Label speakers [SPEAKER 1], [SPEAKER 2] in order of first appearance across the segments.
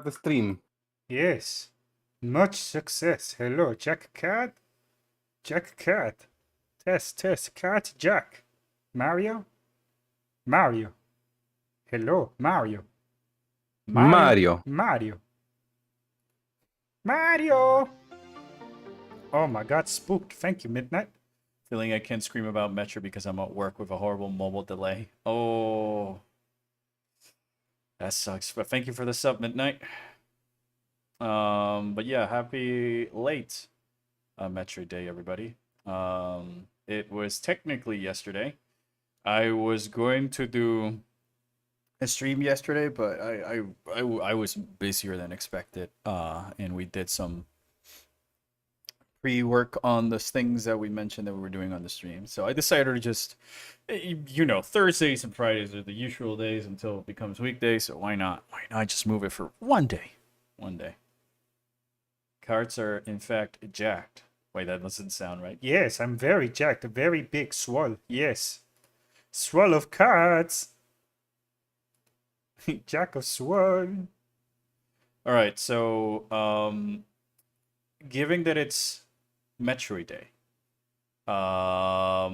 [SPEAKER 1] the stream.
[SPEAKER 2] Yes. Much success. Hello, Jack Cat. Jack Cat. Test. Cat Jack. Mario? Mario. Hello, Mario.
[SPEAKER 1] Mario.
[SPEAKER 2] Mario. Mario! Oh my god, spooked. Thank you, Midnight.
[SPEAKER 3] Feeling I can't scream about Metro because I'm at work with a horrible mobile delay. Oh. That sucks. But thank you for the sub, Midnight. But yeah, happy late Metroid Day, everybody. It was technically yesterday. I was going to do a stream yesterday, but I was busier than expected. And we did some pre-work on the things that we mentioned that we were doing on the stream. So I decided to just, Thursdays and Fridays are the usual days until it becomes weekday. So why not? Why not just move it for one day? One day. Carts are in fact jacked. Wait, that doesn't sound right.
[SPEAKER 2] Yes, I'm very jacked. A very big swell. Yes. Swell of cards. Jack of swell.
[SPEAKER 3] All right, so given that it's Metroid Day,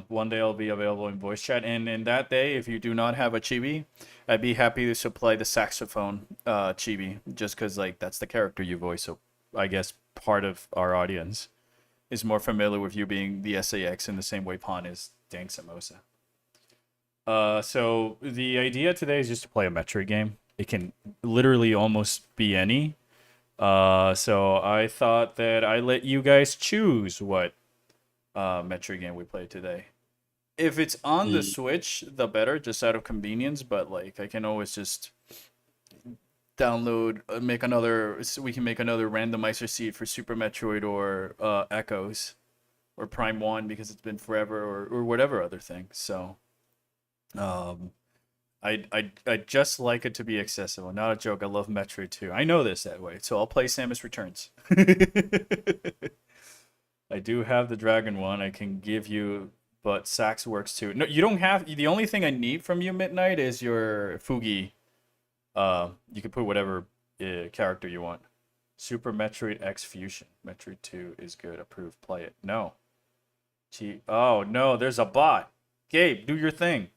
[SPEAKER 3] one day I'll be available in voice chat, and in that day, if you do not have a chibi, I'd be happy to supply the saxophone chibi, just because like that's the character you voice. So I guess part of our audience is more familiar with you being the SAX in the same way Pawn is Dang Samosa. So the idea today is just to play a Metroid game. It can literally almost be any. So I thought that I let you guys choose what Metroid game we play today. If it's on the Switch, the better, just out of convenience. But like, I can always just download, we can make another randomizer seed for Super Metroid or Echoes or Prime 1 because it's been forever or whatever other thing. So I just like it to be accessible. Not a joke. I love Metroid too. I know this that way, so I'll play Samus Returns. I do have the Dragon one. I can give you, but Sax works too. No, you don't have. The only thing I need from you, Midnight, is your Fugi. You can put whatever character you want. Super Metroid X Fusion. Metroid 2 is good. Approved. Play it. No. Oh no, there's a bot. Gabe, do your thing.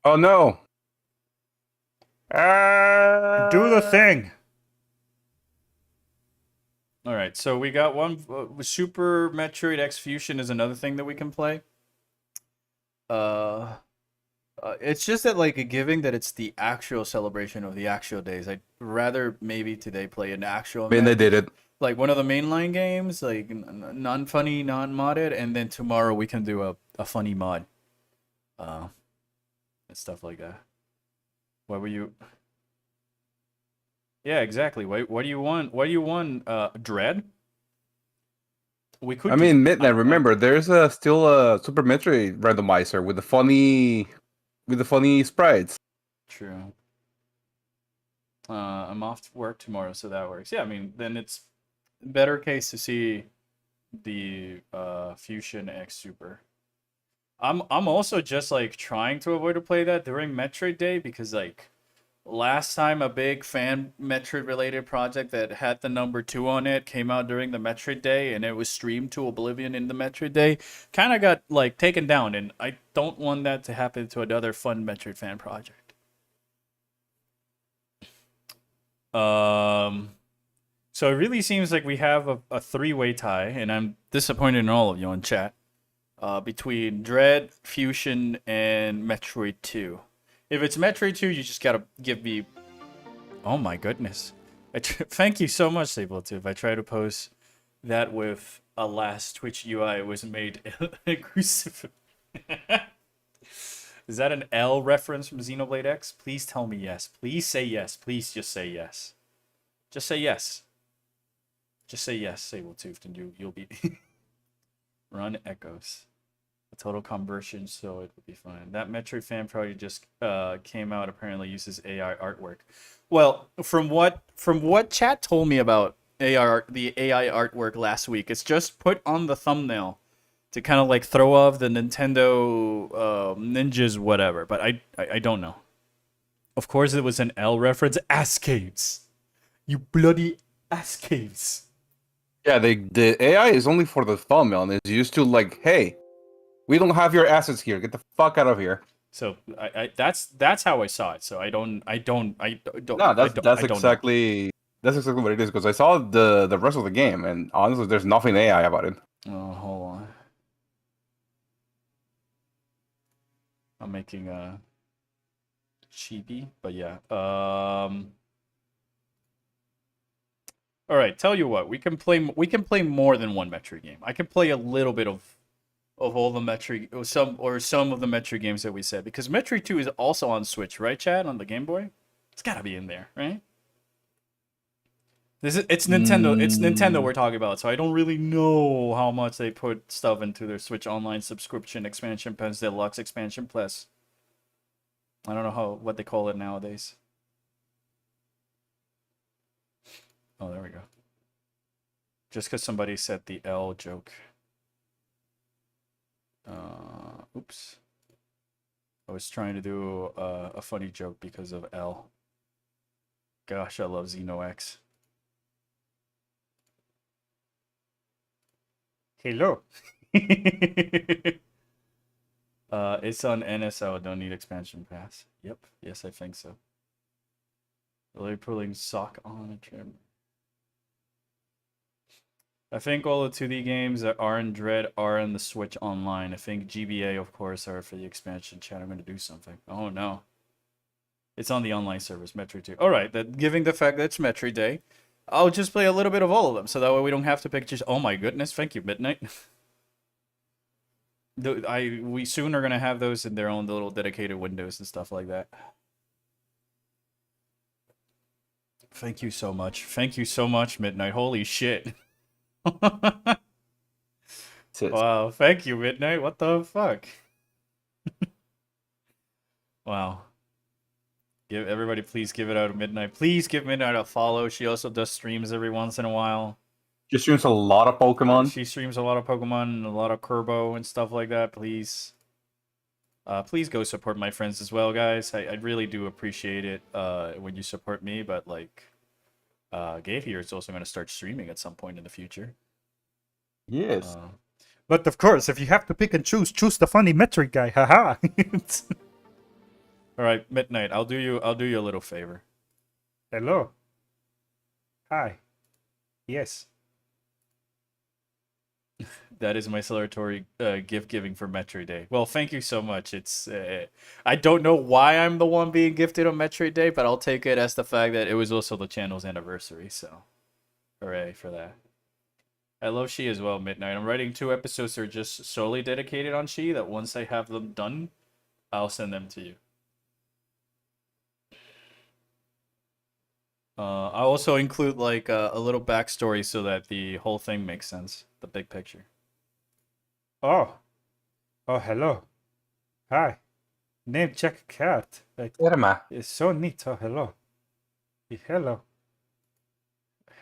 [SPEAKER 1] Oh no!
[SPEAKER 2] Do the thing.
[SPEAKER 3] All right, so we got one. Super Metroid X Fusion is another thing that we can play. It's just that like giving that it's the actual celebration of the actual days. I'd rather maybe today play an actual.
[SPEAKER 1] I mean, they did it.
[SPEAKER 3] Like one of the mainline games, like non-funny, non-modded, and then tomorrow we can do a funny mod. And stuff like that. What were you? Yeah, exactly. What do you want? What do you want? Dread? We could.
[SPEAKER 1] I mean, Midnight. Remember, there's still a Super Metroid randomizer with the funny sprites.
[SPEAKER 3] True. I'm off to work tomorrow, so that works. Yeah, I mean, then it's better case to see the Fusion X Super. I'm also just like trying to avoid to play that during Metroid Day because like last time a big fan Metroid related project that had the number 2 on it came out during the Metroid Day and it was streamed to oblivion in the Metroid Day, kind of got like taken down, and I don't want that to happen to another fun Metroid fan project. So it really seems like we have a 3-way tie, and I'm disappointed in all of you in chat. Between Dread, Fusion, and Metroid 2. If it's Metroid 2, you just gotta give me... Oh my goodness. Thank you so much, Sabletooth. I try to post that with a last Twitch UI was made inclusive. Is that an L reference from Xenoblade X? Please tell me yes. Please say yes. Please just say yes. Just say yes. Just say yes, Sabletooth, and you'll be... Run Echoes. A total conversion, so it would be fine. That Metroid fan project just came out, apparently uses AI artwork. Well, from what chat told me about the AI artwork last week, it's just put on the thumbnail to kind of like throw off the Nintendo ninjas, whatever. But I don't know. Of course, it was an L reference. Ascades. You bloody ass caves.
[SPEAKER 1] Yeah, the AI is only for the thumbnail and it's used to like, hey, we don't have your assets here. Get the fuck out of here.
[SPEAKER 3] So that's how I saw it. So I don't
[SPEAKER 1] No, that's
[SPEAKER 3] I don't know.
[SPEAKER 1] exactly what it is. Because I saw the rest of the game, and honestly, there's nothing AI about it.
[SPEAKER 3] Oh, hold on. I'm making a chibi, but yeah. All right. Tell you what, we can play more than one Metroid game. I can play a little bit of all the Metroid or some of the Metroid games that we said because Metroid 2 is also on Switch, right, Chad? On the Game Boy, it's got to be in there, right? It's Nintendo. It's Nintendo we're talking about, so I don't really know how much they put stuff into their Switch Online subscription expansion plus deluxe expansion plus. I don't know what they call it nowadays. Oh, there we go. Just because somebody said the L joke. Oops. I was trying to do a funny joke because of L. Gosh, I love XenoX.
[SPEAKER 2] Hello.
[SPEAKER 3] It's on NSO. Don't need expansion pass. Yep. Yes, I think so. Really pulling sock on a trim. I think all the 2D games that are in Dread are in the Switch Online. I think GBA, of course, are for the expansion chat. I'm going to do something. Oh, no. It's on the online service, Metroid 2. All right, given the fact that it's Metroid Day, I'll just play a little bit of all of them, so that way we don't have to pick just... Oh, my goodness. Thank you, Midnight. We soon are going to have those in their own little dedicated windows and stuff like that. Thank you so much. Thank you so much, Midnight. Holy shit. Wow, thank you, Midnight. What the fuck? Wow. Everybody, please give it out to Midnight. Please give Midnight a follow. She also does streams every once in a while.
[SPEAKER 1] She streams a lot of Pokemon.
[SPEAKER 3] She streams a lot of Pokemon and a lot of Kerbo and stuff like that. Please. Please go support my friends as well, guys. I really do appreciate it when you support me, but like Gabe here is also going to start streaming at some point in the future.
[SPEAKER 1] Yes.
[SPEAKER 2] But of course, if you have to pick and choose the funny Metroid guy. Haha.
[SPEAKER 3] All right, Midnight. I'll do you a little favor.
[SPEAKER 2] Hello. Hi. Yes.
[SPEAKER 3] That is my celebratory gift giving for Metroid Day. Well, thank you so much. It's I don't know why I'm the one being gifted on Metroid Day, but I'll take it as the fact that it was also the channel's anniversary. So, hooray for that. I love She as well, Midnight. I'm writing 2 episodes that are just solely dedicated on She. That once I have them done, I'll send them to you. I also include like a little backstory so that the whole thing makes sense. The big picture.
[SPEAKER 2] Oh. Oh, hello. Hi. Name check cat.
[SPEAKER 1] Irma.
[SPEAKER 2] It's so neat. Oh, hello. Hello.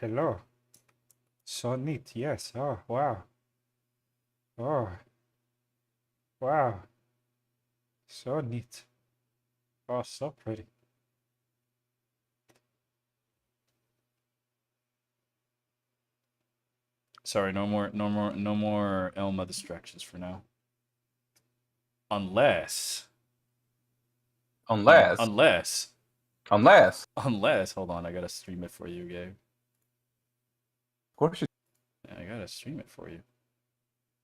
[SPEAKER 2] Hello. So neat. Yes. Oh, wow. Oh. Wow. So neat. Oh, so pretty.
[SPEAKER 3] Sorry, no more Elma distractions for now. Unless. Hold on, I gotta stream it for you, Gabe.
[SPEAKER 1] Of course you...
[SPEAKER 3] Yeah, I gotta stream it for you.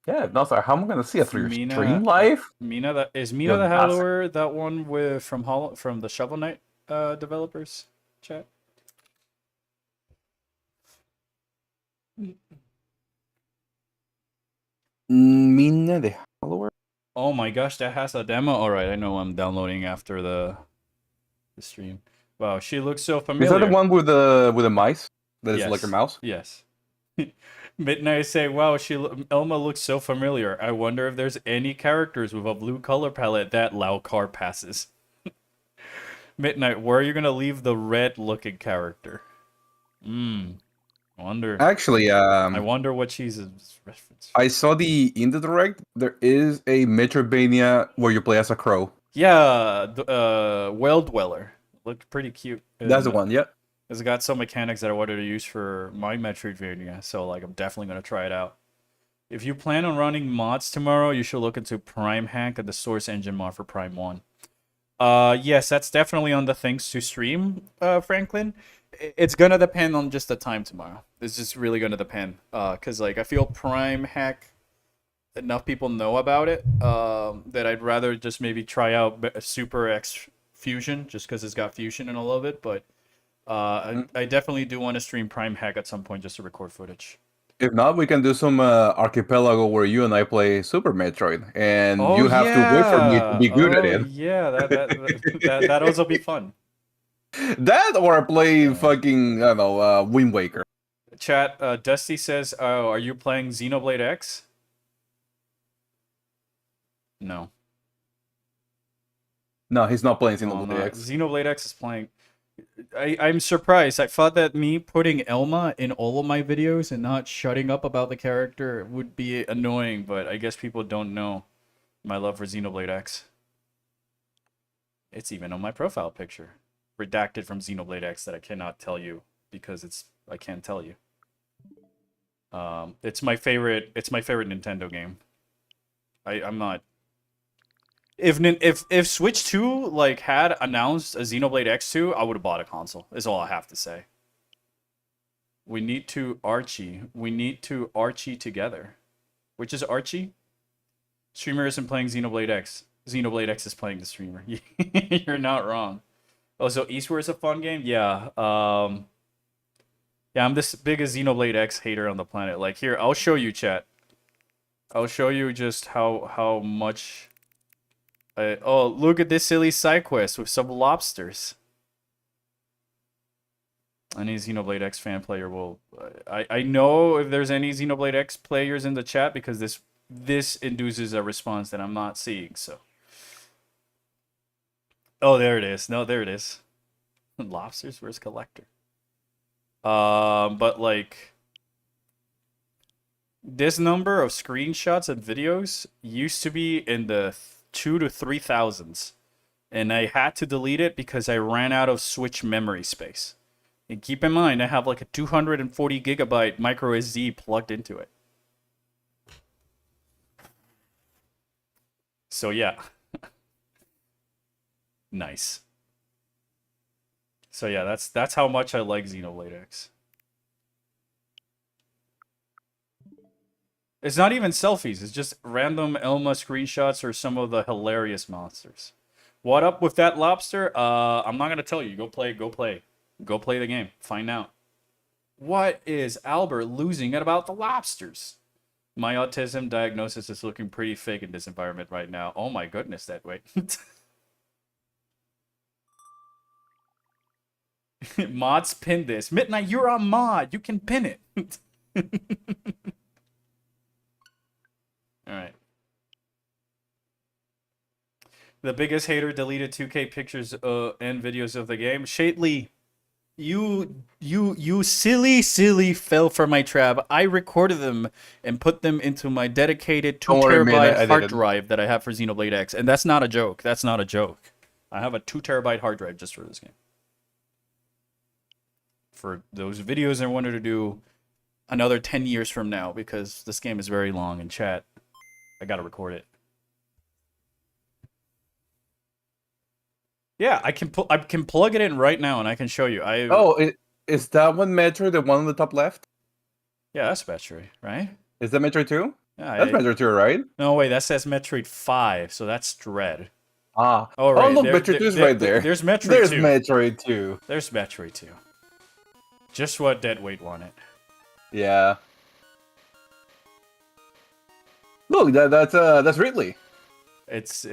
[SPEAKER 1] Yeah, no, sorry. How am I gonna see it through your
[SPEAKER 3] Mina,
[SPEAKER 1] stream live?
[SPEAKER 3] Mina, the
[SPEAKER 1] Yeah,
[SPEAKER 3] Hallower, that one with from the Shovel Knight developers chat?
[SPEAKER 1] Mina the Hollower?
[SPEAKER 3] Oh my gosh, that has a demo. All right, I know I'm downloading after the stream. Wow, she looks so familiar.
[SPEAKER 1] Is that the one with the mice? That is like a mouse?
[SPEAKER 3] Yes. Midnight say, "Wow, Elma looks so familiar. I wonder if there's any characters with a blue color palette that Laucar passes." Midnight, where are you gonna leave the red-looking character? Wonder.
[SPEAKER 1] Actually,
[SPEAKER 3] I wonder what she's reference.
[SPEAKER 1] I saw the in the direct. There is a Metroidvania where you play as a crow.
[SPEAKER 3] Yeah, Well Dweller looked pretty cute.
[SPEAKER 1] That's the one. Yeah.
[SPEAKER 3] It's got some mechanics that I wanted to use for my Metroidvania, so like I'm definitely gonna try it out. If you plan on running mods tomorrow, you should look into Prime Hack and the Source Engine mod for Prime 1. Yes, that's definitely on the things to stream, Franklin. It's gonna depend on just the time tomorrow. It's just really gonna depend. Cause like I feel Prime Hack, enough people know about it. That I'd rather just maybe try out Super X Fusion, just because it's got fusion in all of it. But I definitely do want to stream Prime Hack at some point just to record footage.
[SPEAKER 1] If not, we can do some archipelago where you and I play Super Metroid, and
[SPEAKER 3] Oh
[SPEAKER 1] you have to wait for me to be good at it.
[SPEAKER 3] yeah, that also be fun.
[SPEAKER 1] That or play fucking, I don't know, Wind Waker.
[SPEAKER 3] Chat, Dusty says, "Oh, are you playing Xenoblade X?" No.
[SPEAKER 1] No, he's not playing
[SPEAKER 3] No, I'm
[SPEAKER 1] Xenoblade
[SPEAKER 3] not.
[SPEAKER 1] X.
[SPEAKER 3] Xenoblade X is playing. I'm surprised. I thought that me putting Elma in all of my videos and not shutting up about the character would be annoying, but I guess people don't know my love for Xenoblade X. It's even on my profile picture. Redacted from Xenoblade X that I cannot tell you because I can't tell you. It's my favorite Nintendo game. I'm not. If Switch 2 like had announced a Xenoblade X2, I would have bought a console. Is all I have to say. We need to Archie. We need to Archie together. Which is Archie? Streamer isn't playing Xenoblade X. Xenoblade X is playing the streamer. You're not wrong. Oh, so Eastward is a fun game? Yeah. Yeah, I'm this biggest Xenoblade X hater on the planet. Like here, I'll show you, chat. I'll show you just how much. Oh, look at this silly side quest with some lobsters. Any Xenoblade X fan player will. I know if there's any Xenoblade X players in the chat because this induces a response that I'm not seeing. So. Oh, there it is. No, there it is. Lobsters versus collector. But like. This number of screenshots and videos used to be in the 2,000 to 3,000s, and I had to delete it because I ran out of Switch memory space. And keep in mind, I have like a 240 gigabyte micro SD plugged into it. So yeah. Nice. So yeah, that's how much I like Xenoblade X. It's not even selfies. It's just random Elma screenshots or some of the hilarious monsters. What up with that lobster? I'm not gonna tell you. Go play. Go play. Go play the game. Find out. What is Albert losing about the lobsters? My autism diagnosis is looking pretty fake in this environment right now. Oh my goodness, that way. Mods pin this. Midnight, you're on mod. You can pin it. Alright. The biggest hater deleted 2K pictures and videos of the game. Shadley, you silly fell for my trap. I recorded them and put them into my dedicated 2 terabyte hard drive that I have for Xenoblade X. And that's not a joke. That's not a joke. I have a 2 terabyte hard drive just for this game. For those videos I wanted to do another 10 years from now because this game is very long in chat. I gotta record it. Yeah, I can plug it in right now and I can show you.
[SPEAKER 1] Is that one Metroid, the one on the top left?
[SPEAKER 3] Yeah, that's Metroid, right?
[SPEAKER 1] Is that Metroid 2?
[SPEAKER 3] Yeah,
[SPEAKER 1] That's Metroid 2, right?
[SPEAKER 3] No, wait, that says Metroid 5, so that's Dread.
[SPEAKER 1] Ah.
[SPEAKER 3] Oh, right.
[SPEAKER 1] Look, Metroid 2 is right there.
[SPEAKER 3] There's Metroid 2.
[SPEAKER 1] There's Metroid 2.
[SPEAKER 3] There's Metroid 2. Just what Deadweight wanted.
[SPEAKER 1] Yeah. Look, that's Ridley.
[SPEAKER 3] It's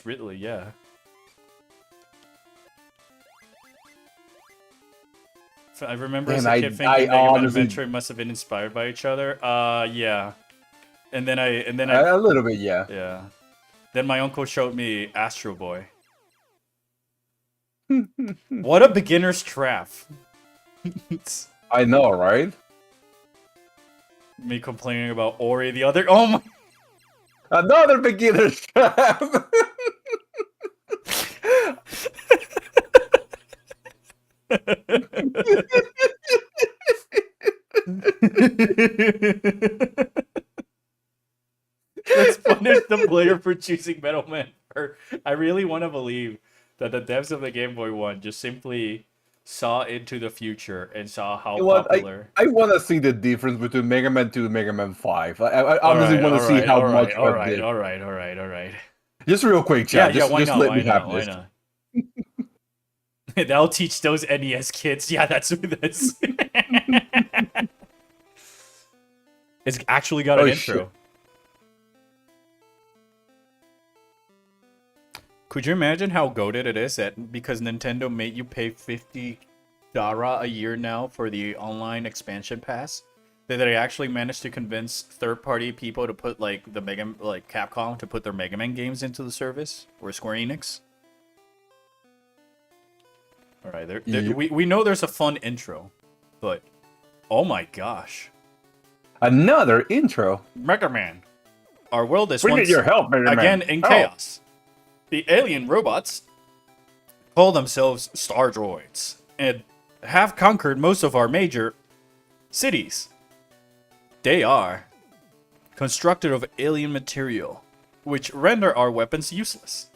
[SPEAKER 3] Ridley, yeah. I remember as a kid thinking that you and Metroid must have been inspired by each other. Yeah. And then I
[SPEAKER 1] a little bit, yeah.
[SPEAKER 3] Yeah. Then my uncle showed me Astro Boy. What a beginner's trap.
[SPEAKER 1] I know, right?
[SPEAKER 3] Me complaining about Ori the other. Oh my!
[SPEAKER 1] Another beginner's trap.
[SPEAKER 3] Let's punish the player for choosing Metal Man. I really want to believe that the devs of the Game Boy One just simply saw into the future and saw how
[SPEAKER 1] You know what?
[SPEAKER 3] popular.
[SPEAKER 1] I want to see the difference between Mega Man 2 and Mega Man 5. I honestly want to see how much
[SPEAKER 3] all
[SPEAKER 1] of
[SPEAKER 3] right,
[SPEAKER 1] this.
[SPEAKER 3] all right, all right, all right.
[SPEAKER 1] Just real quick,
[SPEAKER 3] Yeah,
[SPEAKER 1] chat.
[SPEAKER 3] yeah. Why
[SPEAKER 1] Just
[SPEAKER 3] not?
[SPEAKER 1] let
[SPEAKER 3] Why
[SPEAKER 1] me have
[SPEAKER 3] not? Why
[SPEAKER 1] this.
[SPEAKER 3] not? That'll teach those NES kids. Yeah, that's who this. It's actually got an
[SPEAKER 1] Oh,
[SPEAKER 3] intro.
[SPEAKER 1] shit.
[SPEAKER 3] Could you imagine how goated it is that because Nintendo made you pay $50 a year now for the online expansion pass, that they actually managed to convince third-party people to put like Capcom to put their Mega Man games into the service, or Square Enix? All right,
[SPEAKER 1] Yep.
[SPEAKER 3] we know there's a fun intro, but oh my gosh,
[SPEAKER 1] Another intro.
[SPEAKER 3] Mega Man, our world is
[SPEAKER 1] We
[SPEAKER 3] once
[SPEAKER 1] need your help, Mega
[SPEAKER 3] again
[SPEAKER 1] Man.
[SPEAKER 3] in
[SPEAKER 1] Help.
[SPEAKER 3] chaos. The alien robots call themselves Star Droids and have conquered most of our major cities. They are constructed of alien material, which render our weapons useless.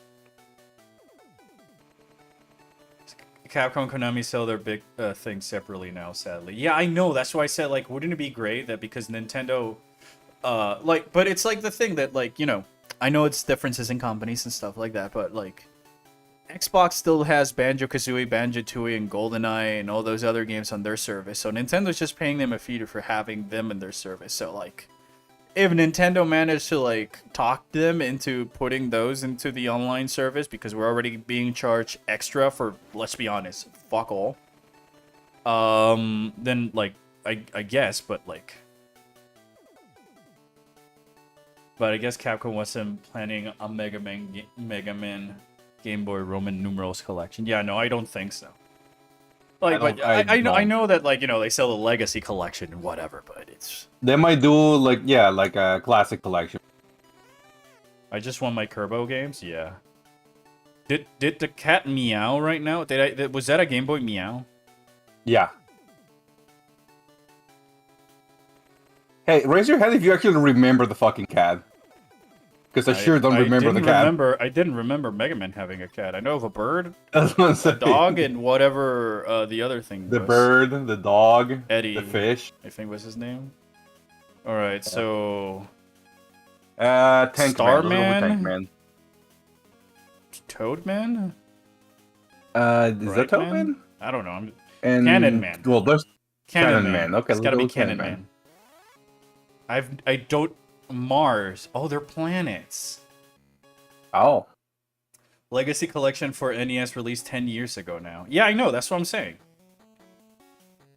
[SPEAKER 3] Capcom, Konami sell their big things separately now, sadly. Yeah, I know. That's why I said, like, wouldn't it be great that because Nintendo, but it's like the thing that, like, you know, I know it's differences in companies and stuff like that, but like, Xbox still has Banjo-Kazooie, Banjo-Tooie, and GoldenEye, and all those other games on their service. So Nintendo's just paying them a fee for having them in their service. So like, if Nintendo managed to like talk them into putting those into the online service because we're already being charged extra for, let's be honest, fuck all. Then like I guess, but like, but I guess Capcom wasn't planning a Mega Man Game Boy Roman numerals collection. Yeah, no, I don't think so. Like, I know that, like, you know, they sell the Legacy collection and whatever, but it's.
[SPEAKER 1] They might do like a classic collection.
[SPEAKER 3] I just want my Kerbo games. Yeah. Did the cat meow right now? Was that a Game Boy meow?
[SPEAKER 1] Yeah. Hey, raise your hand if you actually remember the fucking cat. Because I sure don't remember the cat.
[SPEAKER 3] I didn't remember Mega Man having a cat. I know of a bird,
[SPEAKER 1] That's what I'm
[SPEAKER 3] a
[SPEAKER 1] saying.
[SPEAKER 3] dog, and whatever the other thing
[SPEAKER 1] The
[SPEAKER 3] was.
[SPEAKER 1] bird, the dog,
[SPEAKER 3] Eddie,
[SPEAKER 1] the fish.
[SPEAKER 3] I think was his name. All right, so
[SPEAKER 1] Tank
[SPEAKER 3] Starman?
[SPEAKER 1] Man. Tank Man.
[SPEAKER 3] Toadman?
[SPEAKER 1] Is that Toadman?
[SPEAKER 3] Man? I don't know.
[SPEAKER 1] And
[SPEAKER 3] Cannon Man.
[SPEAKER 1] Well, there's
[SPEAKER 3] Cannon
[SPEAKER 1] Man. Okay,
[SPEAKER 3] It's
[SPEAKER 1] let's
[SPEAKER 3] gotta
[SPEAKER 1] go
[SPEAKER 3] be
[SPEAKER 1] with
[SPEAKER 3] Cannon Man. I don't. Mars. Oh, they're planets.
[SPEAKER 1] Oh.
[SPEAKER 3] Legacy Collection for NES released 10 years ago now. Yeah, I know. That's what I'm saying.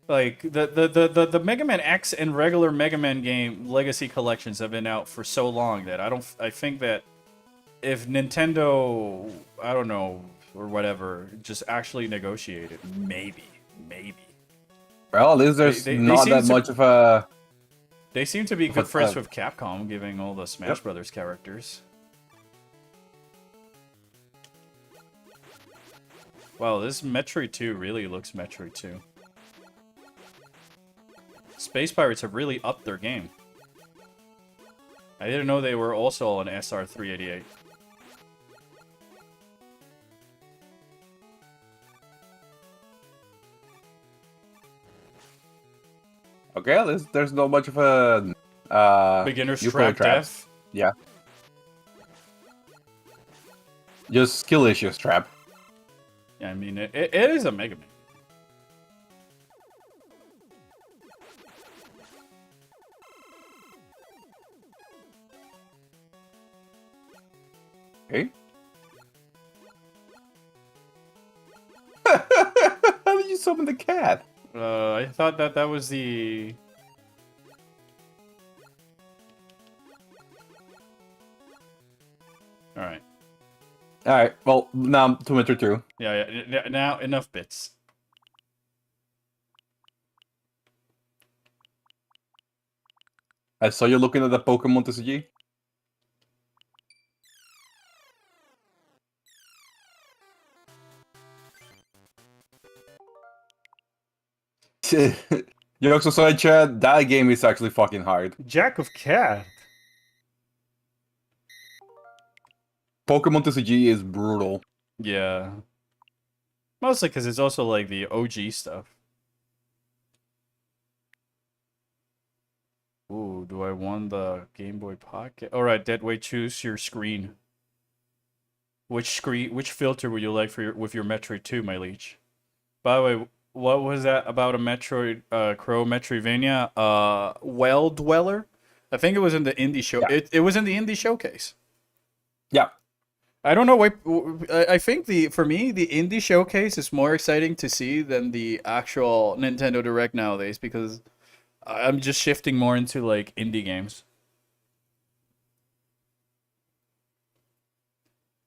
[SPEAKER 3] Like the Mega Man X and regular Mega Man game Legacy collections have been out for so long that I think that if Nintendo, I don't know, or whatever, just actually negotiated, maybe.
[SPEAKER 1] Well, at least there's
[SPEAKER 3] They
[SPEAKER 1] not
[SPEAKER 3] seem
[SPEAKER 1] that
[SPEAKER 3] to-
[SPEAKER 1] much of a.
[SPEAKER 3] They seem to be good
[SPEAKER 1] But,
[SPEAKER 3] friends with Capcom, giving all the Smash
[SPEAKER 1] Yep.
[SPEAKER 3] Brothers characters. Wow, this Metroid 2 really looks Metroid 2. Space Pirates have really upped their game. I didn't know they were also on SR388.
[SPEAKER 1] Okay, at least there's not much of a.
[SPEAKER 3] Beginner's
[SPEAKER 1] UFO
[SPEAKER 3] track
[SPEAKER 1] traps.
[SPEAKER 3] death.
[SPEAKER 1] Yeah. Just skill issues trap.
[SPEAKER 3] Yeah, I mean, it is a Mega Man.
[SPEAKER 1] Okay. How did you summon the cat?
[SPEAKER 3] I thought that was the... Alright.
[SPEAKER 1] Alright, well, now to Metro 2.
[SPEAKER 3] Yeah, now enough bits.
[SPEAKER 1] I saw you looking at the Pokemon TCG. Yo, so sorry, Chad. That game is actually fucking hard.
[SPEAKER 2] Jack of Cat.
[SPEAKER 1] Pokemon TCG is brutal.
[SPEAKER 3] Yeah. Mostly because it's also like the OG stuff. Ooh, do I want the Game Boy Pocket? Alright, Deadweight, choose your screen. Which filter would you like for with your Metroid 2, my leech? By the way, what was that about a Metroid Crow Metroidvania? Well Dweller? I think it was in the indie show.
[SPEAKER 1] Yeah.
[SPEAKER 3] It was in the indie showcase.
[SPEAKER 1] Yeah.
[SPEAKER 3] I don't know. Wait, I think for me the indie showcase is more exciting to see than the actual Nintendo Direct nowadays because I'm just shifting more into like indie games.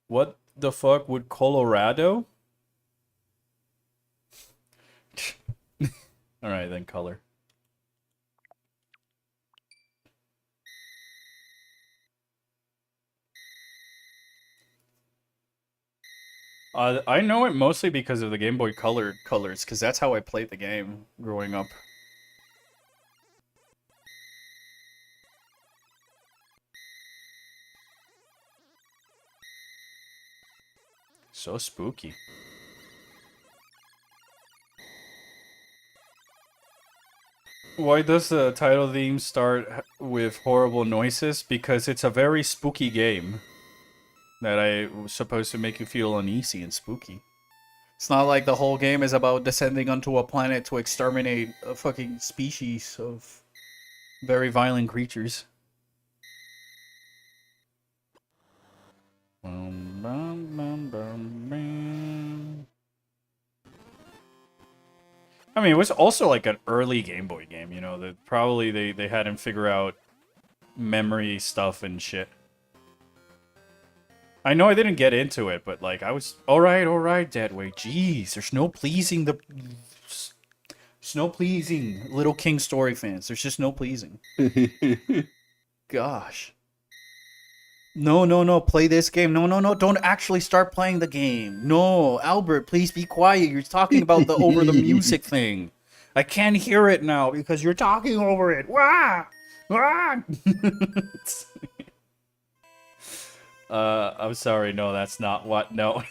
[SPEAKER 3] What the fuck would Colorado? All right, then color. I know it mostly because of the Game Boy Color colors, because that's how I played the game growing up. So spooky. Why does the title theme start with horrible noises? Because it's a very spooky game that I was supposed to make you feel uneasy and spooky. It's not like the whole game is about descending onto a planet to exterminate a fucking species of very violent creatures. I mean, it was also like an early Game Boy game, you know, that probably they had him figure out memory stuff and shit. I know I didn't get into it, but like I was all right, Deadweight. Jeez, there's no pleasing Little King story fans. There's just no pleasing. Gosh. No, play this game. No, don't actually start playing the game. No, Albert, please be quiet. You're talking about the over the music thing. I can't hear it now because you're talking over it. Wah! Wah! I'm sorry. No, that's not what. No.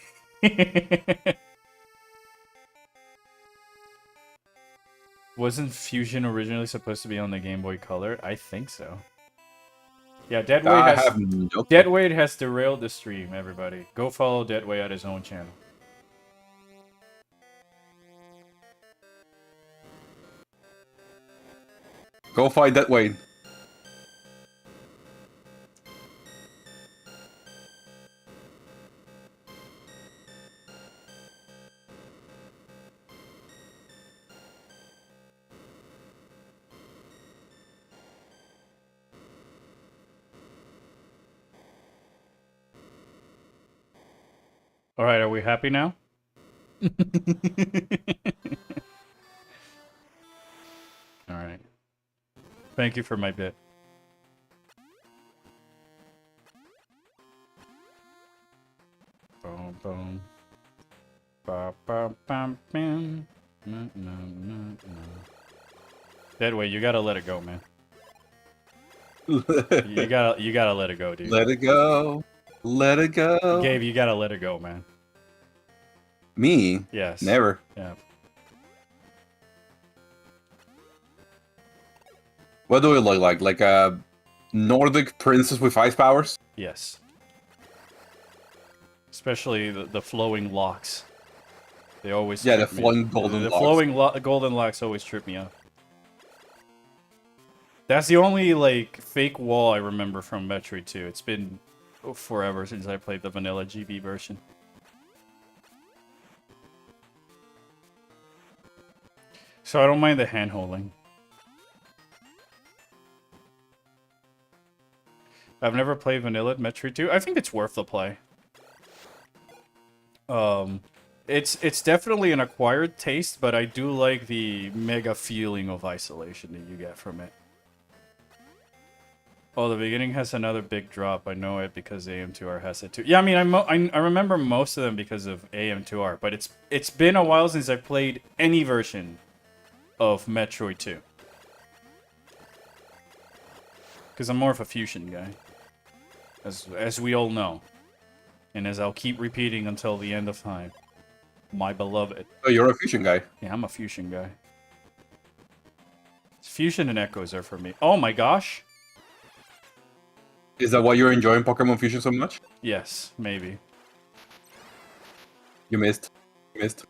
[SPEAKER 3] Wasn't Fusion originally supposed to be on the Game Boy Color? I think so. Yeah, Deadweight has derailed the stream, everybody. Go follow Deadweight at his own channel.
[SPEAKER 1] Go fight Deadweight.
[SPEAKER 3] All right, are we happy now? All right. Thank you for my bit. Boom, boom. Ba, ba, bam, bam. No. Deadweight, you gotta let it go, man. you gotta let it go, dude.
[SPEAKER 1] Let it go. Let it go.
[SPEAKER 3] Gabe, you gotta let it go, man.
[SPEAKER 1] Me?
[SPEAKER 3] Yes.
[SPEAKER 1] Never.
[SPEAKER 3] Yeah.
[SPEAKER 1] What do we look like? Like a Nordic princess with ice powers?
[SPEAKER 3] Yes. Especially the flowing locks. They always
[SPEAKER 1] Yeah, the
[SPEAKER 3] trip me
[SPEAKER 1] flowing
[SPEAKER 3] up.
[SPEAKER 1] golden
[SPEAKER 3] The
[SPEAKER 1] locks.
[SPEAKER 3] flowing golden locks always trip me up. That's the only like fake wall I remember from Metroid 2. It's been forever since I played the vanilla GB version. So I don't mind the hand holding. I've never played vanilla Metroid 2. I think it's worth the play. It's definitely an acquired taste, but I do like the mega feeling of isolation that you get from it. Oh, the beginning has another big drop. I know it because AM2R has it too. Yeah, I mean, I remember most of them because of AM2R, but it's been a while since I played any version of Metroid 2. Because I'm more of a fusion guy. As we all know. And as I'll keep repeating until the end of time. My beloved.
[SPEAKER 1] Oh, you're a fusion guy.
[SPEAKER 3] Yeah, I'm a fusion guy. Fusion and echoes are for me. Oh my gosh!
[SPEAKER 1] Is that why you're enjoying Pokemon Fusion so much?
[SPEAKER 3] Yes, maybe.
[SPEAKER 1] You missed. You missed.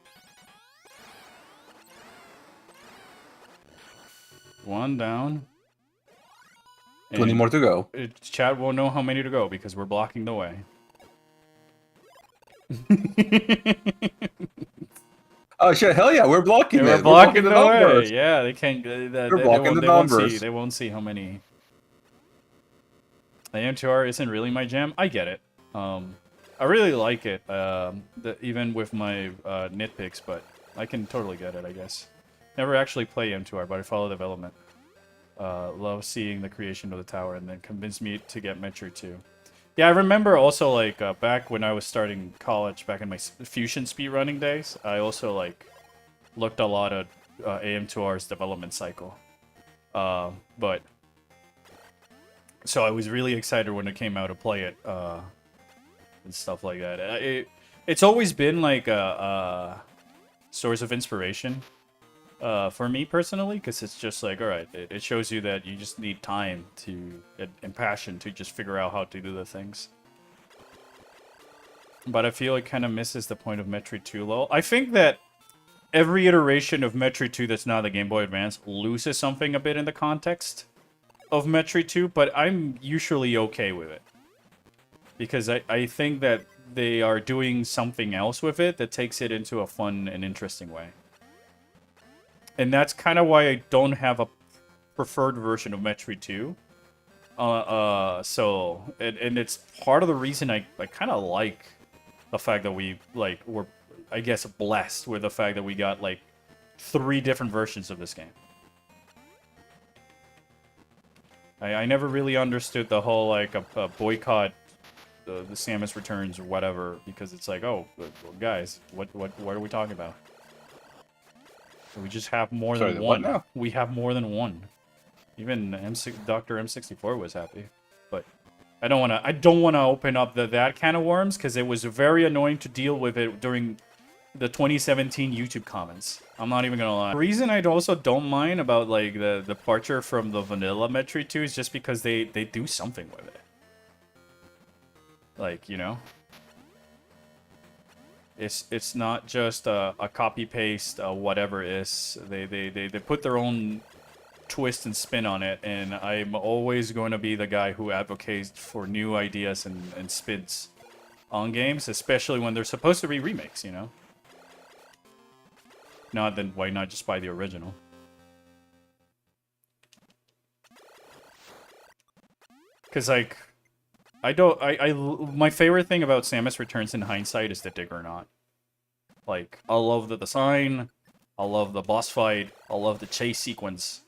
[SPEAKER 3] One down.
[SPEAKER 1] 20
[SPEAKER 3] And
[SPEAKER 1] more to go.
[SPEAKER 3] Chad won't know how many to go because we're blocking the way.
[SPEAKER 1] Oh shit! Hell yeah, we're blocking
[SPEAKER 3] We're
[SPEAKER 1] it.
[SPEAKER 3] blocking the
[SPEAKER 1] numbers.
[SPEAKER 3] way. Yeah, they can't.
[SPEAKER 1] We're blocking the numbers.
[SPEAKER 3] They won't see how many. The M2R isn't really my jam. I get it. I really like it. Even with my nitpicks, but I can totally get it. I guess. Never actually play M2R, but I follow development. Love seeing the creation of the tower, and then convinced me to get Metroid 2. Yeah, I remember also, like, back when I was starting college, back in my Fusion speedrunning days, I also, like, looked a lot at AM2R's development cycle. But, so I was really excited when it came out to play it, and stuff like that. It's always been, like, a source of inspiration. For me personally, because it's just like, all right, it shows you that you just need time and passion to just figure out how to do the things. But I feel it kind of misses the point of Metroid 2 lol. I think that every iteration of Metroid 2 that's not the Game Boy Advance loses something a bit in the context of Metroid 2, but I'm usually okay with it. Because I think that they are doing something else with it that takes it into a fun and interesting way. And that's kind of why I don't have a preferred version of Metroid 2. And it's part of the reason I kind of like the fact that we, like, were, I guess, blessed with the fact that we got, like, 3 different versions of this game. I never really understood the whole, like, a boycott the Samus Returns or whatever, because it's like, oh, guys, what are we talking about? We just have more than one.
[SPEAKER 1] Now?
[SPEAKER 3] We have more than one. Even Dr. M64 was happy. But I don't want to open up that can of worms because it was very annoying to deal with it during the 2017 YouTube comments. I'm not even gonna lie. The reason I also don't mind about like the departure from the vanilla Metroid 2 is just because they do something with it. Like, you know? It's not just a copy paste whatever it is. They put their own twist and spin on it, and I'm always going to be the guy who advocates for new ideas and spins on games, especially when they're supposed to be remakes, you know? Not then why not just buy the original? Cause like my favorite thing about Samus Returns in hindsight is the Dig or Not. Like, I love the design, I love the boss fight, I love the chase sequence.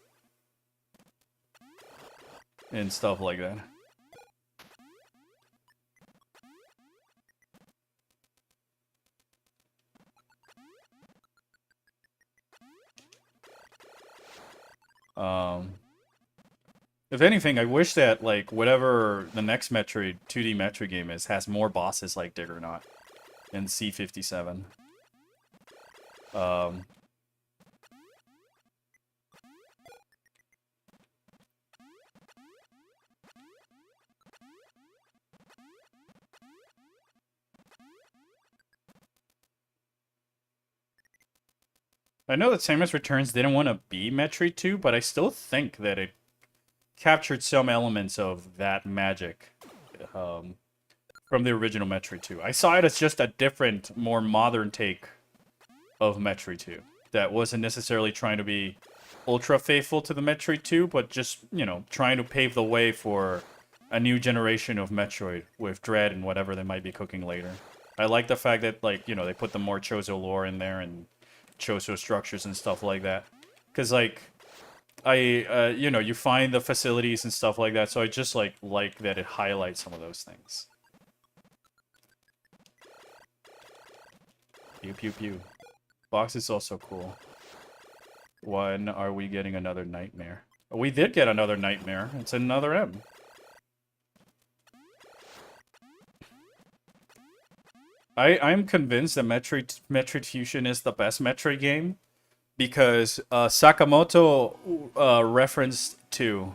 [SPEAKER 3] And stuff like that. If anything, I wish that, like, whatever the next Metroid, 2D Metroid game is, has more bosses like Dig or Not in C57. I know that Samus Returns didn't want to be Metroid 2, but I still think that it captured some elements of that magic from the original Metroid 2. I saw it as just a different, more modern take of Metroid 2 that wasn't necessarily trying to be ultra faithful to the Metroid 2, but just, you know, trying to pave the way for a new generation of Metroid with Dread and whatever they might be cooking later. I like the fact that, like, you know, they put the more Chozo lore in there and Chozo structures and stuff like that. Because, like, you know, you find the facilities and stuff like that, so I just, like that it highlights some of those things. Pew pew pew. Box is also cool. When are we getting another nightmare? We did get another nightmare. It's another M. I'm convinced that Metroid Fusion is the best Metroid game because Sakamoto referenced to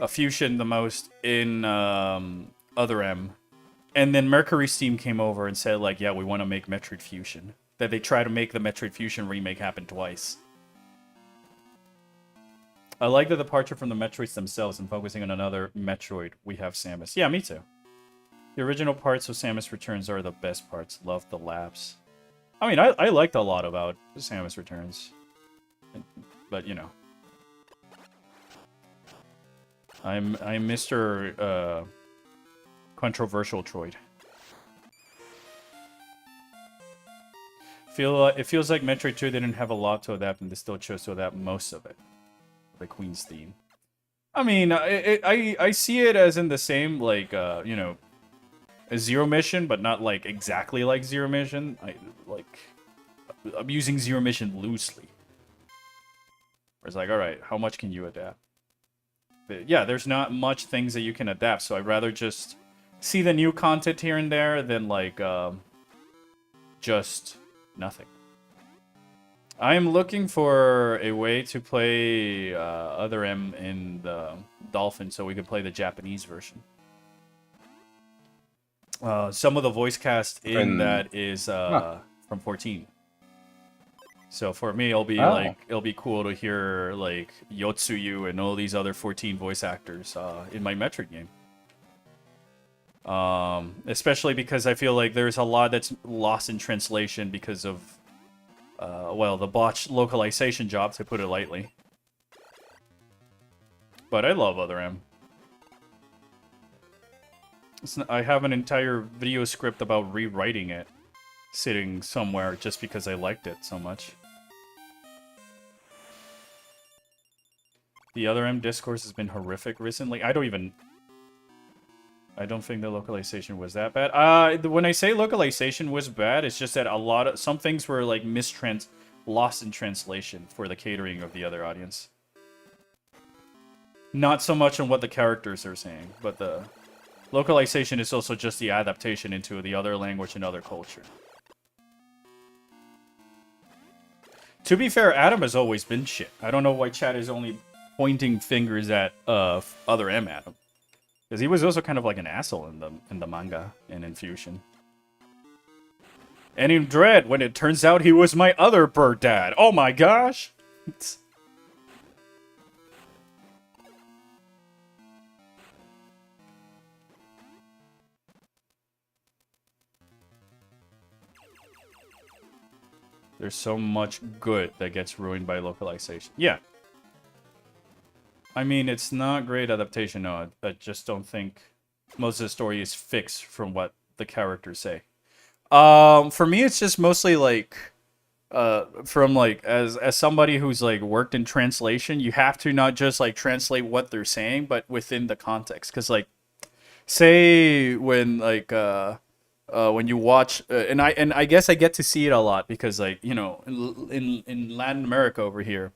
[SPEAKER 3] Fusion the most in Other M. And then Mercury Steam came over and said, like, yeah, we want to make Metroid Fusion. That they try to make the Metroid Fusion remake happen twice. I like the departure from the Metroids themselves and focusing on another Metroid. We have Samus. Yeah, me too. The original parts of Samus Returns are the best parts. Love the labs. I mean, I liked a lot about Samus Returns. But, you know. I'm Mr. Controversial Troid. It feels like Metroid 2 didn't have a lot to adapt and they still chose to adapt most of it. The Queen's theme. I mean, I see it as in the same, like, you know, a Zero Mission, but not, like, exactly like Zero Mission. I'm using Zero Mission loosely. Where it's like, alright, how much can you adapt? But yeah, there's not much things that you can adapt, so I'd rather just see the new content here and there than, like, just nothing. I'm looking for a way to play Other M in the Dolphin so we can play the Japanese version. Some of the voice cast in that is from 14. So for me, it'll be it'll be cool to hear like Yotsuyu and all these other 14 voice actors in my Metroid game. Especially because I feel like there's a lot that's lost in translation because of well, the botched localization job, to put it lightly. But I love Other M. I have an entire video script about rewriting it sitting somewhere just because I liked it so much. The Other M discourse has been horrific recently. I don't think the localization was that bad. When I say localization was bad, it's just that some things were like lost in translation for the catering of the other audience. Not so much on what the characters are saying, but the localization is also just the adaptation into the other language and other culture. To be fair, Adam has always been shit. I don't know why chat is only pointing fingers at Other M Adam. Because he was also kind of like an asshole in the manga and in Fusion. And in Dread, when it turns out he was my other bird dad. Oh my gosh! There's so much good that gets ruined by localization. Yeah. I mean, it's not great adaptation, no. I just don't think most of the story is fixed from what the characters say. For me, it's just mostly like, from like, as somebody who's like worked in translation, you have to not just like translate what they're saying, but within the context. Because like, say when like, when you watch, and I guess I get to see it a lot because like, you know, in Latin America over here,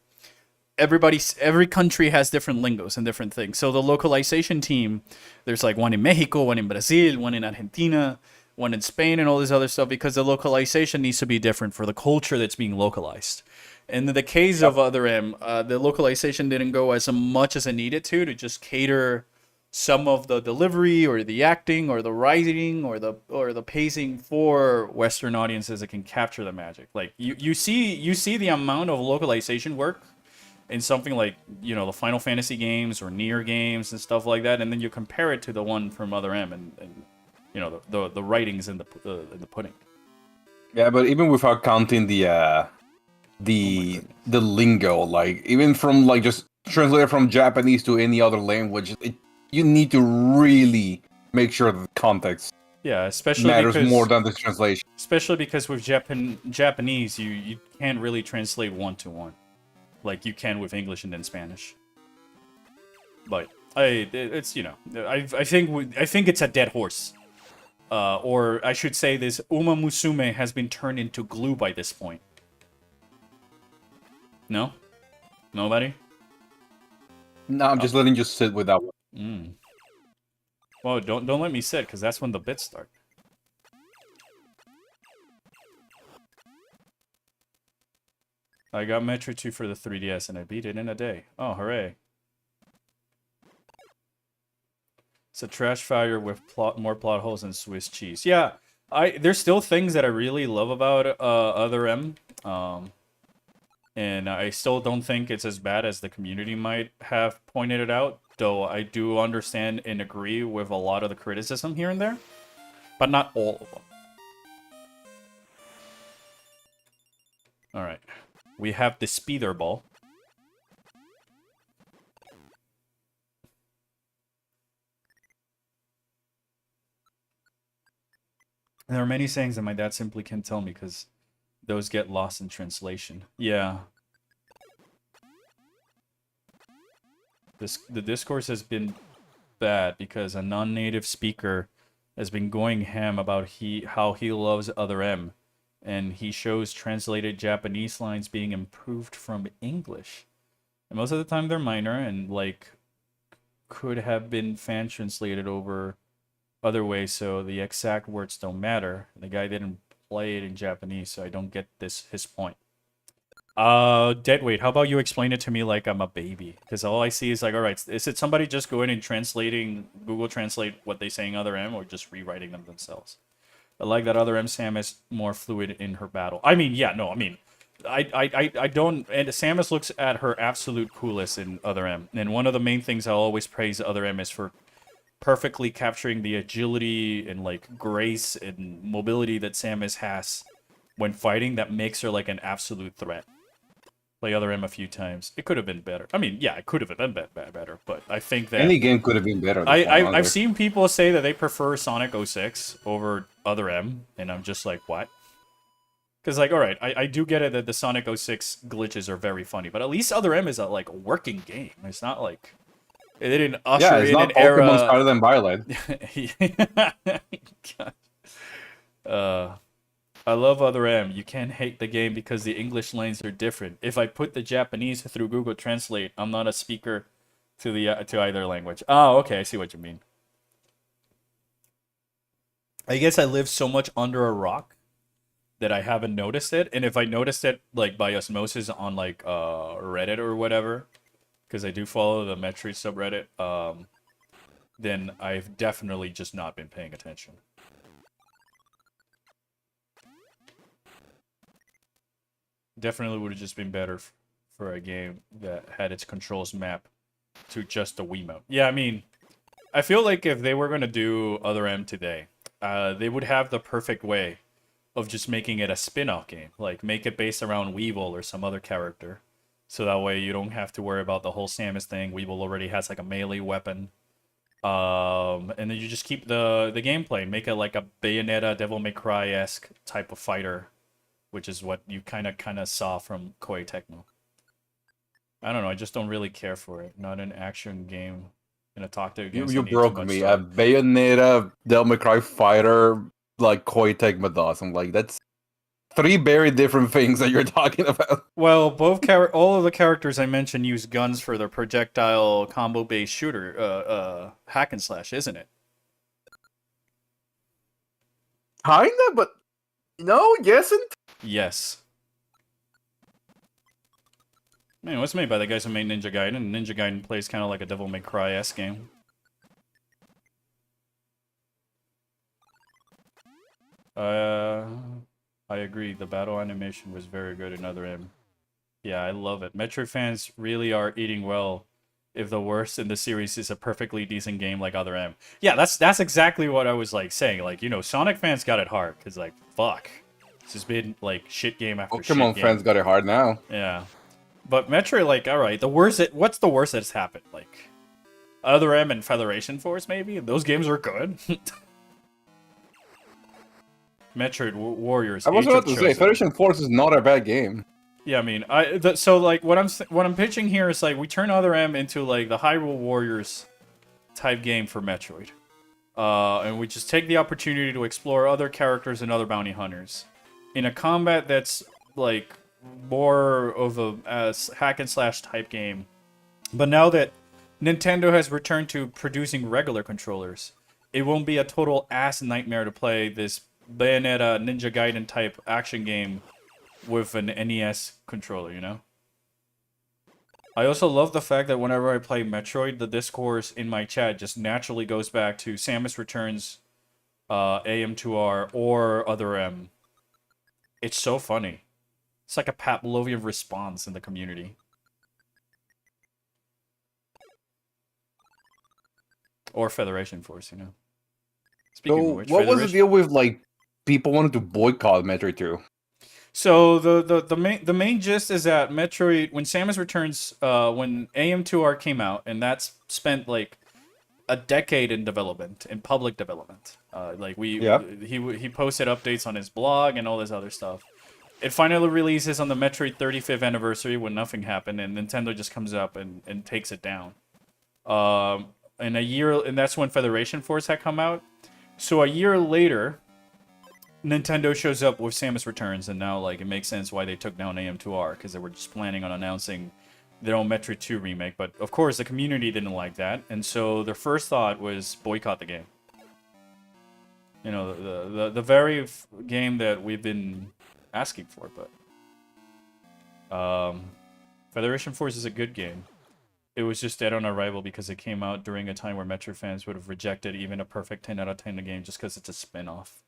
[SPEAKER 3] every country has different lingos and different things. So the localization team, there's like one in Mexico, one in Brazil, one in Argentina, one in Spain, and all this other stuff because the localization needs to be different for the culture that's being localized. And in the case of Other M, the localization didn't go as much as it needed to just cater some of the delivery or the acting or the writing or the pacing for Western audiences that can capture the magic. Like you see the amount of localization work in something like, you know, the Final Fantasy games or Nier games and stuff like that, and then you compare it to the one from Other M, and you know, the writings in the pudding.
[SPEAKER 1] Yeah, but even without counting the lingo, like even from like just translated from Japanese to any other language, you need to really make sure that the context
[SPEAKER 3] especially
[SPEAKER 1] matters
[SPEAKER 3] because,
[SPEAKER 1] more than the translation.
[SPEAKER 3] Especially because with Japanese, you can't really translate one-to-one like you can with English and then Spanish. But it's, you know, I think it's a dead horse. Or I should say this Uma Musume has been turned into glue by this point. No? Nobody?
[SPEAKER 1] No, I'm just letting you sit with that one.
[SPEAKER 3] Mm. Well, don't let me sit, because that's when the bits start. I got Metroid 2 for the 3DS, and I beat it in a day. Oh, hooray. It's a trash fire with more plot holes than Swiss cheese. Yeah, there's still things that I really love about Other M. And I still don't think it's as bad as the community might have pointed it out, though I do understand and agree with a lot of the criticism here and there, but not all of them. Alright. We have the speeder ball. There are many sayings that my dad simply can't tell me because those get lost in translation. Yeah. The discourse has been bad because a non-native speaker has been going ham about how he loves Other M, and he shows translated Japanese lines being improved from English. And most of the time they're minor and like could have been fan translated over other ways, so the exact words don't matter. The guy didn't play it in Japanese, so I don't get his point. Deadweight, how about you explain it to me like I'm a baby? Because all I see is like, all right, is it somebody just going and translating, Google Translate what they saying Other M, or just rewriting them themselves? I like that Other M Samus more fluid in her battle. I mean, yeah, no, I mean, I don't, and Samus looks at her absolute coolest in Other M, and one of the main things I'll always praise Other M is for perfectly capturing the agility and like grace and mobility that Samus has when fighting that makes her like an absolute threat. Play Other M a few times. It could have been better. I mean, yeah, it could have been better, but I think that
[SPEAKER 1] Any game could have been better.
[SPEAKER 3] I've seen people say that they prefer Sonic 06 over Other M, and I'm just like, what? Because like, all right, I do get it that the Sonic 06 glitches are very funny, but at least Other M is a like working game. It's not like they didn't usher in an era.
[SPEAKER 1] Pokemon's harder than Violet.
[SPEAKER 3] I love Other M. You can't hate the game because the English lanes are different. If I put the Japanese through Google Translate, I'm not a speaker to the to either language. Oh, okay, I see what you mean. I guess I live so much under a rock that I haven't noticed it, and if I noticed it like by osmosis on like Reddit or whatever, because I do follow the Metroid subreddit, then I've definitely just not been paying attention. Definitely would have just been better for a game that had its controls mapped to just the Wiimote. Yeah, I mean, I feel like if they were going to do Other M today, they would have the perfect way of just making it a spin-off game. Like, make it based around Weevil or some other character. So that way you don't have to worry about the whole Samus thing. Weevil already has like a melee weapon. And then you just keep the gameplay. Make it like a Bayonetta, Devil May Cry-esque type of fighter, which is what you kind of saw from Koei Tecmo. I don't know. I just don't really care for it. Not an action game in a talk-to game.
[SPEAKER 1] You broke me. A Bayonetta, Devil May Cry fighter, like Koei Tecmo does. I'm like, that's 3 very different things that you're talking about.
[SPEAKER 3] Well, all of the characters I mentioned use guns for their projectile combo-based shooter, hack and slash, isn't it?
[SPEAKER 1] Kinda, but no, yesn't.
[SPEAKER 3] Yes. Man, it was made by the guys who made Ninja Gaiden, and Ninja Gaiden plays kind of like a Devil May Cry-esque game. I agree. The battle animation was very good in Other M. Yeah, I love it. Metroid fans really are eating well if the worst in the series is a perfectly decent game like Other M. Yeah, that's exactly what I was like saying. Like, you know, Sonic fans got it hard because like, fuck. This has been like shit game after shit game.
[SPEAKER 1] Pokemon fans got it hard now.
[SPEAKER 3] Yeah. But Metroid, like, alright, what's the worst that's happened? Like, Other M and Federation Force, maybe? Those games were good. Metroid Warriors.
[SPEAKER 1] I was about to say, Federation Force is not a bad game.
[SPEAKER 3] Yeah, I mean, so like what I'm pitching here is like we turn Other M into like the Hyrule Warriors type game for Metroid, and we just take the opportunity to explore other characters and other bounty hunters in a combat that's like more of a hack and slash type game. But now that Nintendo has returned to producing regular controllers. It won't be a total ass nightmare to play this Bayonetta Ninja Gaiden type action game with an NES controller, you know? I also love the fact that whenever I play Metroid, the discourse in my chat just naturally goes back to Samus Returns, AM2R, or Other M. It's so funny. It's like a Pavlovian response in the community. Or Federation Force, you know. Speaking
[SPEAKER 1] So
[SPEAKER 3] of which,
[SPEAKER 1] what was the
[SPEAKER 3] Federation...
[SPEAKER 1] deal with like people wanted to boycott Metroid 2?
[SPEAKER 3] So the main gist is that Metroid, when Samus Returns, when AM2R came out, and that's spent like a decade in development, in public development. Like
[SPEAKER 1] Yeah.
[SPEAKER 3] he posted updates on his blog and all this other stuff. It finally releases on the Metroid 35th anniversary when nothing happened, and Nintendo just comes up and takes it down. And a year, and that's when Federation Force had come out. So a year later, Nintendo shows up with Samus Returns, and now like it makes sense why they took down AM2R, because they were just planning on announcing their own Metroid 2 remake. But of course, the community didn't like that, and so their first thought was boycott the game. You know, the very game that we've been asking for. But Federation Force is a good game. It was just dead on arrival because it came out during a time where Metroid fans would have rejected even a perfect 10 out of 10 game just because it's a spin-off.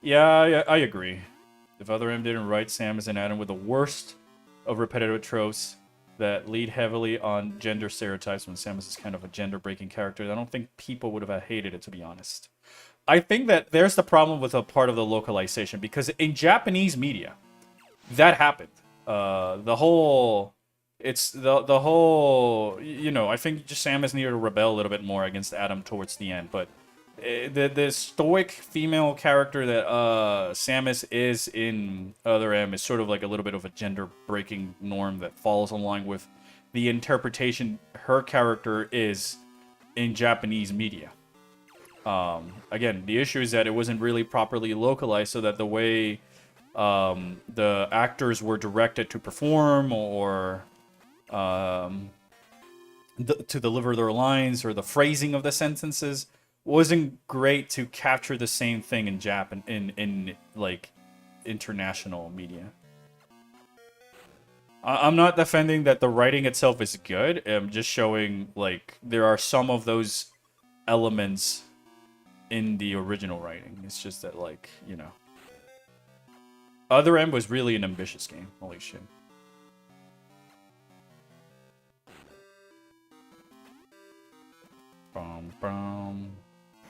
[SPEAKER 3] Yeah, I agree. If Other M didn't write Samus and Adam with the worst of repetitive tropes that lead heavily on gender stereotypes, when Samus is kind of a gender-breaking character, I don't think people would have hated it, to be honest. I think that there's the problem with a part of the localization, because in Japanese media, that happened. The whole... It's the whole... You know, I think just Samus needed to rebel a little bit more against Adam towards the end, but... The stoic female character that Samus is in Other M is sort of like a little bit of a gender-breaking norm that falls along with the interpretation her character is in Japanese media. Again, the issue is that it wasn't really properly localized, so that the way the actors were directed to perform or to deliver their lines or the phrasing of the sentences wasn't great to capture the same thing in in like international media. I'm not defending that the writing itself is good. I'm just showing like there are some of those elements in the original writing. It's just that, like, you know, Other M was really an ambitious game. Holy shit. Bum, bum.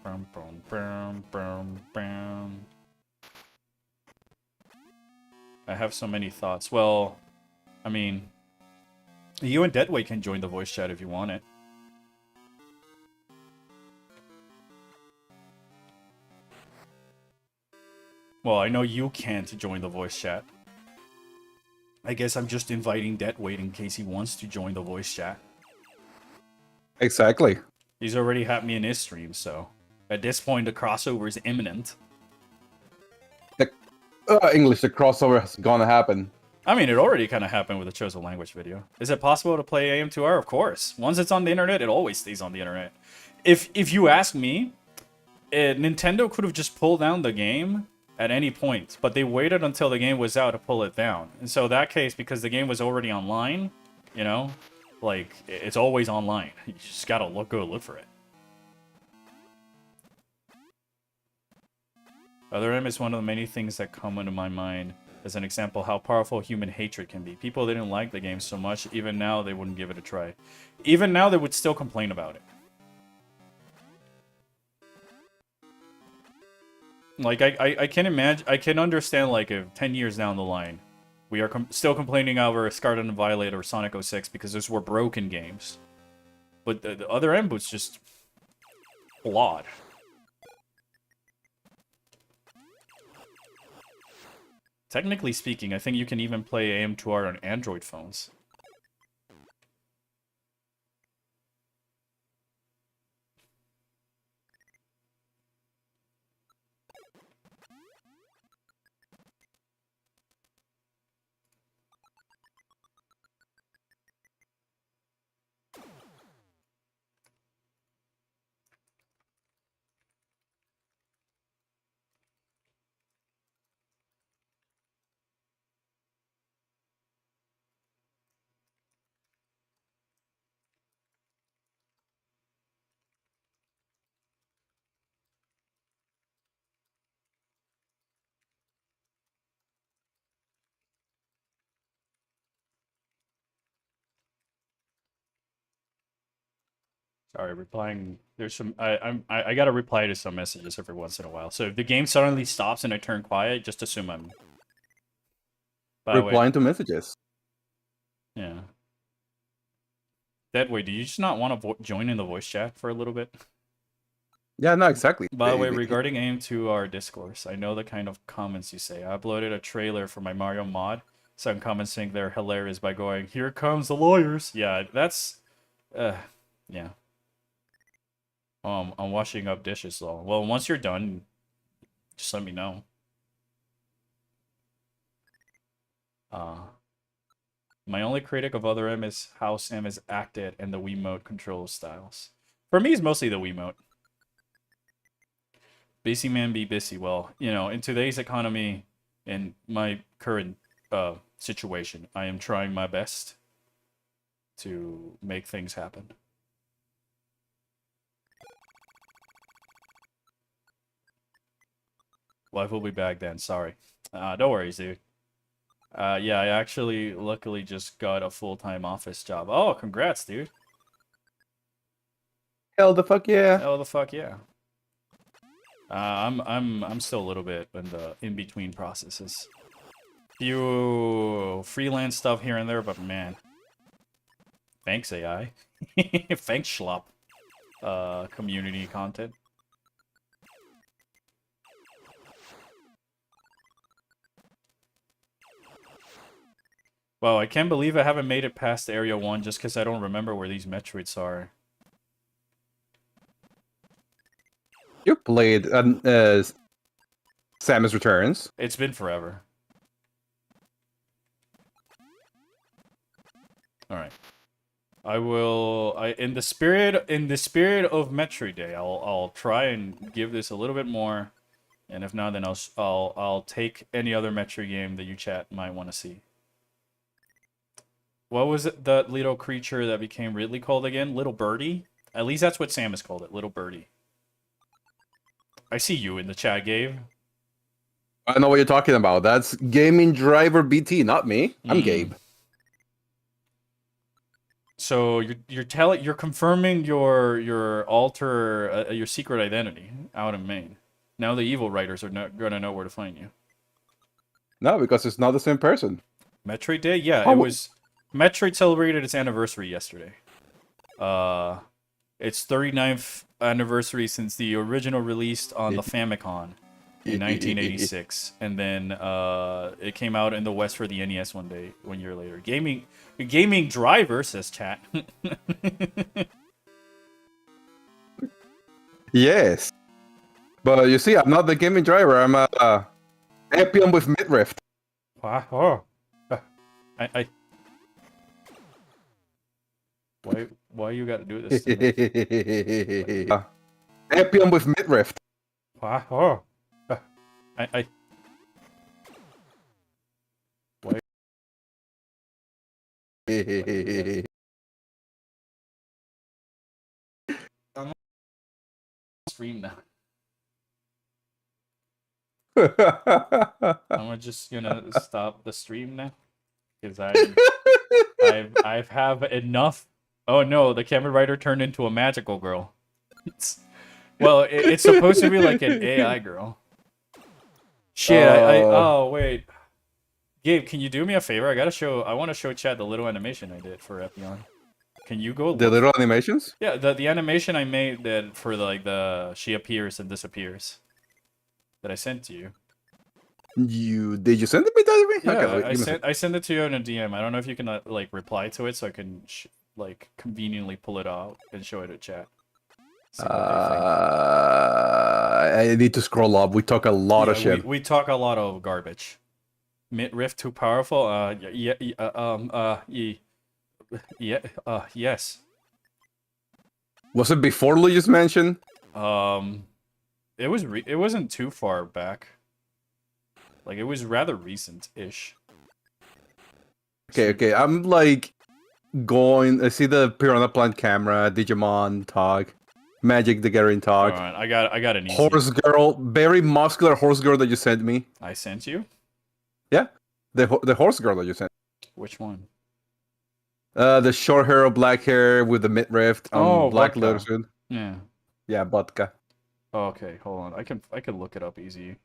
[SPEAKER 3] Bum, bum, bum, bum, bum. I have so many thoughts. Well, I mean, you and Deadweight can join the voice chat if you want it. Well, I know you can't join the voice chat. I guess I'm just inviting Deadweight in case he wants to join the voice chat.
[SPEAKER 1] Exactly.
[SPEAKER 3] He's already had me in his stream, so... At this point, the crossover is imminent.
[SPEAKER 1] English, the crossover is gonna happen.
[SPEAKER 3] I mean, it already kind of happened with the chosen language video. Is it possible to play AM2R? Of course. Once it's on the internet, it always stays on the internet. If you ask me, Nintendo could have just pulled down the game at any point, but they waited until the game was out to pull it down. And so in that case, because the game was already online, you know, like, it's always online. You just gotta go look for it. Other M is one of the many things that come into my mind as an example how powerful human hatred can be. People didn't like the game so much, even now they wouldn't give it a try. Even now they would still complain about it. Like, I can imagine, I can understand, like, if 10 years down the line, we are still complaining over Scarlet and Violet or Sonic 06 because those were broken games. But the Other M was just flawed. Technically speaking, I think you can even play AM2R on Android phones. Sorry, replying. There's some. I gotta reply to some messages every once in a while. So if the game suddenly stops and I turn quiet, just assume I'm. By the way,
[SPEAKER 1] Replying to messages.
[SPEAKER 3] yeah. That way, do you just not want to join in the voice chat for a little bit?
[SPEAKER 1] Yeah, no, exactly.
[SPEAKER 3] By the way, regarding aim to our discourse, I know the kind of comments you say. I uploaded a trailer for my Mario mod. Some comments saying they're hilarious by going, "Here comes the lawyers." Yeah, that's, yeah. I'm washing up dishes though. Well, once you're done, just let me know. My only critic of Other M is how Sam has acted and the Wiimote control styles. For me, it's mostly the Wiimote. Busy man be busy. Well, you know, in today's economy, in my current situation, I am trying my best to make things happen. Life will be back then. Sorry. No worries, dude. Yeah, I actually luckily just got a full-time office job. Oh, congrats, dude.
[SPEAKER 1] Hell the fuck yeah.
[SPEAKER 3] Hell the fuck yeah. I'm still a little bit in the in-between processes. Few freelance stuff here and there, but man. Thanks, AI. Thanks, Schlop. Community content. Wow, I can't believe I haven't made it past Area 1 just because I don't remember where these Metroids are.
[SPEAKER 1] You played Samus Returns.
[SPEAKER 3] It's been forever. All right. I will. In the spirit of Metroid Day, I'll try and give this a little bit more, and if not, then I'll take any other Metroid game that you chat might want to see. What was it, that little creature that became Ridley called again? Little Birdie? At least that's what Samus called it, Little Birdie. I see you in the chat, Gabe.
[SPEAKER 1] I know what you're talking about. That's Gaming Driver BT, not me. I'm Gabe.
[SPEAKER 3] So you're confirming your your secret identity out in Maine. Now the evil writers are not gonna know where to find you.
[SPEAKER 1] No, because it's not the same person.
[SPEAKER 3] Metroid Day? Yeah, it was. Metroid celebrated its anniversary yesterday. Its 39th anniversary since the original released on the Famicom in 1986, and then it came out in the West for the NES 1 year later. Gaming driver, says chat.
[SPEAKER 1] Yes, but you see, I'm not the gaming driver. I'm a Epion with Midrift.
[SPEAKER 3] Oh, Why you got to do this?
[SPEAKER 1] Epion with Midrift.
[SPEAKER 3] Oh, Why? I'm on stream now. I'm just gonna stop the stream now because I've have enough. Oh no, the camera writer turned into a magical girl. Well, it's supposed to be like an AI girl. Shit, oh wait. Gabe, can you do me a favor? I want to show Chad the little animation I did for Epion. Can you go
[SPEAKER 1] The little animations?
[SPEAKER 3] Yeah, the animation I made that for the she appears and disappears. That I sent to you.
[SPEAKER 1] Did you send it to me?
[SPEAKER 3] Yeah,
[SPEAKER 1] Okay,
[SPEAKER 3] I sent it to you in a DM. I don't know if you can like reply to it so I can like conveniently pull it out and show it to chat.
[SPEAKER 1] I need to scroll up. We talk a lot of shit.
[SPEAKER 3] We talk a lot of garbage. Rift too powerful? Yes.
[SPEAKER 1] Was it before Luigi's Mansion?
[SPEAKER 3] It wasn't too far back. Like, it was rather recent-ish.
[SPEAKER 1] Okay. I'm like going. I see the Piranha Plant camera, Digimon talk, Magic the Gathering talk.
[SPEAKER 3] Alright, I got an easy.
[SPEAKER 1] Horse girl, very muscular horse girl that you sent me.
[SPEAKER 3] I sent you?
[SPEAKER 1] Yeah, the horse girl that you sent.
[SPEAKER 3] Which one?
[SPEAKER 1] The short hair or black hair with the midriff,
[SPEAKER 3] Oh,
[SPEAKER 1] black
[SPEAKER 3] vodka.
[SPEAKER 1] leather suit.
[SPEAKER 3] Yeah.
[SPEAKER 1] Yeah, vodka.
[SPEAKER 3] Oh, okay, hold on. I can look it up easy.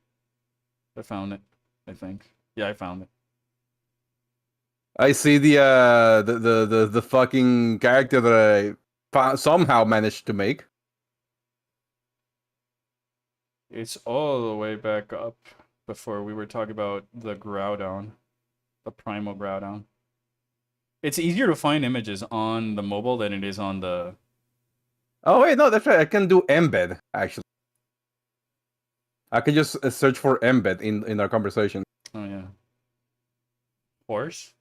[SPEAKER 3] I found it. I think. Yeah, I found it.
[SPEAKER 1] I see the fucking character that I somehow managed to make.
[SPEAKER 3] It's all the way back up before we were talking about the Groudon, the Primal Groudon. It's easier to find images on the mobile than it is on the.
[SPEAKER 1] Oh wait, no, that's right. I can do embed actually. I can just search for embed in our conversation.
[SPEAKER 3] Oh yeah. Horse.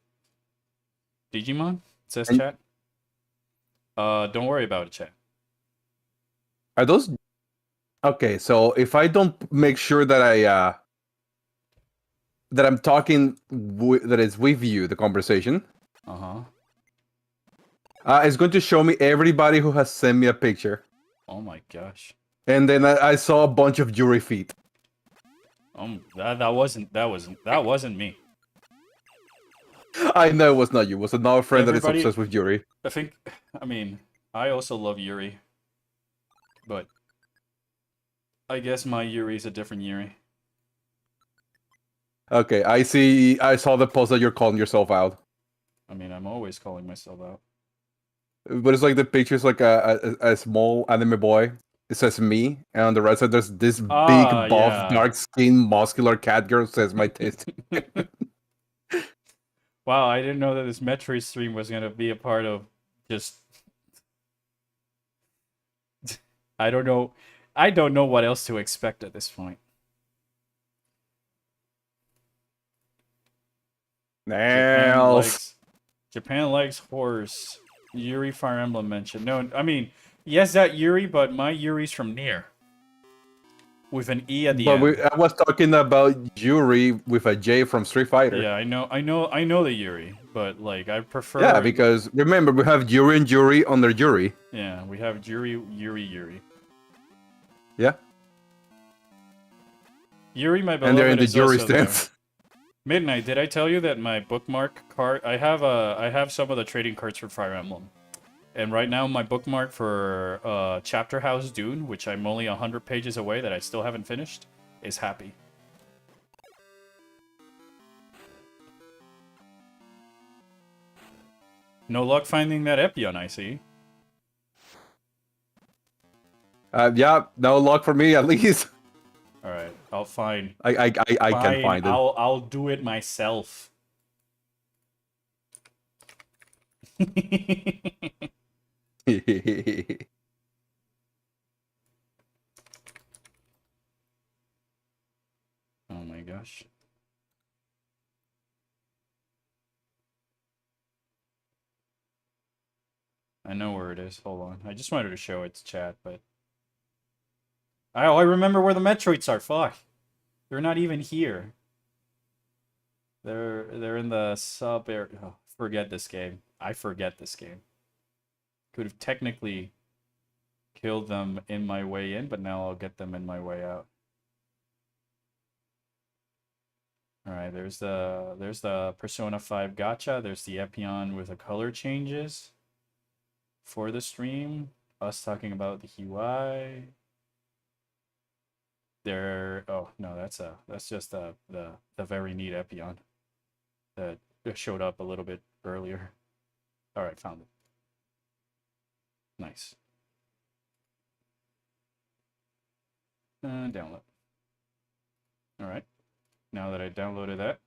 [SPEAKER 3] Digimon? It says
[SPEAKER 1] And-
[SPEAKER 3] chat. Don't worry about it, chat.
[SPEAKER 1] Are those okay? So if I don't make sure that that I'm talking that is with you, the conversation,
[SPEAKER 3] Uh-huh.
[SPEAKER 1] it's going to show me everybody who has sent me a picture,
[SPEAKER 3] Oh my gosh.
[SPEAKER 1] and then I saw a bunch of Yuri feet.
[SPEAKER 3] That wasn't me.
[SPEAKER 1] I know it was not you. It was another friend that
[SPEAKER 3] Everybody-
[SPEAKER 1] is obsessed with Yuri.
[SPEAKER 3] I mean, I also love Yuri. But I guess my Yuri's a different Yuri.
[SPEAKER 1] Okay, I saw the post that you're calling yourself out.
[SPEAKER 3] I mean, I'm always calling myself out.
[SPEAKER 1] But it's like the picture's like a small anime boy. It says me, and on the right side there's this big,
[SPEAKER 3] Ah,
[SPEAKER 1] buff,
[SPEAKER 3] yeah.
[SPEAKER 1] dark-skinned, muscular cat girl says my taste.
[SPEAKER 3] Wow, I didn't know that this Metroid stream was gonna be a part of just. I don't know. I don't know what else to expect at this point.
[SPEAKER 1] Nails.
[SPEAKER 3] Japan likes horse. Yuri Fire Emblem mentioned. No, I mean, yes, that Yuri, but my Yuri's from Nier. With an E at the
[SPEAKER 1] But
[SPEAKER 3] end.
[SPEAKER 1] I was talking about Yuri with a J from Street Fighter.
[SPEAKER 3] Yeah, I know the Yuri, but like I prefer.
[SPEAKER 1] Yeah, because remember we have Yuri and Yuri under Yuri.
[SPEAKER 3] Yeah, we have Yuri.
[SPEAKER 1] Yeah.
[SPEAKER 3] Yuri, my beloved,
[SPEAKER 1] And they're in the
[SPEAKER 3] is
[SPEAKER 1] Yuri
[SPEAKER 3] also there.
[SPEAKER 1] stance.
[SPEAKER 3] Midnight, did I tell you that my bookmark card? I have some of the trading cards for Fire Emblem, and right now my bookmark for Chapter House Dune, which I'm only 100 pages away that I still haven't finished, is happy. No luck finding that Epion, I see.
[SPEAKER 1] Yeah, no luck for me at least.
[SPEAKER 3] All right, I'll find.
[SPEAKER 1] I can find it.
[SPEAKER 3] I'll do it myself. Oh my gosh. I know where it is. Hold on. I just wanted to show it to chat, but I remember where the Metroids are. Fuck. They're not even here. They're in the sub area. Oh, forget this game. I forget this game. Could have technically killed them in my way in, but now I'll get them in my way out. All right, there's the Persona 5 gacha. There's the Epion with the color changes for the stream. Us talking about the UI. Oh no, that's just the very neat Epion that showed up a little bit earlier. All right, found it. Nice. Download. All right. Now that I downloaded that.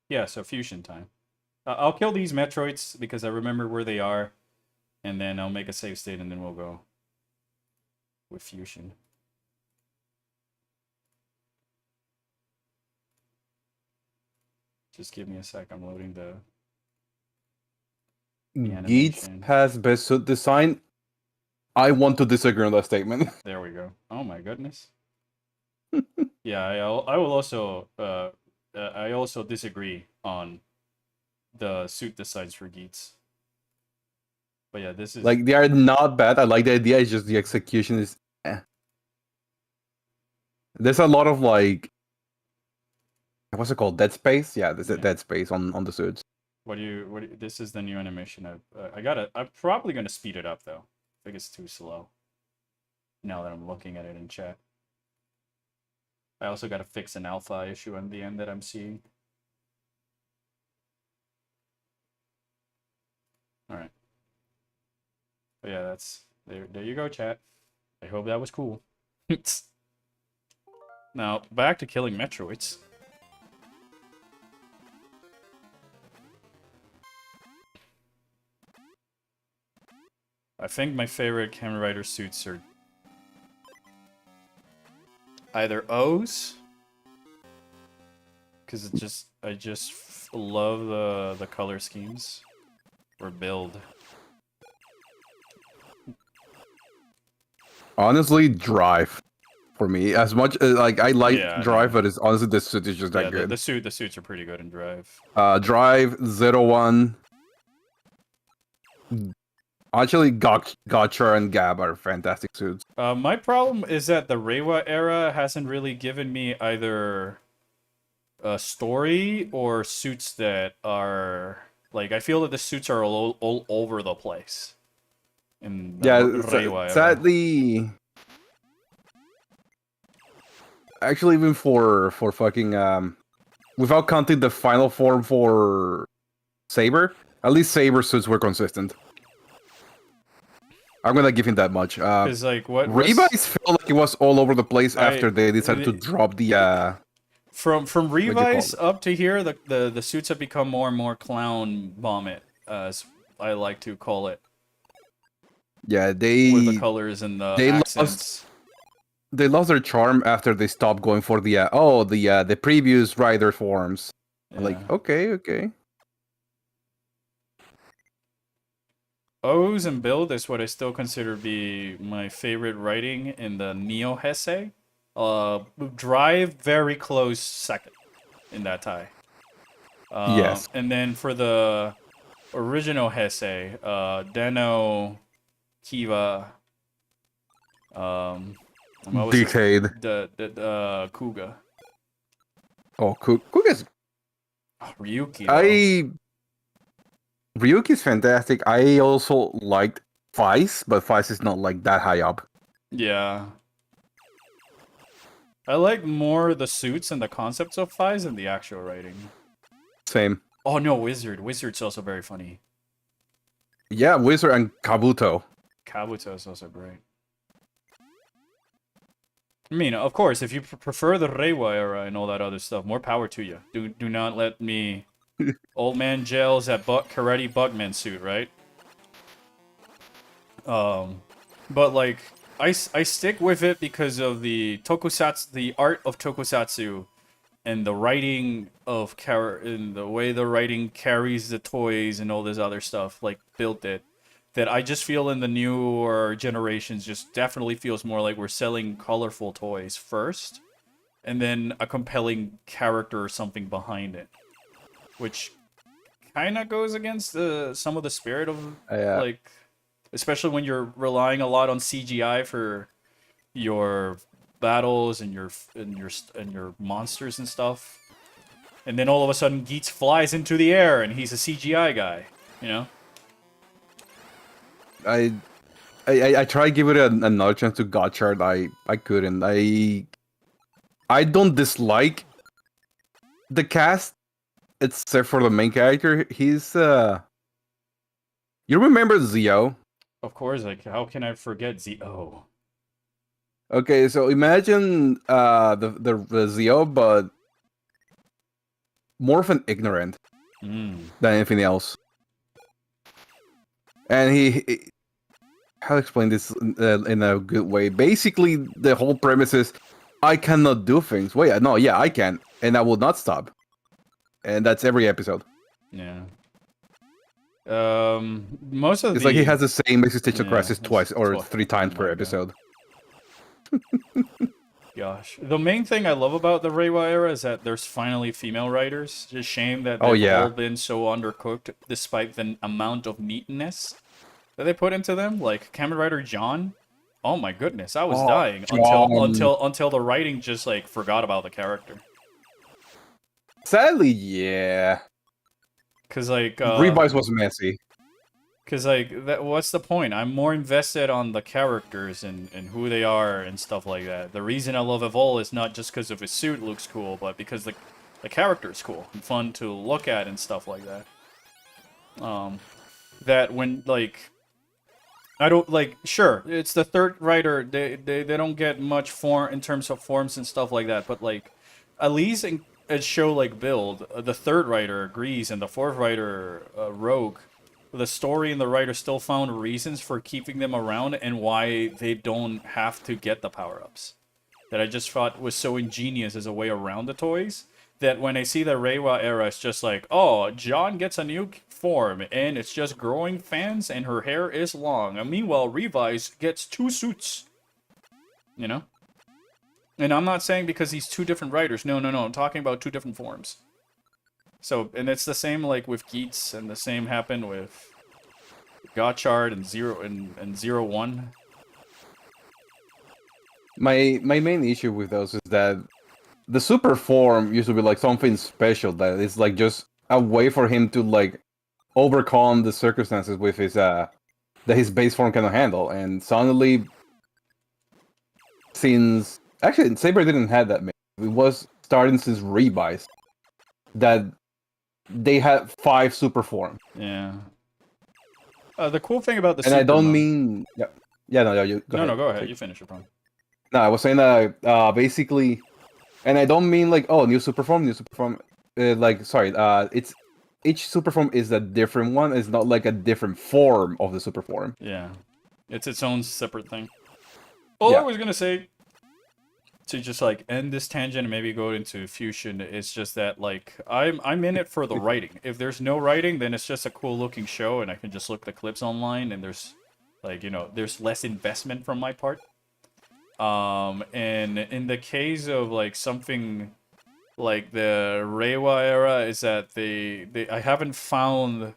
[SPEAKER 3] Yeah, so fusion time. I'll kill these Metroids because I remember where they are. And then I'll make a save state and then we'll go with fusion. Just give me a sec. I'm loading the
[SPEAKER 1] Geats
[SPEAKER 3] animation.
[SPEAKER 1] has best suit design. I want to disagree on that statement.
[SPEAKER 3] There we go. Oh my goodness. Yeah, I will also I also disagree on the suit designs for Geats. But yeah, this is
[SPEAKER 1] Like they are not bad. I like the idea. It's just the execution is. There's a lot of like what's it called? Dead Space? Yeah, this is
[SPEAKER 3] Yeah.
[SPEAKER 1] Dead Space on the suits.
[SPEAKER 3] This is the new animation. I'm probably gonna speed it up though. I think it's too slow. Now that I'm looking at it in chat. I also gotta fix an alpha issue in the end that I'm seeing. Alright. But yeah, that's there you go, chat. I hope that was cool. Now, back to killing Metroids. I think my favorite Kamen Rider suits are either O's, because I just love the color schemes, or Build.
[SPEAKER 1] Honestly, Drive for me. As much as like I like
[SPEAKER 3] Yeah,
[SPEAKER 1] Drive,
[SPEAKER 3] yeah.
[SPEAKER 1] but it's honestly this suit is just that
[SPEAKER 3] Yeah,
[SPEAKER 1] good.
[SPEAKER 3] the suits are pretty good in Drive.
[SPEAKER 1] Drive 01. Actually, Gotcha and Gab are fantastic suits.
[SPEAKER 3] My problem is that the Reiwa era hasn't really given me either a story or suits that are like, I feel that the suits are all over the place in the
[SPEAKER 1] Yeah,
[SPEAKER 3] Reiwa era.
[SPEAKER 1] sadly, actually, even for fucking without counting the final form for Saber, at least Saber suits were consistent. I'm gonna give him that much.
[SPEAKER 3] Because like
[SPEAKER 1] Revice felt like it was all over the place after they decided to drop the
[SPEAKER 3] from
[SPEAKER 1] what do you call
[SPEAKER 3] Revice
[SPEAKER 1] it?
[SPEAKER 3] up to here, the suits have become more and more clown vomit, as I like to call it,
[SPEAKER 1] Yeah,
[SPEAKER 3] with the colors and the accents.
[SPEAKER 1] They lost their charm after they stopped going for the the previous rider forms. I'm like,
[SPEAKER 3] Yeah.
[SPEAKER 1] okay.
[SPEAKER 3] O's and Build is what I still consider to be my favorite writing in the Neo Heisei. Drive very close second in that tie.
[SPEAKER 1] Yes.
[SPEAKER 3] And then for the original Heisei, Deno, Kiva, what was
[SPEAKER 1] Decade.
[SPEAKER 3] the Kuga.
[SPEAKER 1] Oh, Kuga's.
[SPEAKER 3] Oh, Ryuki. Though.
[SPEAKER 1] Ryuki's fantastic. I also liked Vice, but Vice is not like that high up.
[SPEAKER 3] Yeah. I like more the suits and the concepts of Fies than the actual writing.
[SPEAKER 1] Same.
[SPEAKER 3] Oh no, Wizard. Wizard's also very funny.
[SPEAKER 1] Yeah, Wizard and Kabuto.
[SPEAKER 3] Kabuto is also great. I mean, of course, if you prefer the Reiwa era and all that other stuff, more power to you. Do not let me... Old man jails that karate Bugman suit, right? But like, I stick with it because of the tokusatsu, the art of tokusatsu, and the writing of and the way the writing carries the toys and all this other stuff, like built it. That I just feel in the newer generations just definitely feels more like we're selling colorful toys first, and then a compelling character or something behind it, which kind of goes against some of the spirit of like, especially when you're relying a lot on CGI for your battles and your monsters and stuff, and then all of a sudden Geets flies into the air and he's a CGI guy, you know.
[SPEAKER 1] I tried to give it another chance to Gotchard. I couldn't. I don't dislike the cast except for the main character. He's you remember Zio?
[SPEAKER 3] Of course, like how can I forget Zio?
[SPEAKER 1] Okay, so imagine the Zio, but more of an ignorant than anything else. And he how to explain this in a good way? Basically, the whole premise is I cannot do things. Wait, no, yeah, I can, and I will not stop. And that's every episode.
[SPEAKER 3] Yeah. Most of
[SPEAKER 1] it's like he has the same existential crisis twice or three times per
[SPEAKER 3] God.
[SPEAKER 1] episode.
[SPEAKER 3] Gosh, the main thing I love about the Reiwa era is that there's finally female writers. It's a shame that they've all been so undercooked, despite the amount of neatness that they put into them. Like Kamen Rider John, oh my goodness, I was dying until the writing just like forgot about the character.
[SPEAKER 1] Sadly, yeah.
[SPEAKER 3] Cause like
[SPEAKER 1] Revice was messy.
[SPEAKER 3] Cause like that, what's the point? I'm more invested on the characters and who they are and stuff like that. The reason I love Evol is not just because of his suit looks cool, but because the character is cool and fun to look at and stuff like that. That when like I don't like sure it's the third writer. They don't get much form in terms of forms and stuff like that. But like at least in a show like Build, the third writer agrees and the fourth writer Rogue. The story and the writer still found reasons for keeping them around and why they don't have to get the power-ups. That I just thought was so ingenious as a way around the toys, that when I see the Reiwa era, it's just like, oh, John gets a new form, and it's just growing fans, and her hair is long. And meanwhile, Revise gets 2 suits. You know? And I'm not saying because he's 2 different writers. No, I'm talking about 2 different forms. So, and it's the same like with Geats, and the same happened with Gotchard and Zero 1.
[SPEAKER 1] My main issue with those is that the super form used to be like something special that is like just a way for him to like overcome the circumstances with his that his base form cannot handle, and suddenly since actually Saber didn't have that many. It was starting since Revice that they had 5 super form.
[SPEAKER 3] Yeah. The cool thing about the
[SPEAKER 1] And I don't
[SPEAKER 3] mode-
[SPEAKER 1] mean no, you go ahead.
[SPEAKER 3] No, go ahead. You finish your point.
[SPEAKER 1] No, I was saying that basically, and I don't mean like new super form. Like sorry, it's each super form is a different one. It's not like a different form of the super form.
[SPEAKER 3] Yeah. It's its own separate thing. All I was gonna say, to just like end this tangent and maybe go into fusion, is just that like I'm in it for the writing. If there's no writing, then it's just a cool looking show and I can just look the clips online and there's like, you know, there's less investment from my part. And in the case of like something like the Reiwa era, is that I haven't found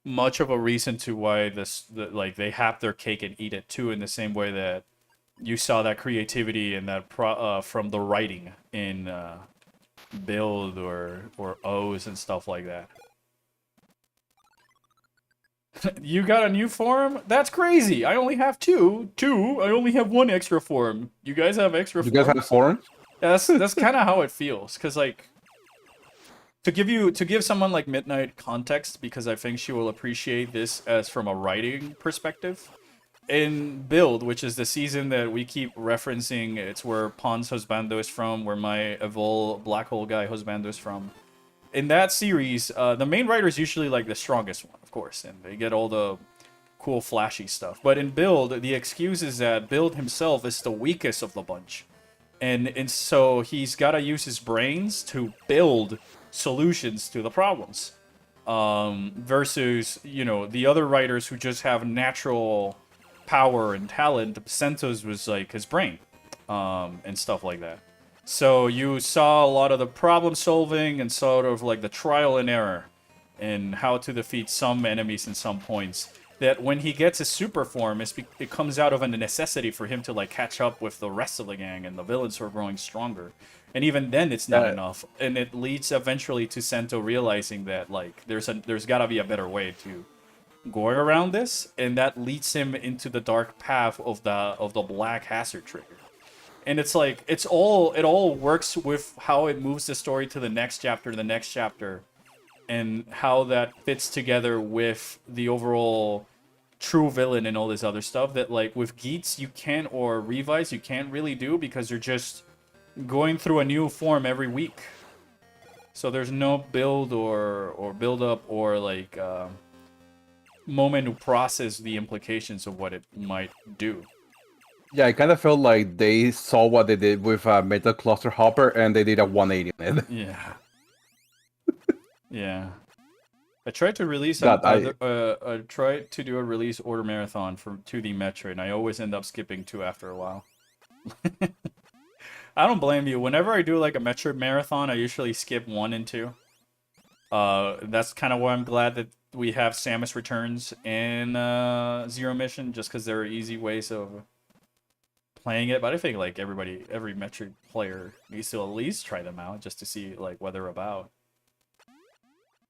[SPEAKER 3] much of a reason to why like they have their cake and eat it too, in the same way that you saw that creativity and that from the writing in Build or O's and stuff like that. You got a new form? That's crazy. I only have 2. I only have 1 extra form. You guys have extra forms?
[SPEAKER 1] You guys have forms?
[SPEAKER 3] Yeah, that's kind of how it feels. Cause like to give someone like Midnight context, because I think she will appreciate this as from a writing perspective. In Build, which is the season that we keep referencing, it's where Pon's husbando is from, where my Evol black hole guy husbando is from. In that series, the main writer is usually like the strongest one, of course, and they get all the cool flashy stuff. But in Build, the excuse is that Build himself is the weakest of the bunch. And so he's got to use his brains to build solutions to the problems. Versus, you know, the other writers who just have natural power and talent. Sento's was like his brain, and stuff like that. So you saw a lot of the problem solving and sort of like the trial and error and how to defeat some enemies in some points. That when he gets his super form, it comes out of a necessity for him to like catch up with the rest of the gang, and the villains are growing stronger. And even then, it's not enough, and it leads eventually to Sento realizing that like there's got to be a better way to going around this, and that leads him into the dark path of the black hazard trigger. And it's like it all works with how it moves the story to the next chapter, and how that fits together with the overall true villain and all this other stuff that like with Geats you can't, or Revise you can't really do, because you're just going through a new form every week. So there's no build or build up or like moment to process the implications of what it might do.
[SPEAKER 1] Yeah, I kind of felt like they saw what they did with Metal Cluster Hopper, and they did a 180 on it.
[SPEAKER 3] Yeah. Yeah. I tried to release I tried to do a release order marathon for 2D Metroid, and I always end up skipping 2 after a while. I don't blame you. Whenever I do like a Metroid marathon, I usually skip 1 and 2. That's kind of why I'm glad that we have Samus Returns and Zero Mission, just because there are easy ways of playing it, but I think like every Metroid player needs to at least try them out just to see like what they're about.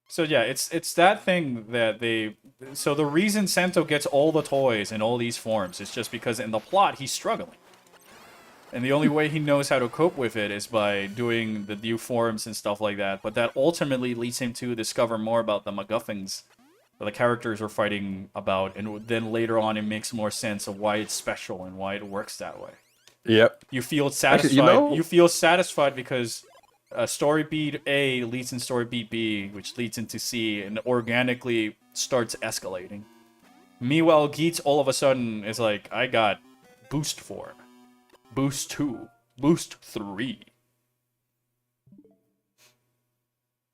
[SPEAKER 3] So yeah, it's that thing that they. So the reason Sento gets all the toys in all these forms is just because in the plot he's struggling, and the only way he knows how to cope with it is by doing the new forms and stuff like that. But that ultimately leads him to discover more about the MacGuffins that the characters are fighting about, and then later on it makes more sense of why it's special and why it works that way.
[SPEAKER 1] Yep.
[SPEAKER 3] You feel satisfied.
[SPEAKER 1] Actually,
[SPEAKER 3] you feel satisfied because story beat A leads in story beat B, which leads into C, and organically starts escalating. Meanwhile, Geats all of a sudden is like, I got boost 4, boost 2, boost 3.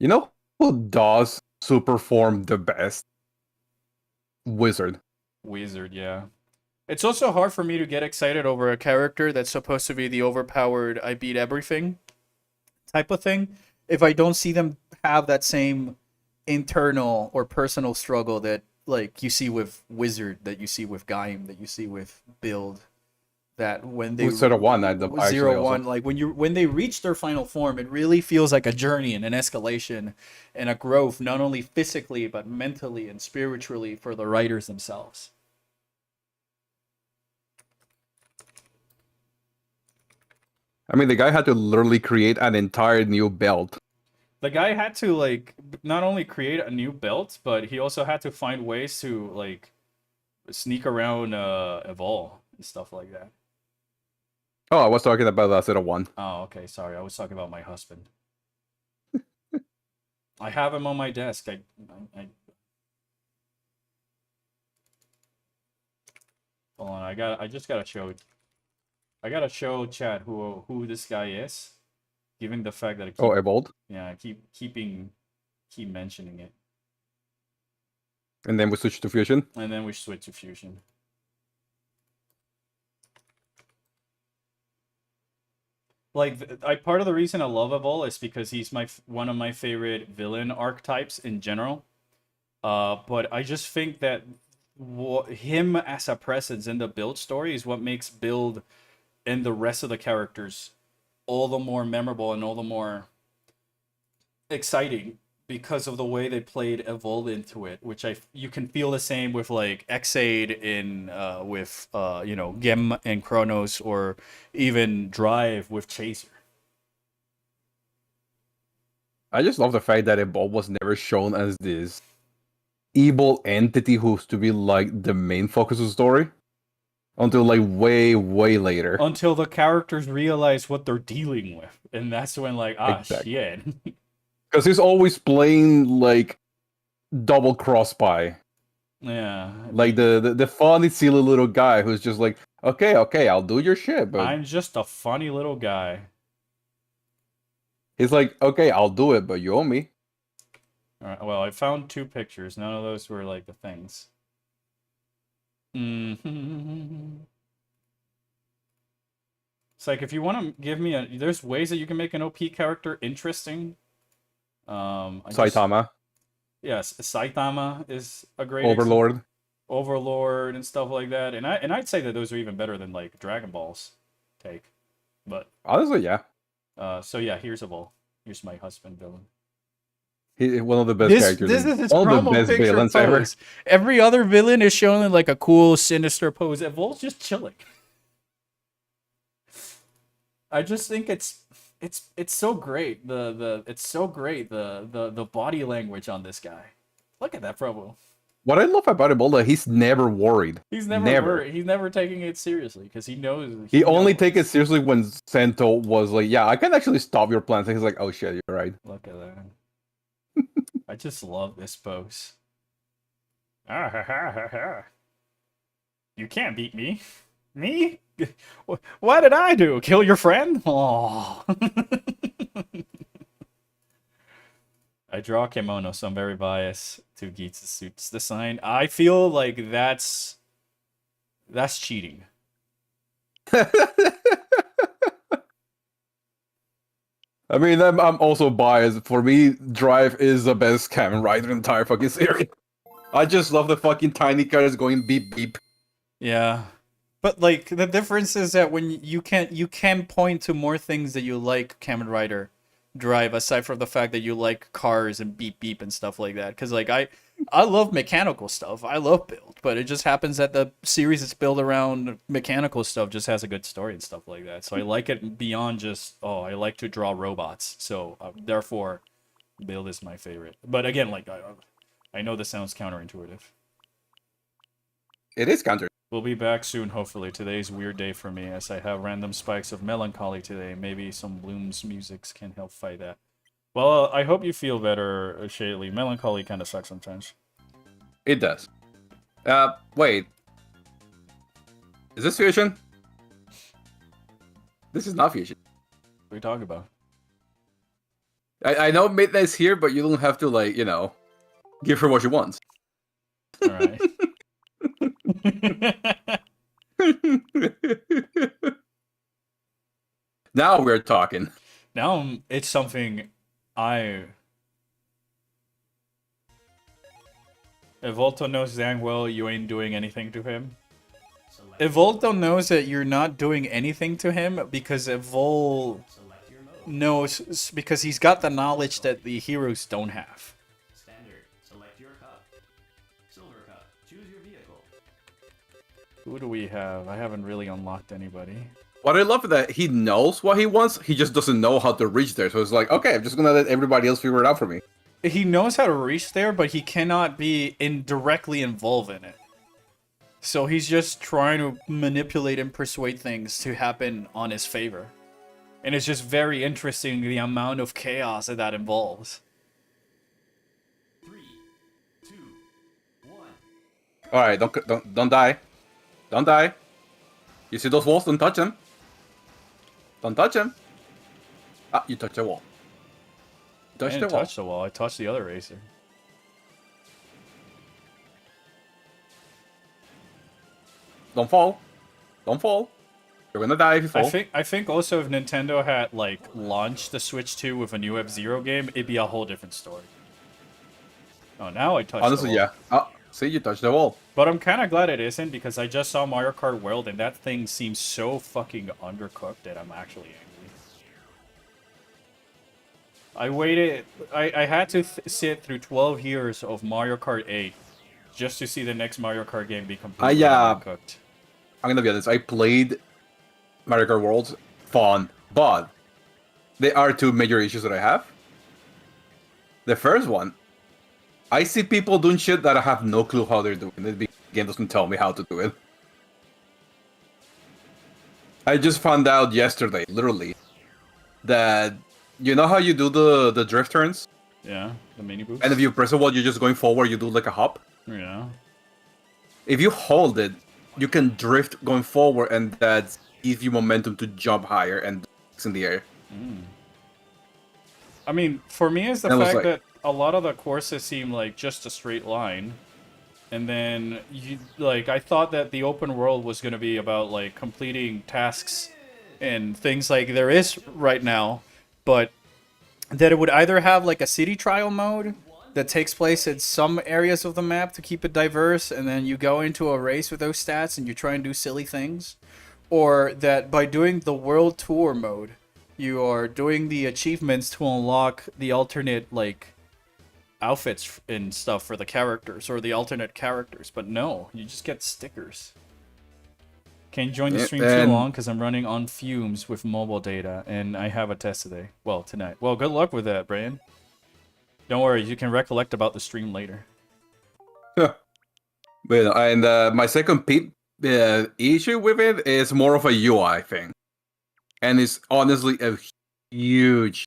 [SPEAKER 1] You know who does super form the best? Wizard.
[SPEAKER 3] Wizard, yeah. It's also hard for me to get excited over a character that's supposed to be the overpowered, I beat everything type of thing, if I don't see them have that same internal or personal struggle that like you see with Wizard, that you see with Gaim, that you see with Build, that when they
[SPEAKER 1] Wizard 1, I actually
[SPEAKER 3] 0-1,
[SPEAKER 1] also.
[SPEAKER 3] like when they reach their final form, it really feels like a journey and an escalation and a growth, not only physically but mentally and spiritually for the writers themselves.
[SPEAKER 1] I mean, the guy had to literally create an entire new belt.
[SPEAKER 3] The guy had to like not only create a new belt, but he also had to find ways to like sneak around Evol and stuff like that.
[SPEAKER 1] Oh, I was talking about Zeta 1.
[SPEAKER 3] Oh, okay, sorry. I was talking about my husband. I have him on my desk. Hold on. I just gotta show. I gotta show Chad who this guy is, given the fact that I keep,
[SPEAKER 1] Evolved.
[SPEAKER 3] yeah, I keep mentioning it,
[SPEAKER 1] And then we switch to Fusion.
[SPEAKER 3] and then we switch to Fusion. Like, part of the reason I love Evol is because he's one of my favorite villain archetypes in general. But I just think that him as a presence in the Build story is what makes Build and the rest of the characters all the more memorable and all the more exciting because of the way they played Evolve into it, which you can feel the same with like Xaid in with Gem and Chronos, or even Drive with Chaser.
[SPEAKER 1] I just love the fact that Evolve was never shown as this evil entity who's to be like the main focus of the story until like way later.
[SPEAKER 3] Until the characters realize what they're dealing with, and that's when like
[SPEAKER 1] Exactly.
[SPEAKER 3] shit.
[SPEAKER 1] Because he's always playing like double cross by.
[SPEAKER 3] Yeah.
[SPEAKER 1] Like the funny silly little guy who's just like, okay, I'll do your shit, but
[SPEAKER 3] I'm just a funny little guy.
[SPEAKER 1] he's like, okay, I'll do it, but you owe me.
[SPEAKER 3] All right, well, I found 2 pictures. None of those were like the things. It's like, if you want to give me there's ways that you can make an OP character interesting.
[SPEAKER 1] Saitama.
[SPEAKER 3] Yes, Saitama is a great
[SPEAKER 1] Overlord.
[SPEAKER 3] Overlord and stuff like that. And I'd say that those are even better than like Dragon Ball's take. But
[SPEAKER 1] honestly, yeah.
[SPEAKER 3] So yeah, here's Here's my husband villain.
[SPEAKER 1] He's one of the best characters.
[SPEAKER 3] This is his
[SPEAKER 1] one of the
[SPEAKER 3] promo
[SPEAKER 1] best
[SPEAKER 3] picture
[SPEAKER 1] villains
[SPEAKER 3] pose.
[SPEAKER 1] ever.
[SPEAKER 3] Every other villain is shown in like a cool, sinister pose. Evol's just chilling. I just think it's so great. It's so great the body language on this guy. Look at that promo.
[SPEAKER 1] What I love about Ebola, he's never worried.
[SPEAKER 3] He's never worried. He's never taking it seriously because he knows.
[SPEAKER 1] He only take it seriously when Sento was like, "Yeah, I can actually stop your plans." And he's like, "Oh shit, you're right."
[SPEAKER 3] Look at that. I just love this pose. You can't beat me. Me? What did I do? Kill your friend? Oh. I draw kimono, so I'm very biased to Geats' suits design. I feel like that's cheating.
[SPEAKER 1] I mean, I'm also biased. For me, Drive is the best Kamen Rider in the entire fucking series. I just love the fucking tiny cars going beep beep.
[SPEAKER 3] Yeah. But like the difference is that when you can point to more things that you like Kamen Rider Drive aside from the fact that you like cars and beep beep and stuff like that. Because like I love mechanical stuff. I love build, but it just happens that the series that's built around mechanical stuff just has a good story and stuff like that. So I like it beyond just I like to draw robots. So therefore, build is my favorite. But again, like I know this sounds counterintuitive.
[SPEAKER 1] It is counter.
[SPEAKER 3] We'll be back soon, hopefully. Today's a weird day for me, as I have random spikes of melancholy today. Maybe some Bloom's musics can help fight that. Well, I hope you feel better, Shaylee. Melancholy kind of sucks sometimes.
[SPEAKER 1] It does. Wait. Is this fusion? This is not fusion.
[SPEAKER 3] What are you talking about?
[SPEAKER 1] I know Midnight's here, but you don't have to, like, you know, give her what she wants.
[SPEAKER 3] Alright.
[SPEAKER 1] Now we're talking.
[SPEAKER 3] Now it's something Evolto knows dang well you ain't doing anything to him. Evolto knows that you're not doing anything to him because Evol knows because he's got the knowledge that the heroes don't have.
[SPEAKER 4] Standard. Select your cup. Silver cup. Choose your vehicle.
[SPEAKER 3] Who do we have? I haven't really unlocked anybody.
[SPEAKER 1] What I love is that he knows what he wants, he just doesn't know how to reach there. So it's like, okay, I'm just gonna let everybody else figure it out for me.
[SPEAKER 3] He knows how to reach there, but he cannot be directly involved in it. So he's just trying to manipulate and persuade things to happen on his favor. And it's just very interesting the amount of chaos that involves.
[SPEAKER 4] 3, 2, 1.
[SPEAKER 1] Alright, don't die. Don't die. You see those walls? Don't touch them. Don't touch them. Ah, you touched the wall.
[SPEAKER 3] I
[SPEAKER 1] Touch the
[SPEAKER 3] didn't
[SPEAKER 1] wall.
[SPEAKER 3] touch the wall, I touched the other racer.
[SPEAKER 1] Don't fall. Don't fall. You're gonna die if you fall.
[SPEAKER 3] I think also if Nintendo had like launched the Switch 2 with a new F-Zero game, it'd be a whole different story. Oh, now I touched
[SPEAKER 1] Honestly,
[SPEAKER 3] the wall.
[SPEAKER 1] yeah. Ah, see, you touched the wall.
[SPEAKER 3] But I'm kind of glad it isn't because I just saw Mario Kart World and that thing seems so fucking undercooked that I'm actually angry. I waited. I had to sit through 12 years of Mario Kart 8 just to see the next Mario Kart game be completely undercooked.
[SPEAKER 1] I'm gonna be honest. I played Mario Kart World, fun, but there are two major issues that I have. The first one, I see people doing shit that I have no clue how they're doing. The game doesn't tell me how to do it. I just found out yesterday, literally, that you know how you do the drift turns?
[SPEAKER 3] Yeah, the mini boost.
[SPEAKER 1] And if you press it while you're just going forward, you do like a hop?
[SPEAKER 3] Yeah.
[SPEAKER 1] If you hold it, you can drift going forward, and that gives you momentum to jump higher and it's in the air.
[SPEAKER 3] I mean, for me, it's the
[SPEAKER 1] And I was
[SPEAKER 3] fact
[SPEAKER 1] like-
[SPEAKER 3] that a lot of the courses seem like just a straight line. And then, I thought that the open world was going to be about, like, completing tasks and things like there is right now. But that it would either have, like, a city trial mode that takes place in some areas of the map to keep it diverse, and then you go into a race with those stats and you try and do silly things. Or that by doing the world tour mode, you are doing the achievements to unlock the alternate, like, outfits and stuff for the characters or the alternate characters. But no, you just get stickers. Can't join the
[SPEAKER 1] Yeah,
[SPEAKER 3] stream too
[SPEAKER 1] and-
[SPEAKER 3] long because I'm running on fumes with mobile data and I have a test today. Well, tonight. Well, good luck with that, Brian. Don't worry, you can recollect about the stream later.
[SPEAKER 1] But, and my second issue with it is more of a UI thing. And it's honestly a huge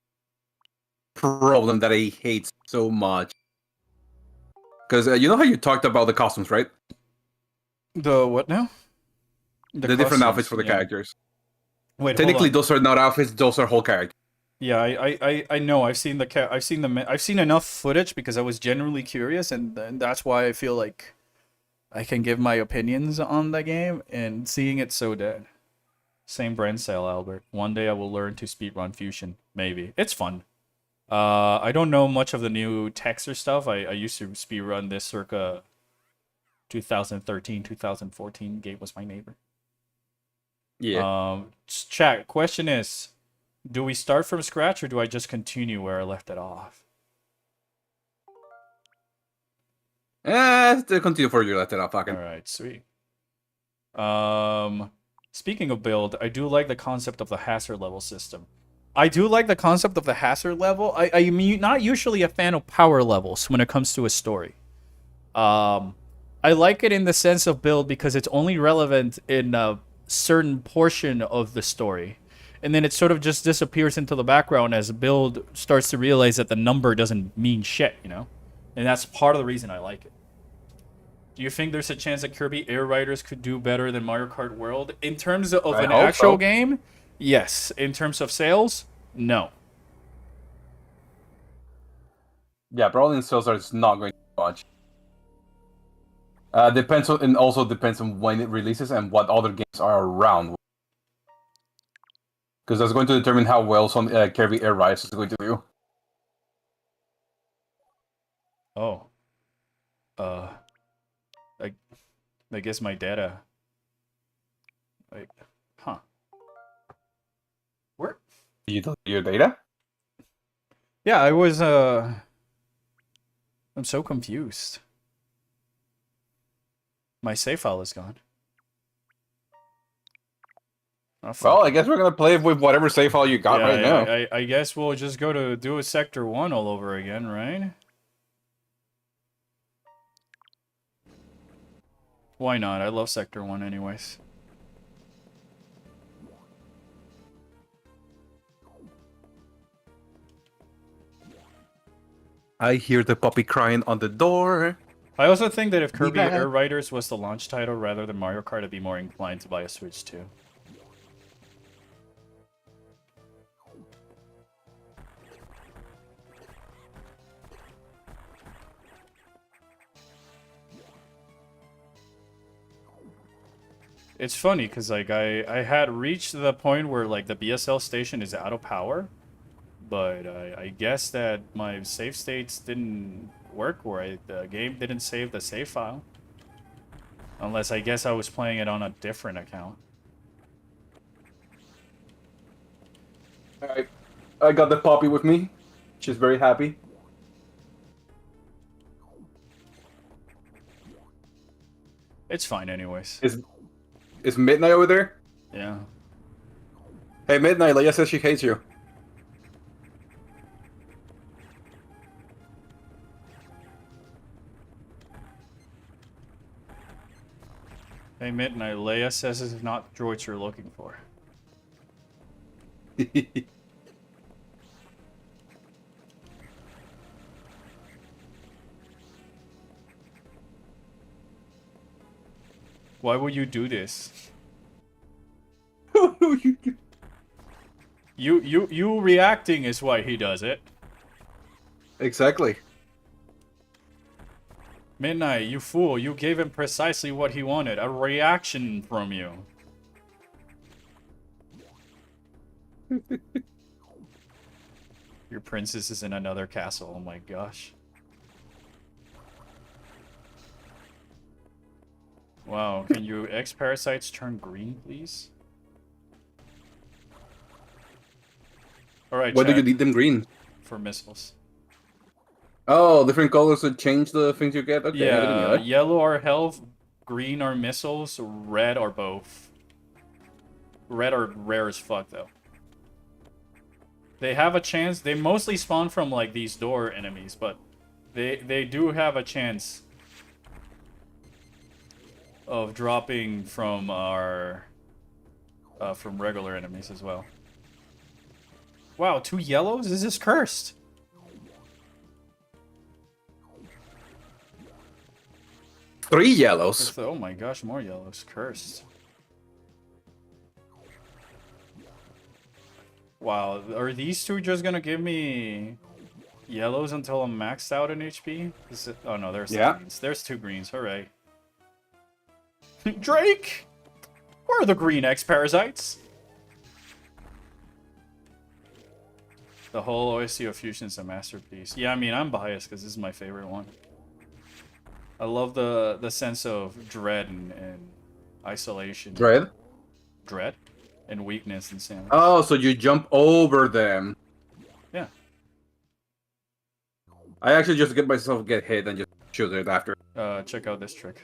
[SPEAKER 1] problem that I hate so much. Because you know how you talked about the costumes, right?
[SPEAKER 3] The what now?
[SPEAKER 1] The different
[SPEAKER 3] costumes,
[SPEAKER 1] outfits for the
[SPEAKER 3] yeah.
[SPEAKER 1] characters.
[SPEAKER 3] Wait,
[SPEAKER 1] Technically,
[SPEAKER 3] hold on.
[SPEAKER 1] those are not outfits; those are whole characters.
[SPEAKER 3] Yeah, I know. I've seen I've seen enough footage because I was genuinely curious, and that's why I feel like I can give my opinions on the game. And seeing it so dead. Same brand sale, Albert. One day I will learn to speedrun Fusion. Maybe it's fun. I don't know much of the new texture stuff. I used to speedrun this circa 2013, 2014. Gabe was my neighbor.
[SPEAKER 1] Yeah.
[SPEAKER 3] Chat, question is, do we start from scratch or do I just continue where I left it off?
[SPEAKER 1] To continue for you, let it off, fucking.
[SPEAKER 3] Alright, sweet. Speaking of build, I do like the concept of the hazard level system. I do like the concept of the hazard level. I'm not usually a fan of power levels when it comes to a story. I like it in the sense of build because it's only relevant in a certain portion of the story. And then it sort of just disappears into the background as build starts to realize that the number doesn't mean shit, you know? And that's part of the reason I like it. Do you think there's a chance that Kirby Air Riders could do better than Mario Kart World? In terms of
[SPEAKER 1] I
[SPEAKER 3] an
[SPEAKER 1] hope
[SPEAKER 3] actual
[SPEAKER 1] so.
[SPEAKER 3] game, yes. In terms of sales, no.
[SPEAKER 1] Yeah, probably in sales are not going to be much. Depends on, and also depends on when it releases and what other games are around. Because that's going to determine how well some Kirby Air Riders is going to do.
[SPEAKER 3] Oh. I, I guess my data. Like, huh. Where?
[SPEAKER 1] You delete your data?
[SPEAKER 3] Yeah, I'm so confused. My save file is gone. Oh, fuck
[SPEAKER 1] Well, I
[SPEAKER 3] it.
[SPEAKER 1] guess we're gonna play with whatever save file you got
[SPEAKER 3] Yeah,
[SPEAKER 1] right now.
[SPEAKER 3] I guess we'll just go to do a Sector 1 all over again, right? Why not? I love Sector 1 anyways.
[SPEAKER 1] I hear the puppy crying on the door.
[SPEAKER 3] I also think that if Kirby
[SPEAKER 1] back.
[SPEAKER 3] Air Riders was the launch title rather than Mario Kart, I'd be more inclined to buy a Switch 2. It's funny because like I had reached the point where like the BSL station is out of power, but I guess that my save states didn't work or the game didn't save the save file. Unless I guess I was playing it on a different account.
[SPEAKER 1] Alright. I got the puppy with me. She's very happy.
[SPEAKER 3] It's fine anyways.
[SPEAKER 1] Is Midnight over there?
[SPEAKER 3] Yeah.
[SPEAKER 1] Hey, Midnight, Leia says she hates you.
[SPEAKER 3] Hey Midnight, Leia says it's not droids you're looking for. Why would you do this? You reacting is why he does it.
[SPEAKER 1] Exactly.
[SPEAKER 3] Midnight, you fool, you gave him precisely what he wanted, a reaction from you. Your princess is in another castle, oh my gosh. Wow, can you X-Parasites turn green, please? Alright,
[SPEAKER 1] Why do you
[SPEAKER 3] chat,
[SPEAKER 1] need them green?
[SPEAKER 3] for missiles.
[SPEAKER 1] Oh, different colors to change the things you get? Okay, I didn't know
[SPEAKER 3] Yeah,
[SPEAKER 1] that.
[SPEAKER 3] yellow are health, green are missiles, red are both. Red are rare as fuck, though. They have a chance. They mostly spawn from, like, these door enemies, but they do have a chance of dropping from our... from regular enemies as well. Wow, 2 yellows? This is cursed.
[SPEAKER 1] Three yellows.
[SPEAKER 3] Oh my gosh, more yellows. Cursed. Wow, are these two just gonna give me yellows until I'm maxed out in HP? Oh no, there's
[SPEAKER 1] Yeah.
[SPEAKER 3] greens. There's 2 greens. Hooray. Drake! Where are the green X-Parasites? The whole OST of Fusion is a masterpiece. Yeah, I mean, I'm biased because this is my favorite one. I love the sense of dread and isolation.
[SPEAKER 1] Dread?
[SPEAKER 3] Dread? and weakness and Samus.
[SPEAKER 1] Oh, so you jump over them.
[SPEAKER 3] Yeah.
[SPEAKER 1] I actually just get hit and just shoot it after.
[SPEAKER 3] Check out this trick.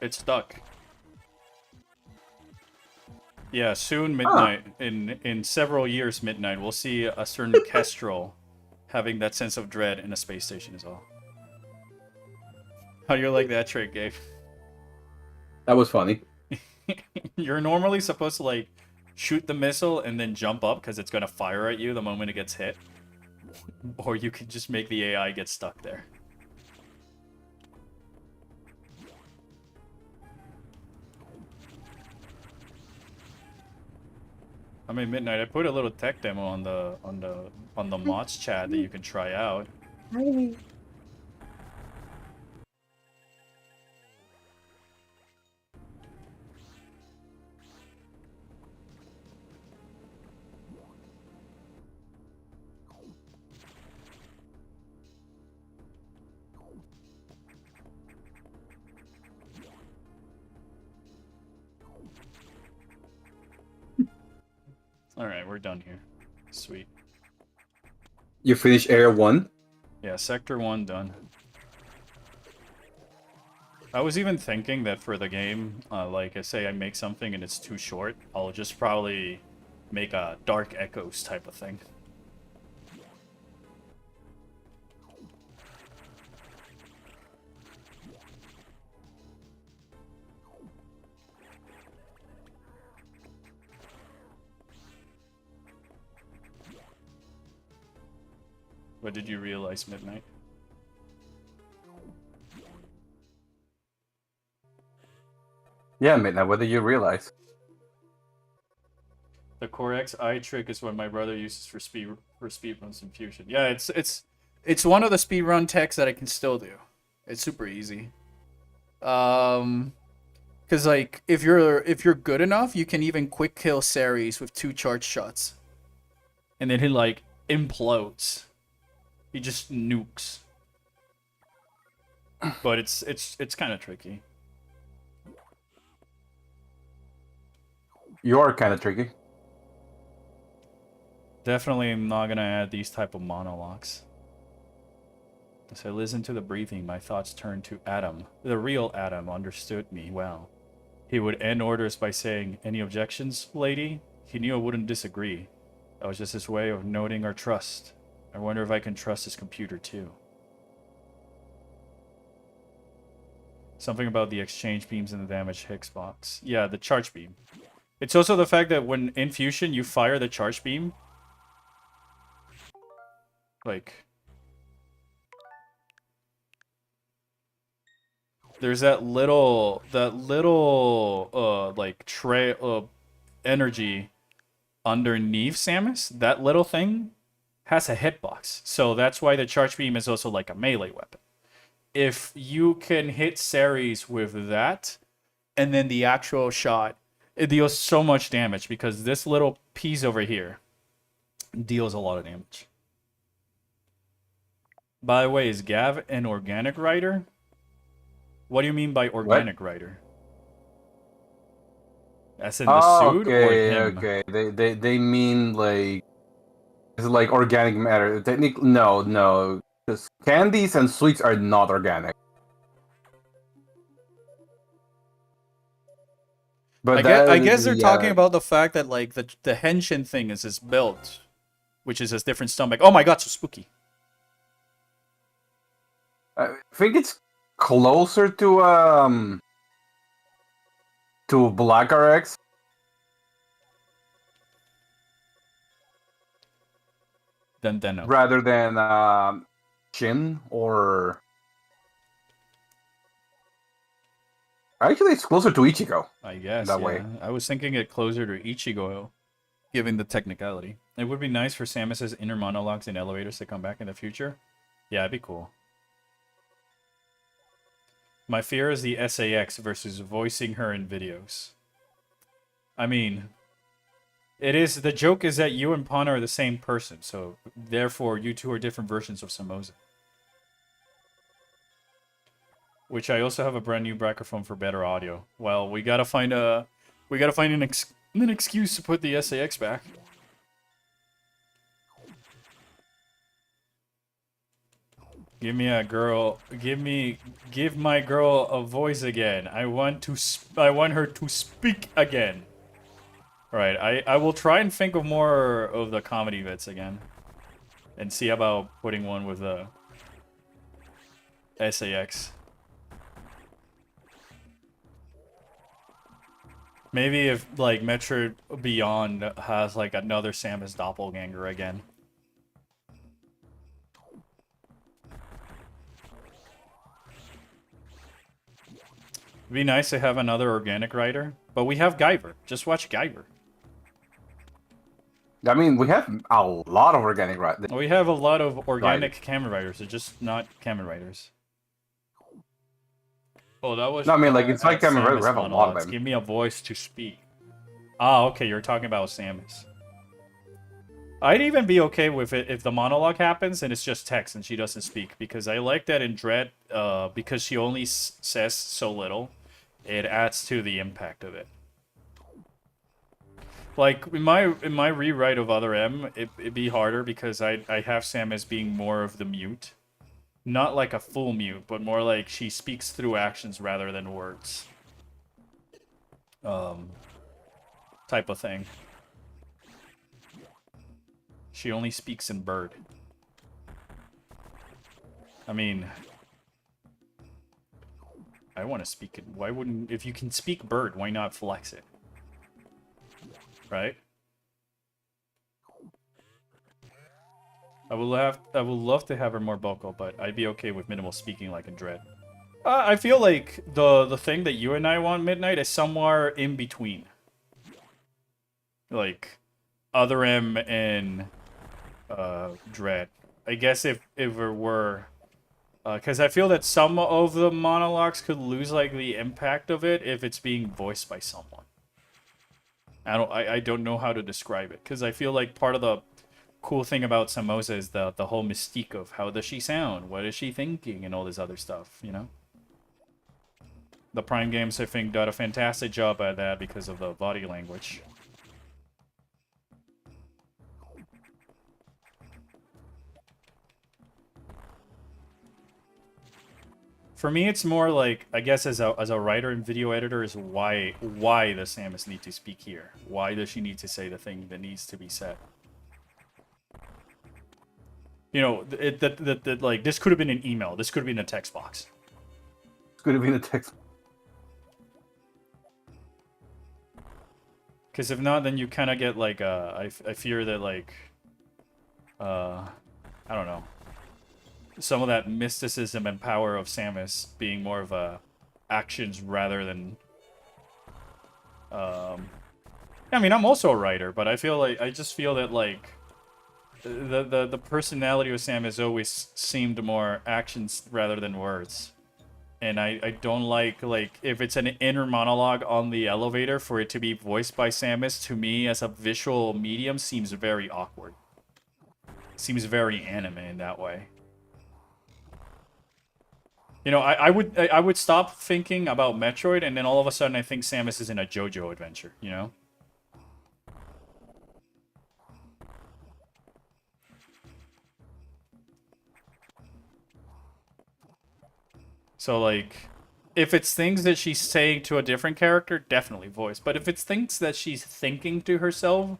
[SPEAKER 3] It's stuck. Yeah, soon Midnight, in several years Midnight, we'll see a certain Kestrel having that sense of dread in a space station as well. How do you like that trick, Gabe?
[SPEAKER 1] That was funny.
[SPEAKER 3] You're normally supposed to like shoot the missile and then jump up because it's gonna fire at you the moment it gets hit. Or you could just make the AI get stuck there. I mean, Midnight, I put a little tech demo on the mods chat that you can try out. Alright, we're done here. Sweet.
[SPEAKER 1] You finish Area 1?
[SPEAKER 3] Yeah, Sector 1 done. I was even thinking that for the game, like I say I make something and it's too short, I'll just probably make a Dark Echoes type of thing. What did you realize, Midnight?
[SPEAKER 1] Yeah, Midnight, what did you realize?
[SPEAKER 3] The Corex eye trick is what my brother uses for speedruns in Fusion. Yeah, it's one of the speedrun techs that I can still do. It's super easy. Cause like if you're good enough, you can even quick kill Ceres with 2 charge shots. And then he like implodes. He just nukes. But it's kind of tricky.
[SPEAKER 1] You are kind of tricky.
[SPEAKER 3] Definitely am not gonna add these type of monologues. As I listened to the breathing, my thoughts turned to Adam. The real Adam understood me well. He would end orders by saying, "Any objections, lady?" He knew I wouldn't disagree. That was just his way of noting our trust. I wonder if I can trust his computer too. Something about the exchange beams in the damaged Higgs box. Yeah, the charge beam. It's also the fact that when in Fusion you fire the charge beam, like, there's that little like energy underneath Samus. That little thing has a hitbox, so that's why the charge beam is also like a melee weapon. If you can hit Ceres with that, and then the actual shot, it deals so much damage because this little piece over here deals a lot of damage. By the way, is Gav an organic writer? What do you mean by organic writer? As in the suit or him?
[SPEAKER 1] Okay. They mean like it's like organic matter. Technically, no. Because candies and sweets are not organic. But
[SPEAKER 3] I guess they're talking about the fact that like the henshin thing is his build, which is his different stomach. Oh my god, so spooky.
[SPEAKER 1] I think it's closer to Black RX.
[SPEAKER 3] Then no.
[SPEAKER 1] Rather than Shin or actually it's closer to Ichigo.
[SPEAKER 3] I guess
[SPEAKER 1] that
[SPEAKER 3] yeah.
[SPEAKER 1] way.
[SPEAKER 3] I was thinking it closer to Ichigo, given the technicality. It would be nice for Samus's inner monologues in elevators to come back in the future. Yeah, it'd be cool. My fear is the SAX versus voicing her in videos. I mean, the joke is that you and Pana are the same person, so therefore you two are different versions of Samoza. which I also have a brand new microphone for better audio. Well, we gotta find an excuse to put the SAX back. Give me a girl. Give my girl a voice again. I want her to speak again. All right, I will try and think of more of the comedy bits again, and see about putting one with the SAX. Maybe if like Metroid Beyond has like another Samus doppelganger again. It'd be nice to have another organic writer, but we have Guyver. Just watch Guyver.
[SPEAKER 1] I mean, we have a lot of organic, right?
[SPEAKER 3] We have a lot of organic Kamen writers. They're just not Kamen writers. Oh, that was.
[SPEAKER 1] No, I mean, like, it's like Kamen Rider,
[SPEAKER 3] Samus
[SPEAKER 1] we have a lot of
[SPEAKER 3] monologues.
[SPEAKER 1] them.
[SPEAKER 3] Give me a voice to speak. Ah, okay, you're talking about Samus. I'd even be okay with it if the monologue happens and it's just text and she doesn't speak, because I like that in Dread. Because she only says so little, it adds to the impact of it. Like in my rewrite of Other M, it'd be harder because I have Samus being more of the mute, not like a full mute, but more like she speaks through actions rather than words. Type of thing. She only speaks in bird. I mean, I want to speak it. Why wouldn't, if you can speak bird, why not flex it? Right? I would love to have her more vocal, but I'd be okay with minimal speaking like in Dread. I feel like the thing that you and I want Midnight is somewhere in between. Like Other M and Dread. I guess if it were, because I feel that some of the monologues could lose like the impact of it if it's being voiced by someone. I don't know how to describe it, because I feel like part of the cool thing about Samosa is the whole mystique of how does she sound, what is she thinking, and all this other stuff, you know? The Prime games, I think, did a fantastic job at that because of the body language. For me, it's more like, I guess as a writer and video editor, is why does Samus need to speak here? Why does she need to say the thing that needs to be said? You know, like, this could have been an email. This could have been a text box.
[SPEAKER 1] Could have been a text.
[SPEAKER 3] Because if not, then you kind of get, like, I fear that, like, I don't know. Some of that mysticism and power of Samus being more of a actions rather than... I mean, I'm also a writer, but I feel like, I just feel that, like, the personality of Samus always seemed more actions rather than words. And I don't like, if it's an inner monologue on the elevator, for it to be voiced by Samus, to me, as a visual medium, seems very awkward. Seems very anime in that way. You know, I would stop thinking about Metroid, and then all of a sudden I think Samus is in a JoJo adventure, you know? So, like, if it's things that she's saying to a different character, definitely voice. But if it's things that she's thinking to herself,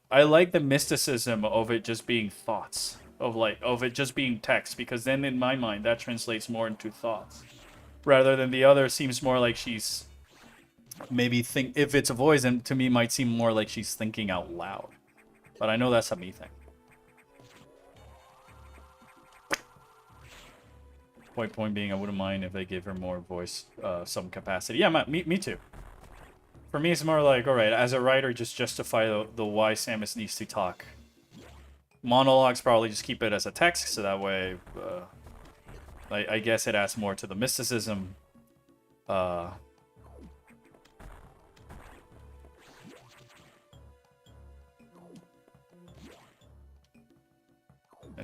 [SPEAKER 3] I like the mysticism of it just being thoughts. Of it just being text, because then in my mind that translates more into thoughts. Rather than the other seems more like she's maybe if it's a voice, and to me might seem more like she's thinking out loud. But I know that's a me thing. Point being, I wouldn't mind if they give her more voice, some capacity. Yeah, me too. For me, it's more like, alright, as a writer, just justify the why Samus needs to talk. Monologues, probably just keep it as a text, so that way, I guess it adds more to the mysticism. And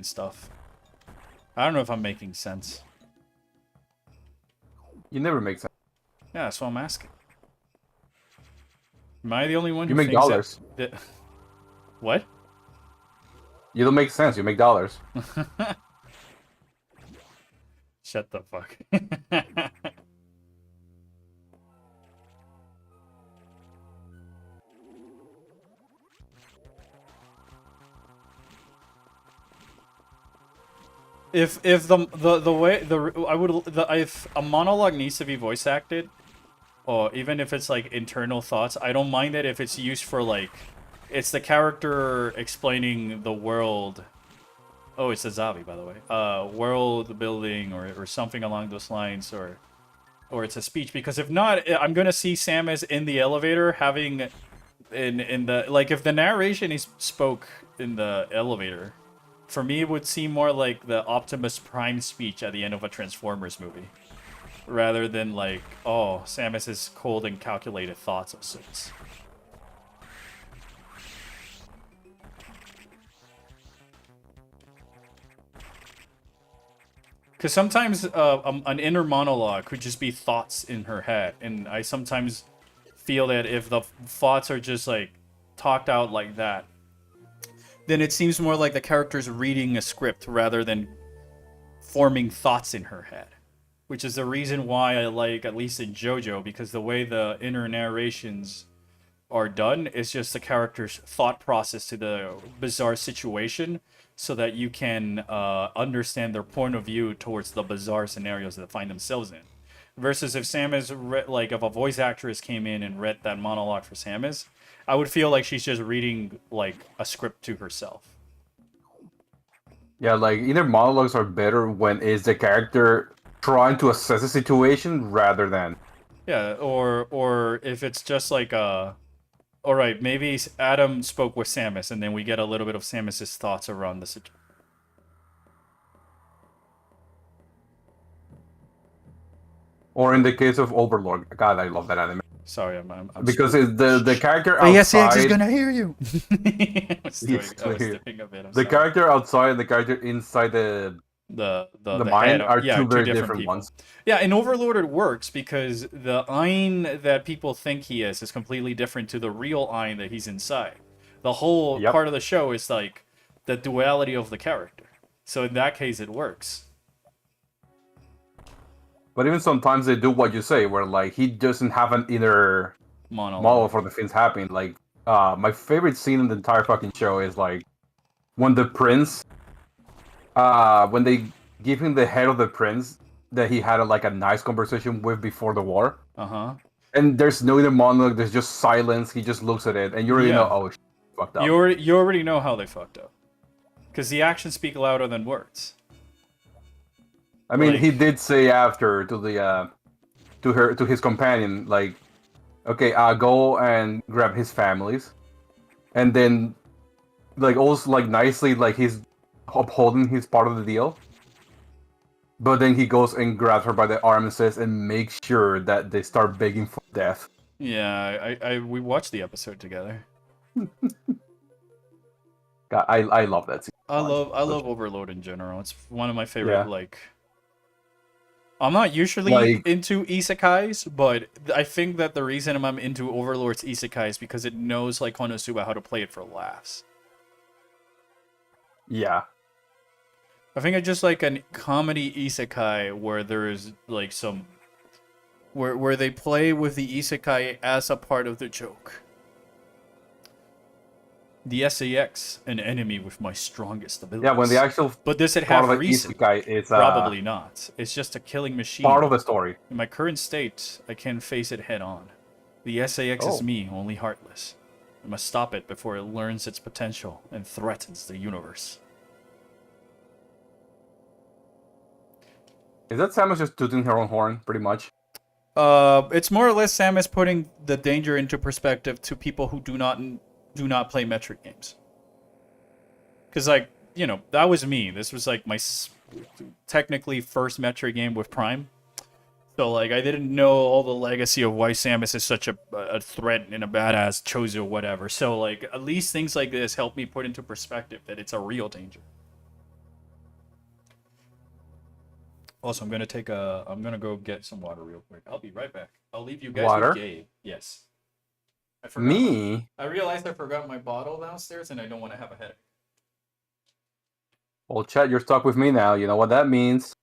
[SPEAKER 3] stuff. I don't know if I'm making sense.
[SPEAKER 1] You never make sense.
[SPEAKER 3] Yeah, that's what I'm asking. Am I the only one
[SPEAKER 1] You
[SPEAKER 3] who
[SPEAKER 1] make
[SPEAKER 3] thinks
[SPEAKER 1] dollars.
[SPEAKER 3] that... What?
[SPEAKER 1] You don't make sense. You make dollars.
[SPEAKER 3] Shut the fuck. If the way if a monologue needs to be voice acted, or even if it's like internal thoughts, I don't mind it if it's used for like, it's the character explaining the world. Oh, it's a Zabi, by the way. World building or something along those lines, or it's a speech. Because if not, I'm gonna see Samus in the elevator having, in the like, if the narration is spoke in the elevator, for me it would seem more like the Optimus Prime speech at the end of a Transformers movie, rather than like, oh, Samus's cold and calculated thoughts of sorts. Because sometimes an inner monologue could just be thoughts in her head, and I sometimes feel that if the thoughts are just like talked out like that, then it seems more like the character's reading a script rather than forming thoughts in her head. Which is the reason why I like, at least in JoJo, because the way the inner narrations are done is just the character's thought process to the bizarre situation, so that you can understand their point of view towards the bizarre scenarios that they find themselves in. Versus if Samus, like if a voice actress came in and read that monologue for Samus, I would feel like she's just reading like a script to herself.
[SPEAKER 1] Yeah, like inner monologues are better when it's the character trying to assess the situation rather than.
[SPEAKER 3] Yeah, or if it's just like all right, maybe Adam spoke with Samus, and then we get a little bit of Samus's thoughts around the situation.
[SPEAKER 1] Or in the case of Overlord, God, I love that anime
[SPEAKER 3] Sorry, I'm
[SPEAKER 1] because it's the character
[SPEAKER 3] the
[SPEAKER 1] outside.
[SPEAKER 3] SCX is gonna hear you. I was
[SPEAKER 1] He's
[SPEAKER 3] doing a bit. I'm
[SPEAKER 1] the
[SPEAKER 3] sorry.
[SPEAKER 1] character outside and the character inside the
[SPEAKER 3] The
[SPEAKER 1] mind
[SPEAKER 3] head
[SPEAKER 1] are
[SPEAKER 3] yeah,
[SPEAKER 1] two very
[SPEAKER 3] different
[SPEAKER 1] different
[SPEAKER 3] people.
[SPEAKER 1] ones.
[SPEAKER 3] Yeah, in Overlord it works because the Ein that people think he is completely different to the real Ein that he's inside. The whole
[SPEAKER 1] Yep.
[SPEAKER 3] part of the show is like the duality of the character. So in that case it works.
[SPEAKER 1] But even sometimes they do what you say, where like he doesn't have an inner model for the things happening. Like my favorite scene in the entire fucking show is like when the prince, when they give him the head of the prince that he had like a nice conversation with before the war.
[SPEAKER 3] Uh-huh.
[SPEAKER 1] And there's no inner monologue. There's just silence. He just looks at it, and you already know,
[SPEAKER 3] Yeah.
[SPEAKER 1] oh, shit, fucked up.
[SPEAKER 3] You already know how they fucked up. Because the actions speak louder than words.
[SPEAKER 1] I mean,
[SPEAKER 3] like-
[SPEAKER 1] he did say after to the to his companion, like, okay, go and grab his families, and then like also like nicely like he's upholding his part of the deal. But then he goes and grabs her by the arm and says, and make sure that they start begging for death.
[SPEAKER 3] Yeah, we watched the episode together.
[SPEAKER 1] God, I love that scene.
[SPEAKER 3] I love Overload in general. It's one of my favorite,
[SPEAKER 1] Yeah.
[SPEAKER 3] like... I'm not usually
[SPEAKER 1] Like-
[SPEAKER 3] into isekais, but I think that the reason I'm into Overlord's isekai is because it knows, like Konosuba, how to play it for laughs.
[SPEAKER 1] Yeah.
[SPEAKER 3] I think I just like a comedy isekai where there's like some... Where they play with the isekai as a part of the joke. The SAX, an enemy with my strongest abilities.
[SPEAKER 1] Yeah, when the actual
[SPEAKER 3] But does it
[SPEAKER 1] part
[SPEAKER 3] have
[SPEAKER 1] of the
[SPEAKER 3] reason?
[SPEAKER 1] isekai is
[SPEAKER 3] Probably not. It's just a killing machine.
[SPEAKER 1] part of the story.
[SPEAKER 3] In my current state, I can't face it head on. The SAX is
[SPEAKER 1] Oh.
[SPEAKER 3] me, only heartless. I must stop it before it learns its potential and threatens the universe.
[SPEAKER 1] Is that Samus just tooting her own horn, pretty much?
[SPEAKER 3] It's more or less Samus putting the danger into perspective to people who do not play Metroid games. Because, like, you know, that was me. This was, like, my technically first Metroid game with Prime. So, like, I didn't know all the legacy of why Samus is such a threat and a badass, Chozo, or whatever. So, like, at least things like this help me put into perspective that it's a real danger. Also, I'm gonna go get some water real quick. I'll be right back. I'll leave you guys
[SPEAKER 1] Water?
[SPEAKER 3] with Gabe. Yes. I forgot.
[SPEAKER 1] Me?
[SPEAKER 3] I realized I forgot my bottle downstairs, and I don't want to have a headache.
[SPEAKER 1] Well, chat, you're stuck with me now. You know what that means?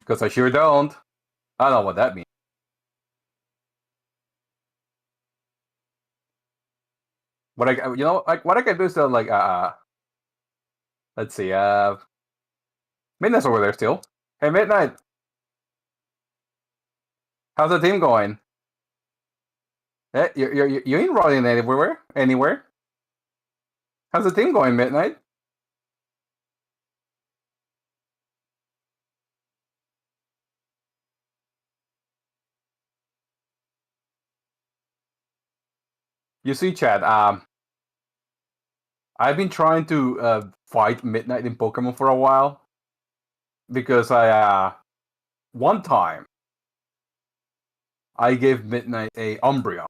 [SPEAKER 1] Because I sure don't. I don't know what that means. What I, you know, like what I can do is like, let's see, Midnight's over there still. Hey, Midnight, how's the team going? Hey, you ain't running anywhere. Anywhere? How's the team going, Midnight? You see, Chad, I've been trying to fight Midnight in Pokemon for a while because one time I gave Midnight a Umbreon,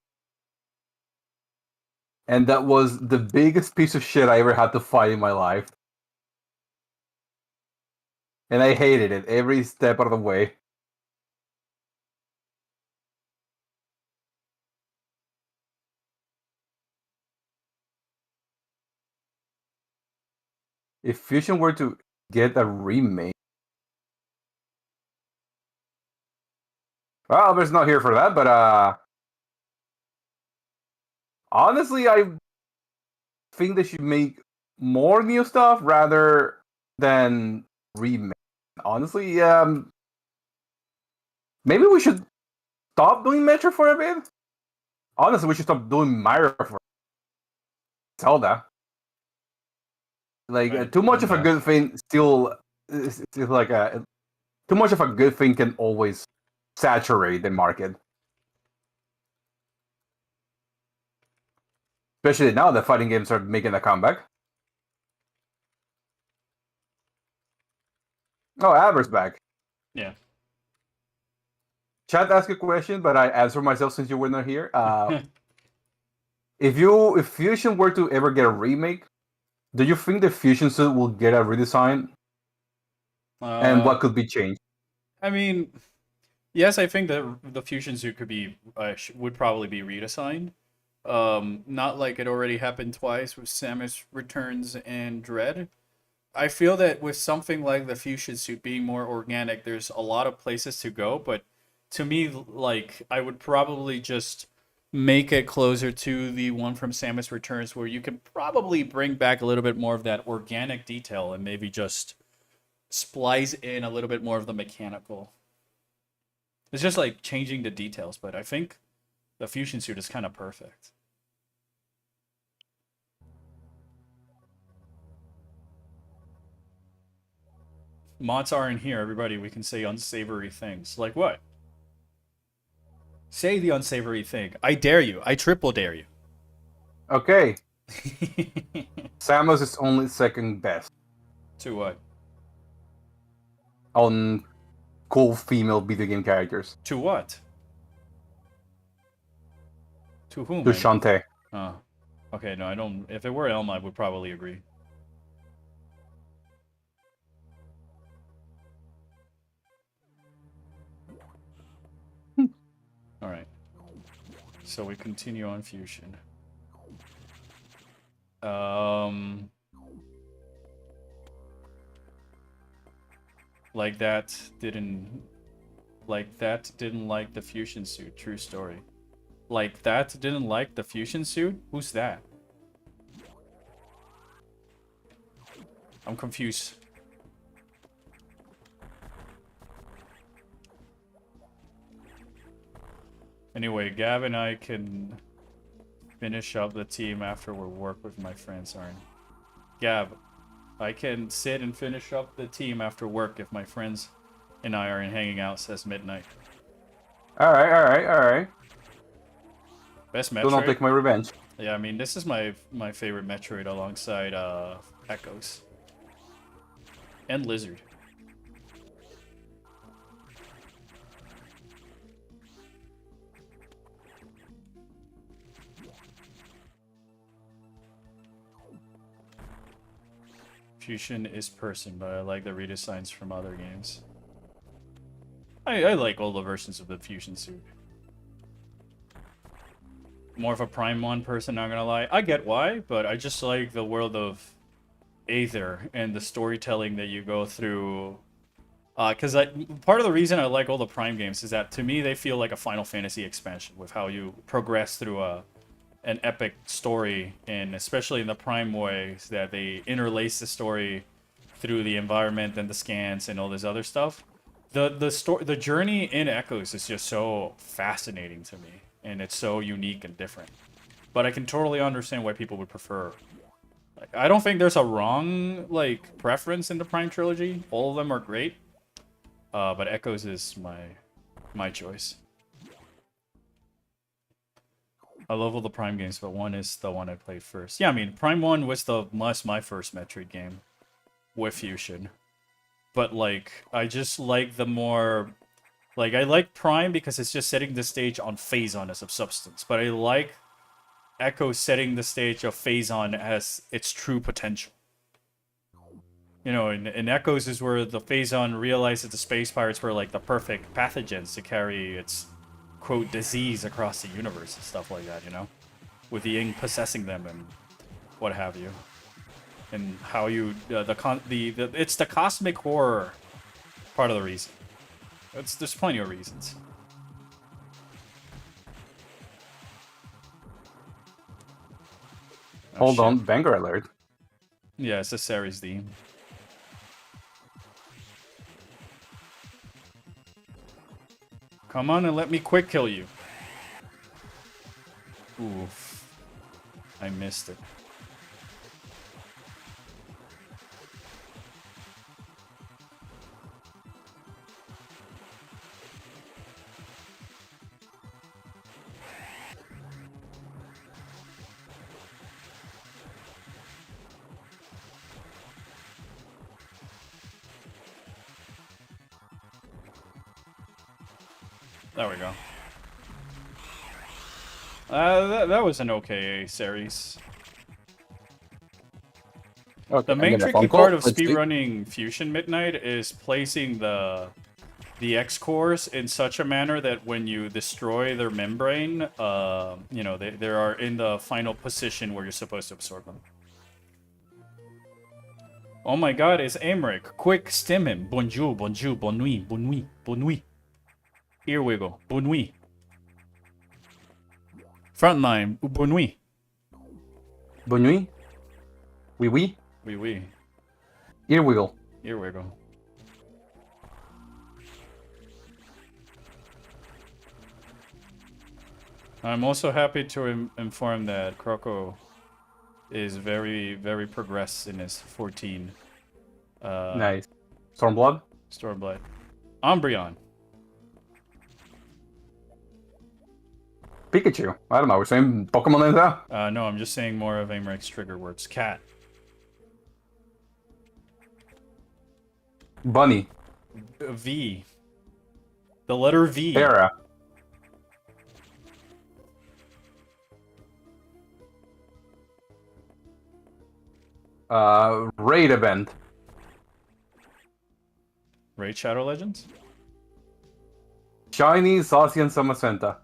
[SPEAKER 1] and that was the biggest piece of shit I ever had to fight in my life, and I hated it every step of the way. If Fusion were to get a remake, well, Albert's not here for that, but honestly, I think they should make more new stuff rather than remake. Honestly, maybe we should stop doing Metro for a bit. Honestly, we should stop doing Mario for Zelda. Like
[SPEAKER 3] Right,
[SPEAKER 1] too much
[SPEAKER 3] I'm
[SPEAKER 1] of a
[SPEAKER 3] back.
[SPEAKER 1] good thing still is like a too much of a good thing can always saturate the market. Especially now that fighting games are making a comeback. Oh, Aber's back.
[SPEAKER 3] Yeah.
[SPEAKER 1] Chat asked a question, but I answered myself since you were not here. If Fusion were to ever get a remake, do you think the Fusion suit will get a redesign? And what could be changed?
[SPEAKER 3] I mean, yes, I think that the fusion suit could be would probably be redesigned. Not like it already happened twice with Samus Returns and Dread. I feel that with something like the fusion suit being more organic, there's a lot of places to go. But to me, like I would probably just make it closer to the one from Samus Returns, where you can probably bring back a little bit more of that organic detail and maybe just splice in a little bit more of the mechanical. It's just like changing the details, but I think the fusion suit is kind of perfect. Mods aren't here, everybody. We can say unsavory things. Like what? Say the unsavory thing. I dare you. I triple dare you.
[SPEAKER 1] Okay, Samus is only second best
[SPEAKER 3] To what?
[SPEAKER 1] on cool female video game characters.
[SPEAKER 3] To what? To whom?
[SPEAKER 1] To Shantae.
[SPEAKER 3] Oh. Okay, no, I don't. If it were Elma, I would probably agree. Alright. So we continue on fusion. Like that didn't like the fusion suit. True story. Like that didn't like the fusion suit? Who's that? I'm confused. Anyway, Gav and I can finish up the team after we work with my friends, aren't Gav, I can sit and finish up the team after work if my friends and I are hanging out, says Midnight.
[SPEAKER 1] Alright.
[SPEAKER 3] Best
[SPEAKER 1] Do not
[SPEAKER 3] Metroid?
[SPEAKER 1] take my revenge.
[SPEAKER 3] Yeah, I mean, this is my favorite Metroid alongside Echoes. And Lizard. Fusion is person, but I like the redesigns from other games. I like all the versions of the Fusion suit. More of a Prime 1 person, not gonna lie. I get why, but I just like the world of Aether and the storytelling that you go through. Because part of the reason I like all the Prime games is that, to me, they feel like a Final Fantasy expansion with how you progress through an epic story, and especially in the Prime ways that they interlace the story through the environment and the scans and all this other stuff. The journey in Echoes is just so fascinating to me, and it's so unique and different. But I can totally understand why people would prefer. Like, I don't think there's a wrong like preference in the Prime trilogy. All of them are great, but Echoes is my choice. I love all the Prime games, but 1 is the one I played first. Yeah, I mean, Prime 1 was my first Metroid game with Fusion. But, like, I just like the more... Like, I like Prime because it's just setting the stage on Phazon as a substance. But I like Echo setting the stage of Phazon as its true potential. You know, in Echoes is where the Phazon realized that the space pirates were, like, the perfect pathogens to carry its... quote, disease across the universe and stuff like that, you know? With the ink possessing them and what have you. And how you, it's the cosmic horror part of the reason. There's plenty of reasons. Oh,
[SPEAKER 1] Hold
[SPEAKER 3] shit.
[SPEAKER 1] on, banger alert.
[SPEAKER 3] Yeah, it's a series theme. Come on and let me quick kill you. Oof. I missed it. There we go. That was an okay series.
[SPEAKER 1] Okay,
[SPEAKER 3] The
[SPEAKER 1] I'm
[SPEAKER 3] main
[SPEAKER 1] getting a
[SPEAKER 3] tricky
[SPEAKER 1] phone call.
[SPEAKER 3] part of
[SPEAKER 1] Let's see.
[SPEAKER 3] speedrunning Fusion Midnight is placing the X cores in such a manner that when you destroy their membrane, you know, they are in the final position where you're supposed to absorb them. Oh my god, it's Emmerich. Quick, stim him. Bonjour, bonjour, bonne nuit, bonne nuit, bonne nuit. Here we go. Bonne nuit. Frontline, bonne nuit.
[SPEAKER 1] Bonne nuit. Oui, oui.
[SPEAKER 3] Oui, oui.
[SPEAKER 1] Here we go.
[SPEAKER 3] Here we go. I'm also happy to inform that Croco is very, very progressed in his 14.
[SPEAKER 1] Nice. Stormblood?
[SPEAKER 3] Stormblood. Umbreon.
[SPEAKER 1] Pikachu. I don't know, we're saying Pokemon in there?
[SPEAKER 3] No, I'm just saying more of Amrick's trigger words. Cat.
[SPEAKER 1] Bunny.
[SPEAKER 3] V. The letter V.
[SPEAKER 1] Terra. Raid event.
[SPEAKER 3] Raid Shadow Legends?
[SPEAKER 1] Shiny, Saucy, and Samacenta.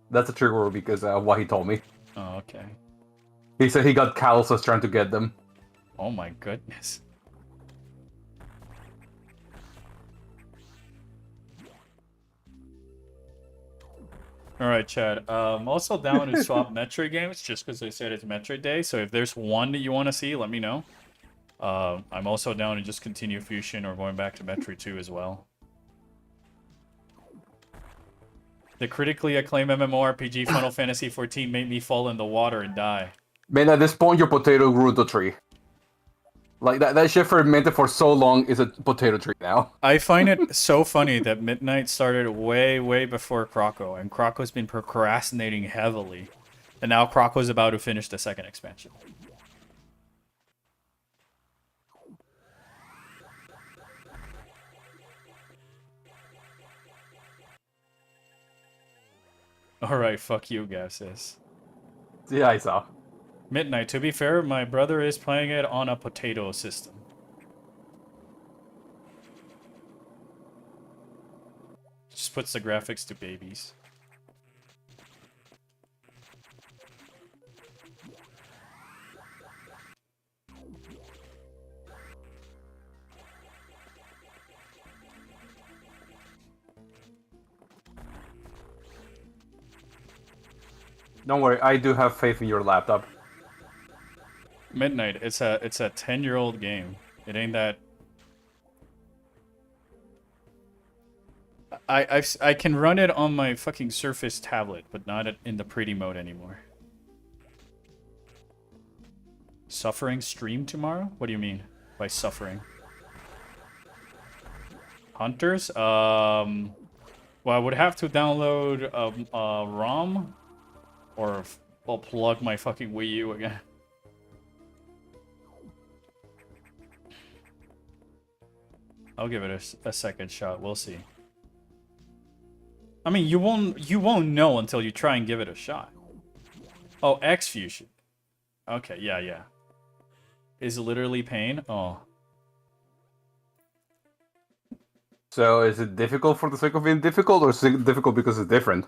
[SPEAKER 1] That's a trigger word because what he told me.
[SPEAKER 3] Oh, okay.
[SPEAKER 1] He said he got calluses trying to get them.
[SPEAKER 3] Oh my goodness. Alright, Chad. I'm also down to swap Metroid games just because they said it's Metroid Day. So if there's one that you want to see, let me know. I'm also down to just continue Fusion or going back to Metroid 2 as well. The critically acclaimed MMORPG Final Fantasy XIV made me fall in the water and die.
[SPEAKER 1] Man, at this point, your potato grew to tree. Like, that shit fermented for so long is a potato tree now.
[SPEAKER 3] I find it so funny that Midnight started way, way before Croco, and Croco's been procrastinating heavily. And now Croco's about to finish the second expansion. Alright, fuck you, Gav says.
[SPEAKER 1] Yeah, I saw.
[SPEAKER 3] Midnight. To be fair, my brother is playing it on a potato system. Just puts the graphics to babies.
[SPEAKER 1] Don't worry, I do have faith in your laptop.
[SPEAKER 3] Midnight. It's a 10-year-old game. It ain't that. I can run it on my fucking Surface tablet, but not in the pretty mode anymore. Suffering stream tomorrow? What do you mean by suffering? Hunters? Well, I would have to download a ROM, or I'll plug my fucking Wii U again. I'll give it a second shot. We'll see. I mean, you won't know until you try and give it a shot. Oh, X Fusion. Okay, yeah. Is it literally pain? Oh.
[SPEAKER 1] So is it difficult for the sake of being difficult, or is it difficult because it's different?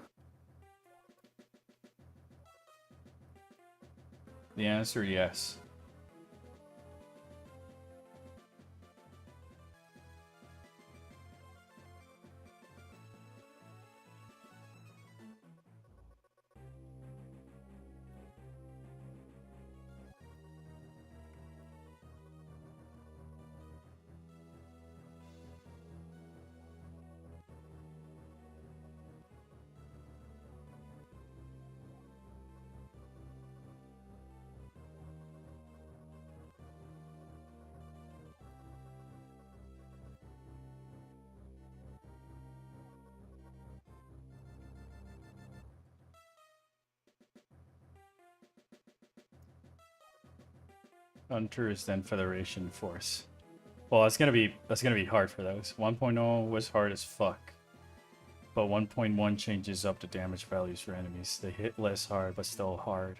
[SPEAKER 3] The answer, yes. Hunters, then Federation Force. Well, that's gonna be hard for those. 1.0 was hard as fuck, but 1.1 changes up the damage values for enemies. They hit less hard, but still hard.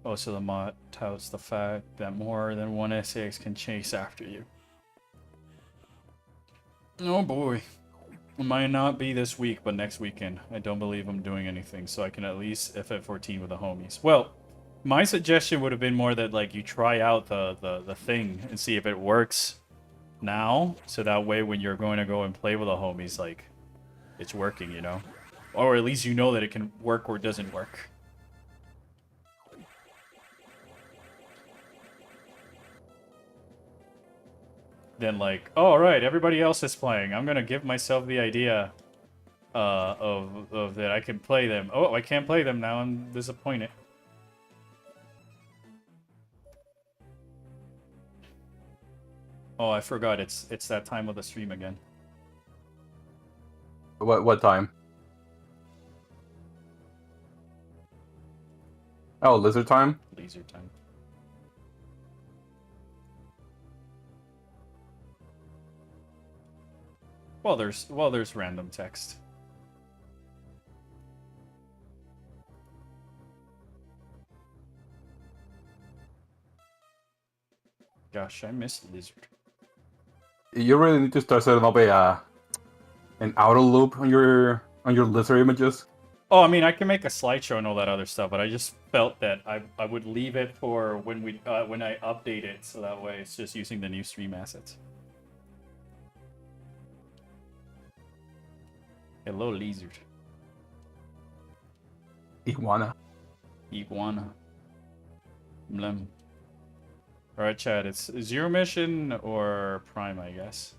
[SPEAKER 3] Also, the mod touts the fact that more than one SAX can chase after you. Oh boy. It might not be this week, but next weekend. I don't believe I'm doing anything, so I can at least FF14 with the homies. Well, my suggestion would have been more that, like, you try out the thing and see if it works now, so that way when you're going to go and play with the homies, like, it's working, you know? Or at least you know that it can work or doesn't work. Then, like, oh, alright, everybody else is playing. I'm gonna give myself the idea of that I can play them. Oh, I can't play them now. I'm disappointed. Oh, I forgot. It's that time of the stream again.
[SPEAKER 1] What time? Oh, lizard time?
[SPEAKER 3] Laser time. Well, there's random text. Gosh, I miss Lizard.
[SPEAKER 1] You really need to start setting up an auto loop on your lizard images.
[SPEAKER 3] Oh, I mean, I can make a slideshow and all that other stuff, but I just felt that I would leave it for when I update it, so that way it's just using the new stream assets. Hello, Lizard.
[SPEAKER 1] Iguana.
[SPEAKER 3] Iguana. Blem. Alright, Chad, it's Zero Mission or Prime, I guess.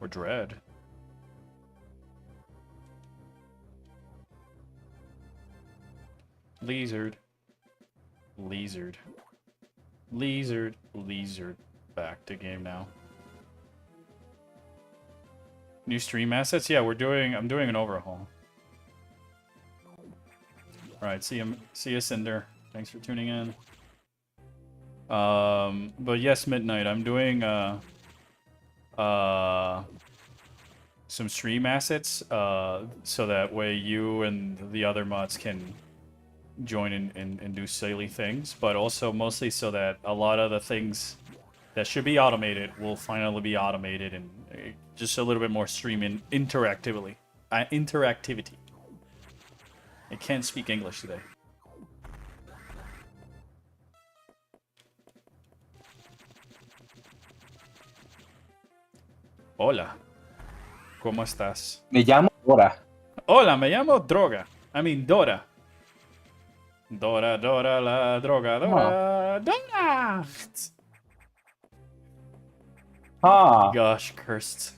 [SPEAKER 3] Or Dread. Lizard. Lizard. Lizard. Lizard. Back to game now. New stream assets? Yeah, I'm doing an overhaul. Alright, see you, Cinder. Thanks for tuning in. But yes, Midnight, I'm doing some stream assets, so that way you and the other mods can join and do silly things, but also mostly so that a lot of the things that should be automated will finally be automated, and just a little bit more streaming interactivity. Interactivity. I can't speak English today. Hola. ¿Cómo estás?
[SPEAKER 1] Me llamo Dora.
[SPEAKER 3] Hola, me llamo Droga. I mean Dora. Dora, Dora, la droga, Dora, Dora!
[SPEAKER 1] Ah,
[SPEAKER 3] Gosh, cursed.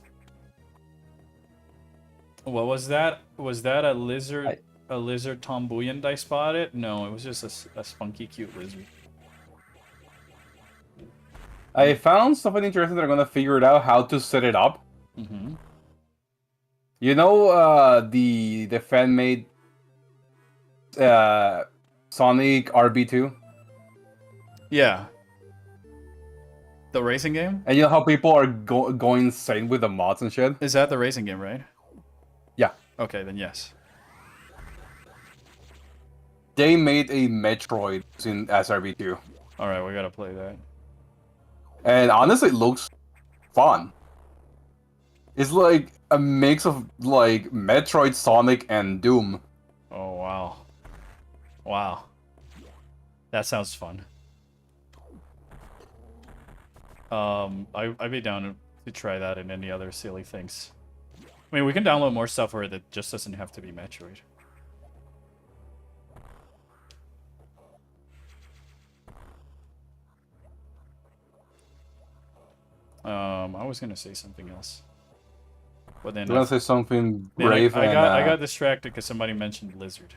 [SPEAKER 3] What was that? Was that a lizard? A lizard Tombouillon I spotted? No, it was just a spunky, cute lizard.
[SPEAKER 1] I found something interesting that I'm gonna figure it out how to set it up.
[SPEAKER 3] Mm-hmm.
[SPEAKER 1] You know, the fan made Sonic RB2,
[SPEAKER 3] Yeah. The racing game?
[SPEAKER 1] and you know how people are going insane with the mods and shit.
[SPEAKER 3] Is that the racing game, right?
[SPEAKER 1] Yeah,
[SPEAKER 3] Okay, then yes.
[SPEAKER 1] they made a Metroid in SRB2,
[SPEAKER 3] Alright, we gotta play that.
[SPEAKER 1] and honestly, it looks fun. It's like a mix of like Metroid, Sonic, and Doom.
[SPEAKER 3] Oh, wow. Wow. That sounds fun. I'd be down to try that and any other silly things. I mean, we can download more stuff where that just doesn't have to be Metroid. I was gonna say something else, but then
[SPEAKER 1] I'm gonna say something
[SPEAKER 3] then
[SPEAKER 1] brave.
[SPEAKER 3] I got distracted because somebody mentioned lizard.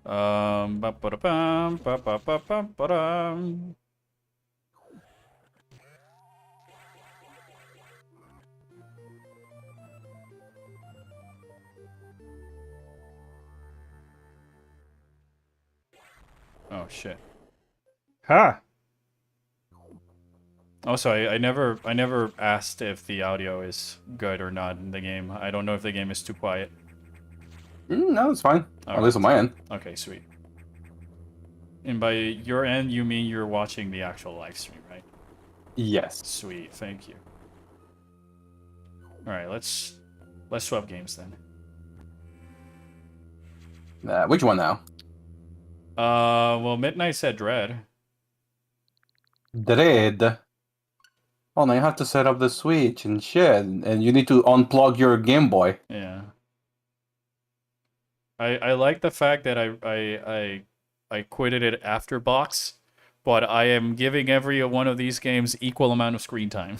[SPEAKER 3] Ba-ba-da-bum, ba-ba-ba-bum-ba-dum. Oh shit.
[SPEAKER 2] Ha!
[SPEAKER 3] Also, I never asked if the audio is good or not in the game. I don't know if the game is too quiet.
[SPEAKER 1] No, it's fine.
[SPEAKER 3] All
[SPEAKER 1] At least on my end.
[SPEAKER 3] Okay, sweet. And by your end, you mean you're watching the actual live stream, right?
[SPEAKER 1] Yes.
[SPEAKER 3] Sweet, thank you. All right, let's swap games then.
[SPEAKER 1] Which one now?
[SPEAKER 3] Well, Midnight said Dread.
[SPEAKER 1] Dread. Oh, now you have to set up the Switch and shit, and you need to unplug your Game Boy.
[SPEAKER 3] Yeah. I like the fact that I quitted it after box, but I am giving every one of these games equal amount of screen time.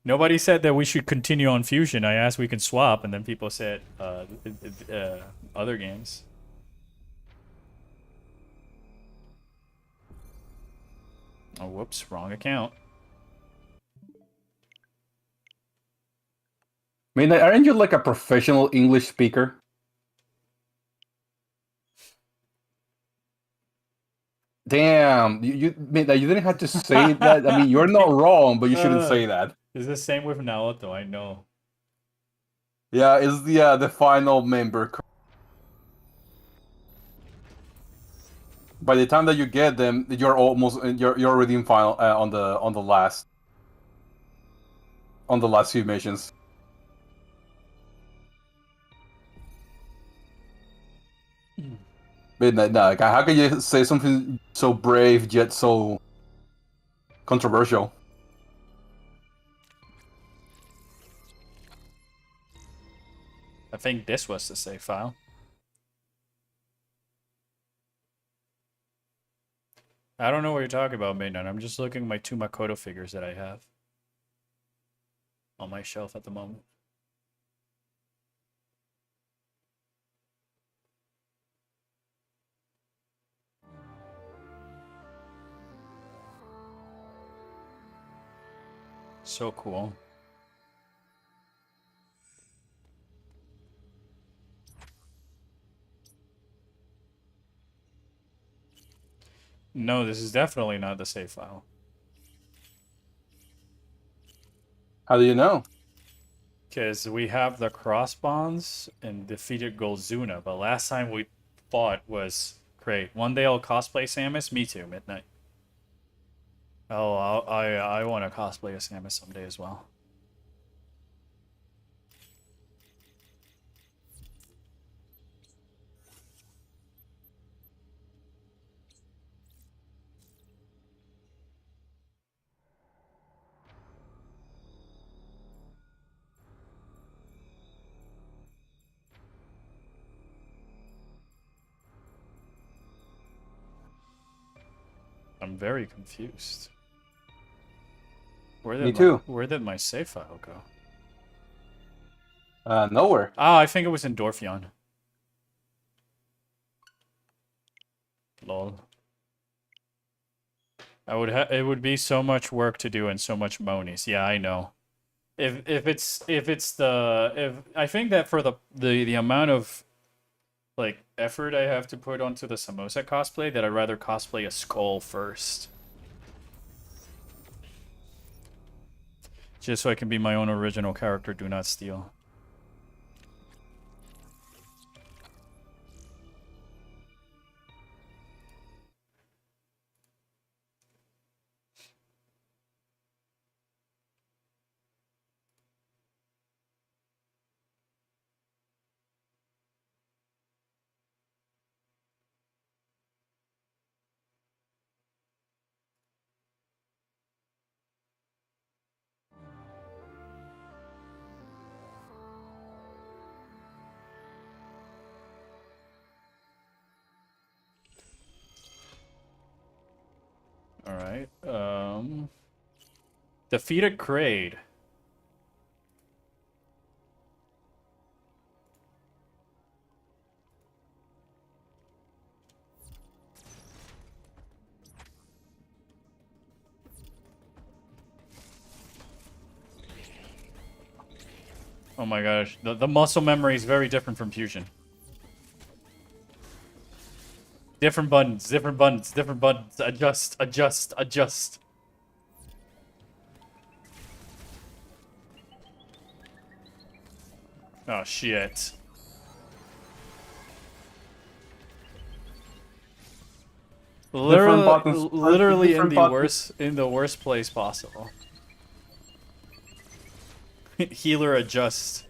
[SPEAKER 3] Nobody said that we should continue on Fusion. I asked we can swap, and then people said other games. Oh, whoops, wrong account.
[SPEAKER 1] I mean, aren't you like a professional English speaker? Damn, you didn't have to say that. I mean, you're not wrong, but you shouldn't say that.
[SPEAKER 3] It's the same with Naoto, I know.
[SPEAKER 1] Yeah, it's the final member. By the time that you get them, you're already in final on the last few missions. But no, like, how can you say something so brave yet so controversial?
[SPEAKER 3] I think this was the save file. I don't know what you're talking about, Midnight. I'm just looking at my two Makoto figures that I have on my shelf at the moment. So cool. No, this is definitely not the save file.
[SPEAKER 1] How do you know?
[SPEAKER 3] Because we have the cross bonds and defeated Golzuna, but last time we fought was great. One day I'll cosplay Samus. Me too, Midnight. Oh, I want to cosplay a Samus someday as well. I'm very confused.
[SPEAKER 1] Me too.
[SPEAKER 3] Where did my save file go?
[SPEAKER 1] Nowhere.
[SPEAKER 3] Ah, I think it was in Dorfion. Lol. It would be so much work to do and so much monies. Yeah, I know. If I think that for the amount of like effort I have to put onto the Samosa cosplay, that I'd rather cosplay a skull first. Just so I can be my own original character, do not steal. Alright. Defeated Kraid. Oh my gosh. The muscle memory is very different from fusion. Different buttons, different buttons, different buttons. Adjust, adjust, adjust. Oh shit.
[SPEAKER 1] Different buttons.
[SPEAKER 3] Literally
[SPEAKER 1] Different buttons.
[SPEAKER 3] in the worst place possible. Healer adjust.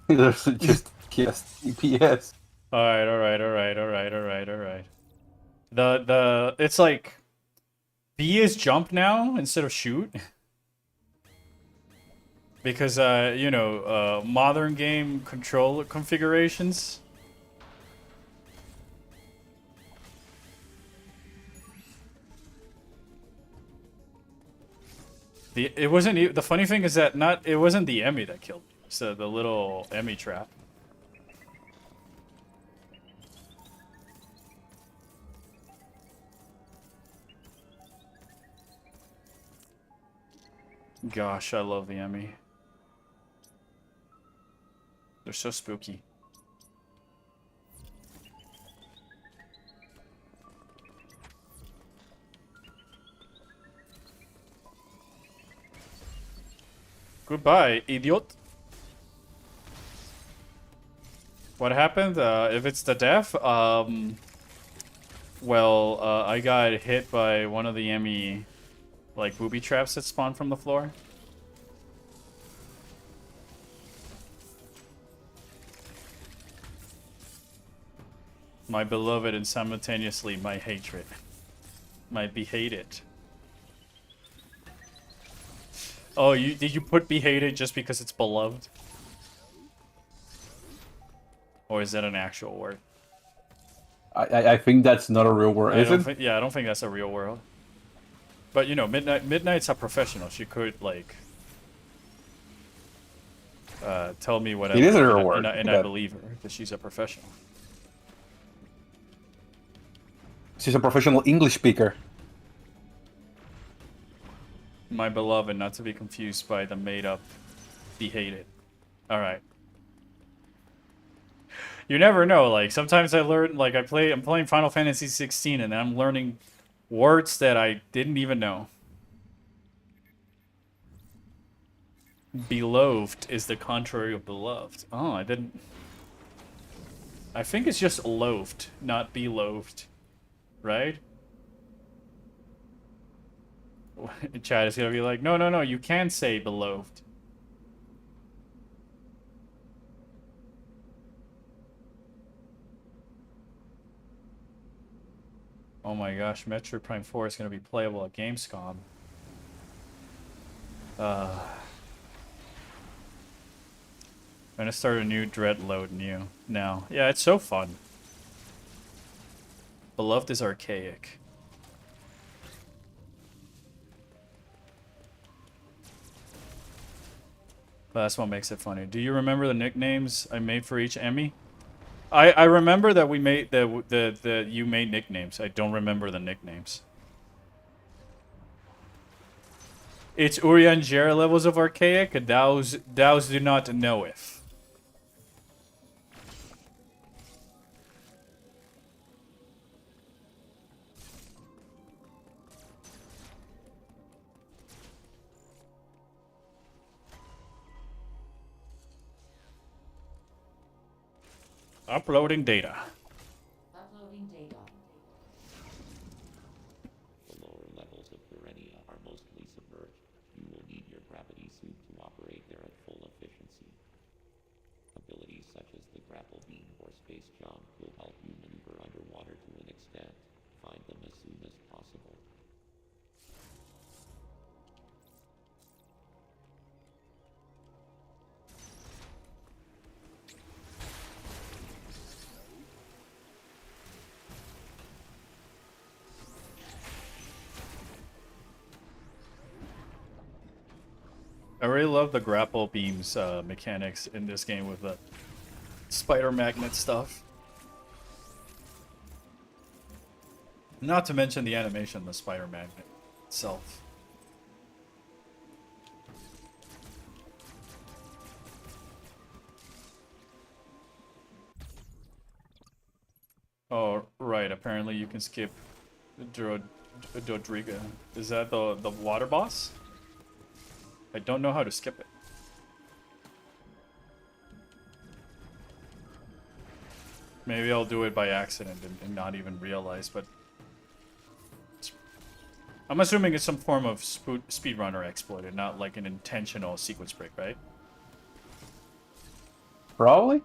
[SPEAKER 1] There's just DPS.
[SPEAKER 3] Alright, alright, alright, alright, alright, alright. It's like B is jump now instead of shoot. Because you know, modern game controller configurations. The funny thing is that it wasn't the Emmy that killed me. It's the little Emmy trap. Gosh, I love the Emmy. They're so spooky. Goodbye, idiot. What happened? If it's the death, well, I got hit by one of the Emmy, like, booby traps that spawned from the floor. My beloved and simultaneously my hatred. My be-hated. Oh, did you put be-hated just because it's beloved? Or is that an actual word?
[SPEAKER 1] I think that's not a real word, is it?
[SPEAKER 3] Yeah, I don't think that's a real word. But you know, Midnight's a professional. She could like tell me what I
[SPEAKER 1] It is
[SPEAKER 3] like,
[SPEAKER 1] her
[SPEAKER 3] and,
[SPEAKER 1] word.
[SPEAKER 3] and I believe her that she's a professional.
[SPEAKER 1] She's a professional English speaker.
[SPEAKER 3] My beloved, not to be confused by the made-up, be hated. All right. You never know. Like sometimes I learn. Like I'm playing Final Fantasy 16, and I'm learning words that I didn't even know. Beloved is the contrary of beloved. Oh, I didn't. I think it's just loathed, not beloved, right? Chad is gonna be like, no, no, no. You can say beloved. Oh my gosh, Metroid Prime 4 is going to be playable at Gamescom. I'm going to start a new Dread load now. Yeah, it's so fun. Beloved is archaic. But that's what makes it funny. Do you remember the nicknames I made for each Emmy? I remember that we made that you made nicknames. I don't remember the nicknames. It's Urian Jera levels of archaic. Thous do not know if. Uploading data.
[SPEAKER 5] Uploading data.
[SPEAKER 6] The lower levels of Pirenia are mostly submerged. You will need your gravity suit to operate there at full efficiency. Abilities such as the grapple beam or space jump will help you maneuver underwater to an extent. Find them as soon as possible.
[SPEAKER 3] I really love the grapple beams mechanics in this game with the spider magnet stuff. Not to mention the animation of the spider magnet itself. Oh, right. Apparently you can skip Dodriga. Is that the water boss? I don't know how to skip it. Maybe I'll do it by accident and not even realize, but... I'm assuming it's some form of speedrunner exploit and not like an intentional sequence break, right?
[SPEAKER 1] Probably.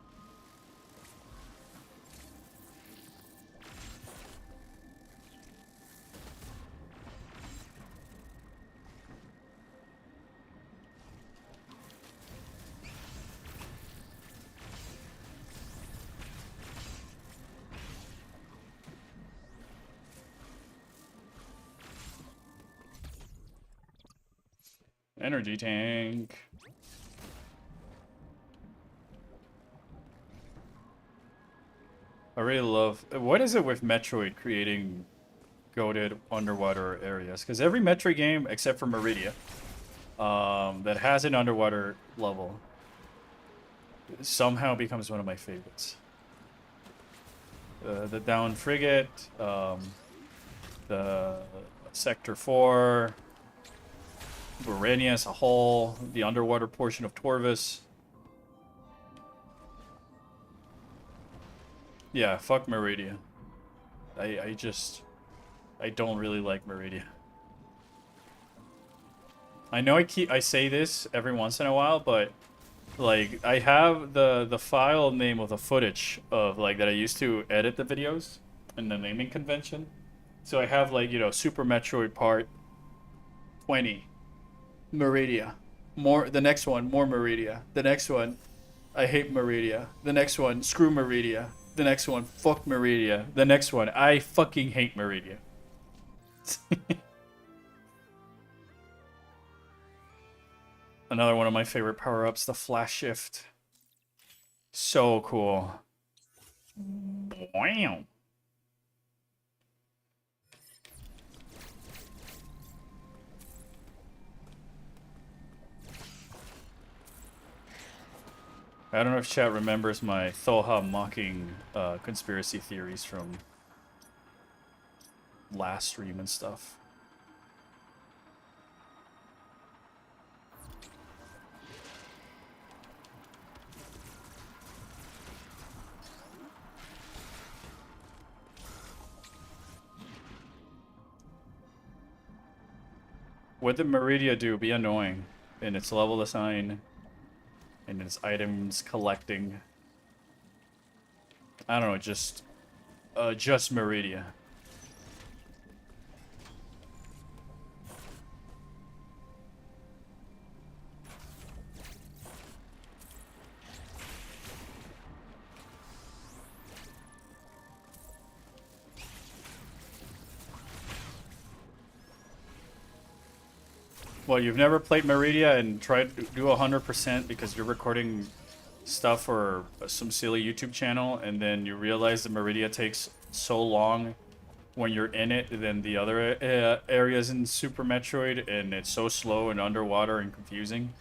[SPEAKER 3] Energy tank. I really love... What is it with Metroid creating goated underwater areas? Because every Metroid game, except for Meridia, that has an underwater level, somehow becomes one of my favorites. The down frigate, the Sector 4... Verenia as a whole, the underwater portion of Torvis. Yeah, fuck Meridia. I don't really like Meridia. I know I say this every once in a while, but like I have the file name of the footage of like that I used to edit the videos in the naming convention. So I have like, you know, Super Metroid Part 20. Meridia. The next one, more Meridia. The next one, I hate Meridia. The next one, screw Meridia. The next one, fuck Meridia. The next one, I fucking hate Meridia. Another one of my favorite power-ups, the flash shift. So cool. Wow. I don't know if chat remembers my Thoha mocking conspiracy theories from last stream and stuff. What did Meridia do? Be annoying in its level design and its items collecting. I don't know, just Meridia. Well, you've never played Meridia and tried to do 100% because you're recording stuff for some silly YouTube channel, and then you realize that Meridia takes so long when you're in it than the other areas in Super Metroid, and it's so slow and underwater and confusing.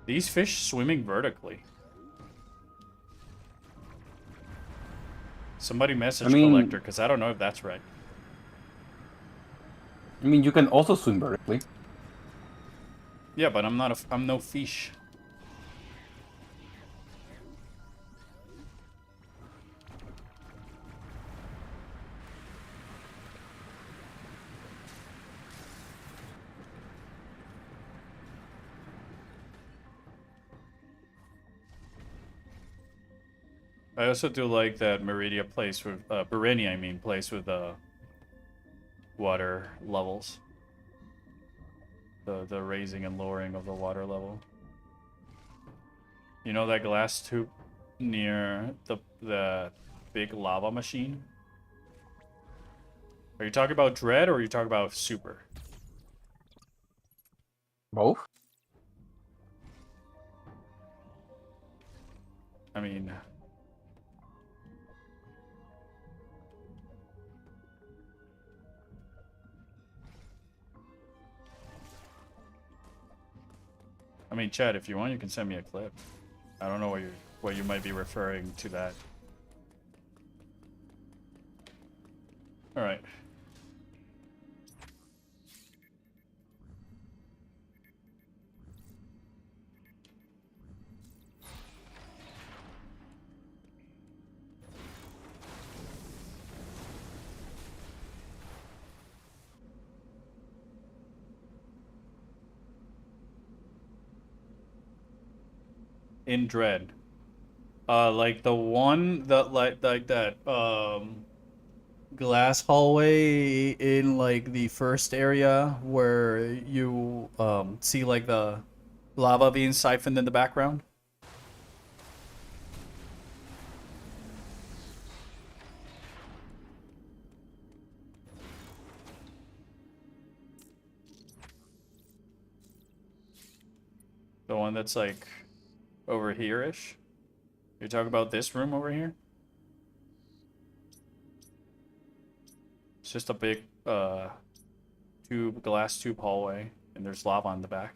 [SPEAKER 3] These fish swimming vertically. Somebody message Collector, because I don't know if that's right.
[SPEAKER 1] I mean, you can also swim vertically.
[SPEAKER 3] Yeah, but I'm no fish. I also do like that Meridia plays with Berenia, I mean, plays with water levels. The raising and lowering of the water level. You know that glass tube near the big lava machine? Are you talking about Dread or are you talking about Super?
[SPEAKER 1] Both?
[SPEAKER 3] I mean, Chad, if you want, you can send me a clip. I don't know what you might be referring to that. All right. In Dread. Like the one that like that glass hallway in like the first area where you see like the lava being siphoned in the background. The one that's like over here-ish. You're talking about this room over here? It's just a big glass tube hallway, and there's lava on the back.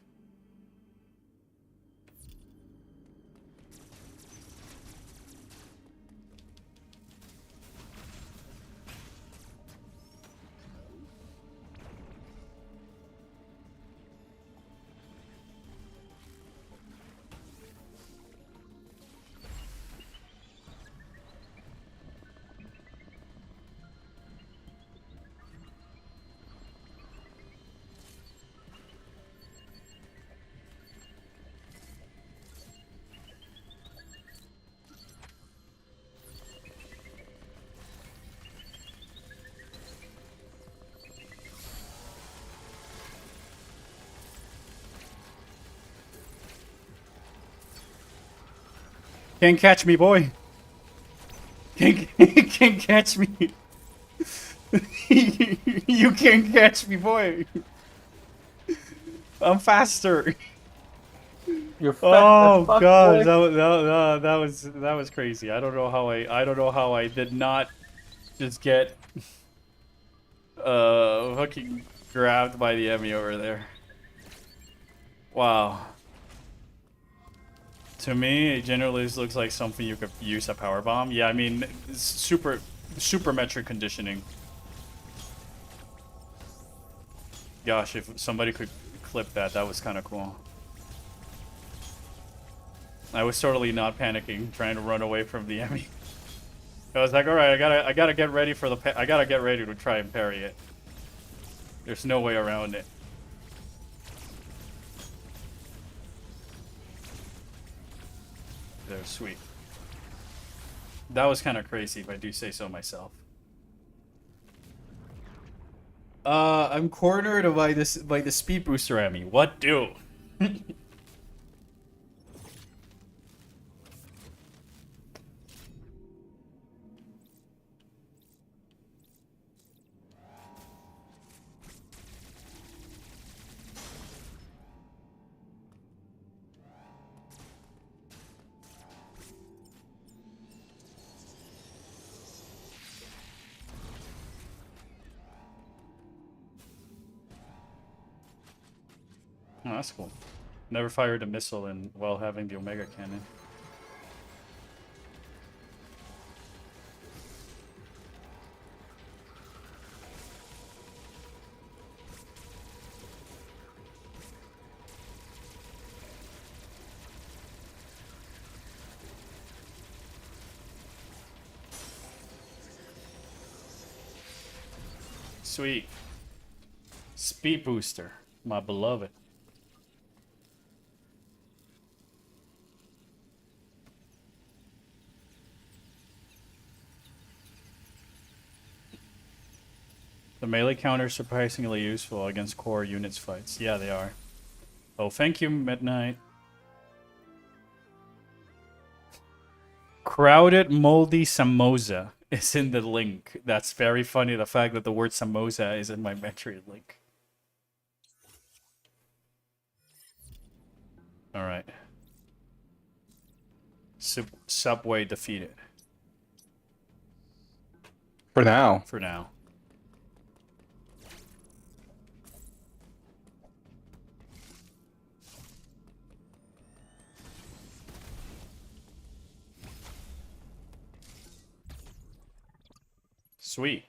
[SPEAKER 3] Can't catch me, boy. Can't, can't catch me. You can't catch me, boy. I'm faster.
[SPEAKER 1] You're fat
[SPEAKER 3] Oh
[SPEAKER 1] as fuck,
[SPEAKER 3] god,
[SPEAKER 1] boy.
[SPEAKER 3] that was crazy. I don't know how I did not just get fucking grabbed by the Emmy over there. Wow. To me, it generally looks like something you could use a power bomb. Yeah, I mean, it's super metric conditioning. Gosh, if somebody could clip that, that was kind of cool. I was totally not panicking, trying to run away from the enemy. I was like, all right, I gotta get ready for the. I gotta get ready to try and parry it. There's no way around it. There, sweet. That was kind of crazy, if I do say so myself. I'm cornered by the speed booster at me. What do? Oh, that's cool. Never fired a missile while having the Omega Cannon. Sweet. Speed booster, my beloved. The melee counters surprisingly useful against core units fights. Yeah, they are. Oh, thank you, Midnight. Crowded moldy samosa is in the link. That's very funny, the fact that the word samosa is in my Metroid link. Alright. Subway defeated.
[SPEAKER 1] For now.
[SPEAKER 3] For now. Sweet.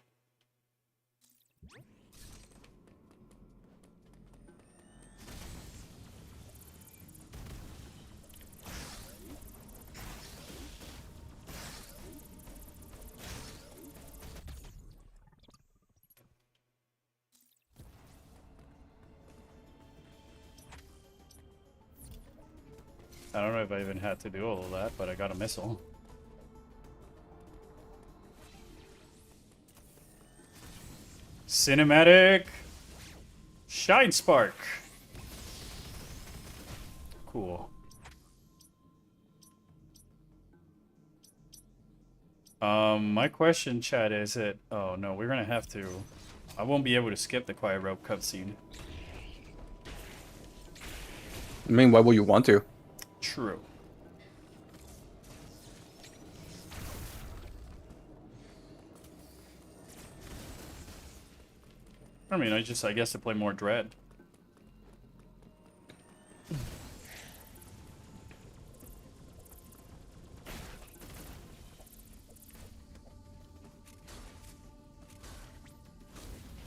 [SPEAKER 3] I don't know if I even had to do all of that, but I got a missile. Cinematic Shine Spark. Cool. My question, chat, is it... Oh, no, we're gonna have to... I won't be able to skip the Quiet Rope cutscene.
[SPEAKER 1] I mean, why would you want to?
[SPEAKER 3] True. I mean, I guess to play more Dread.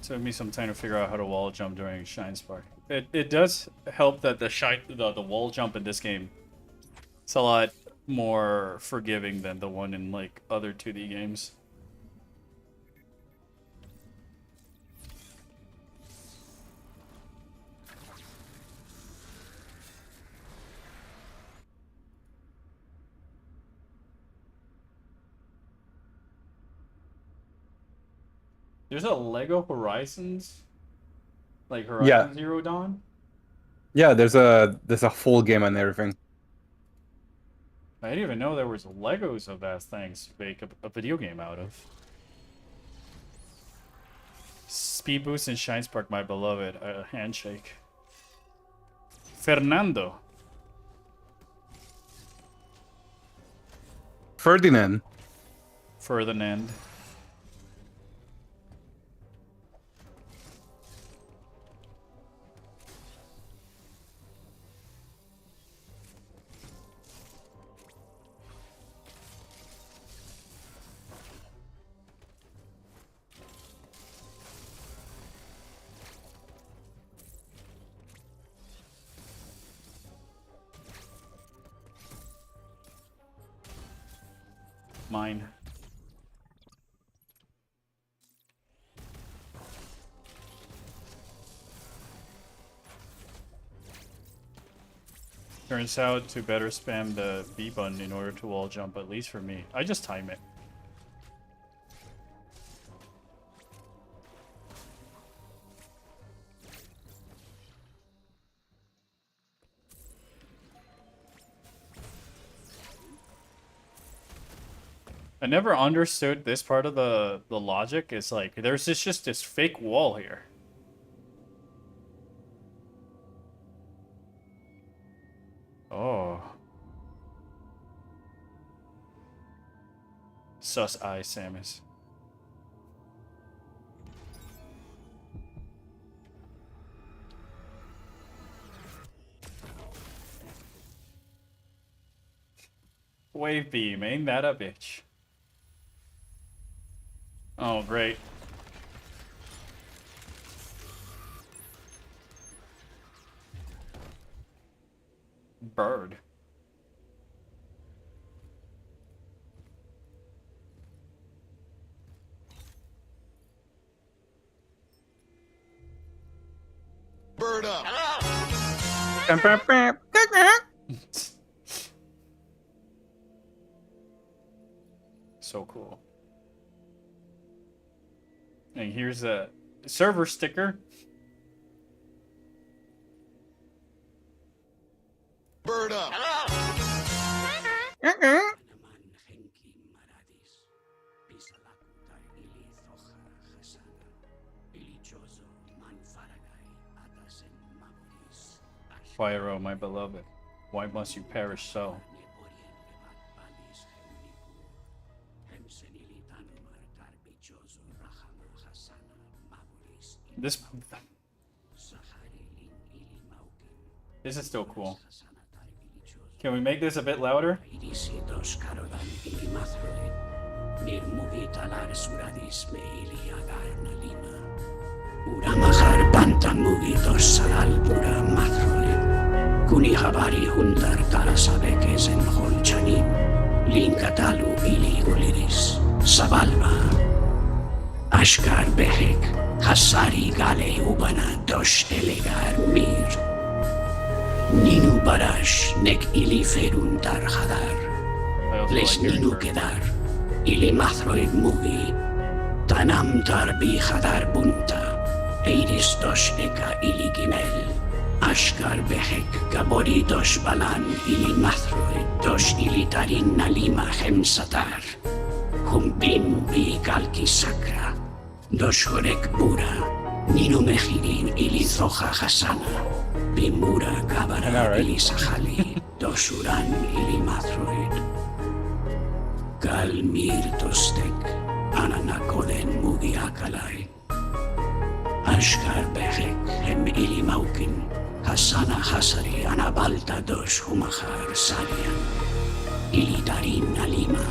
[SPEAKER 3] Took me some time to figure out how to wall jump during Shine Spark. It does help that the wall jump in this game, it's a lot more forgiving than the one in like other 2D games. There's a Lego Horizons, like Horizon Zero Dawn.
[SPEAKER 1] Yeah, there's a full game and everything.
[SPEAKER 3] I didn't even know there was Legos of that things to make a video game out of. Speed Boost and Shine Spark, my beloved. A handshake. Fernando.
[SPEAKER 1] Ferdinand.
[SPEAKER 3] Ferdinand. Mine. Turns out to better spam the B button in order to wall jump, at least for me. I just time it. I never understood this part of the logic. It's like there's just this fake wall here. Oh. Sus eye, Samus. Wave beam, ain't that a bitch? Oh, great. Bird.
[SPEAKER 7] Bird up.
[SPEAKER 3] So cool. And here's a server sticker.
[SPEAKER 7] Bird up.
[SPEAKER 3] Pyro, my beloved, why must you perish so? This is still cool. Can we make this a bit louder?
[SPEAKER 8] Kuni habari hundar tarasabekes en holchanin, linkatalu ili uliris, sabalba. Ashkar behek, hasari gale ubana dosh elegar mir. Ninu barash nek ili ferun tar hadar. Les ninu kedar, ili mathroid mugi. Tanam tar bi hadar bunta, eiris dosh eka ili gimel. Ashkar behek gabori dosh balan ili mathroid dosh ili tarin nalima hemsatar. Humbin bi kalki sakra, dosh horek bura, ninu mehirin ili zoha hasana. Bimura kabara ili sahali, doshuran ili mathroid. Kalmir tostek, ananakoden mugi akalai. Ashkar behek hem ili maukin. Hasana hasari anabalta dosh humahar sarian. Ilitarin alima.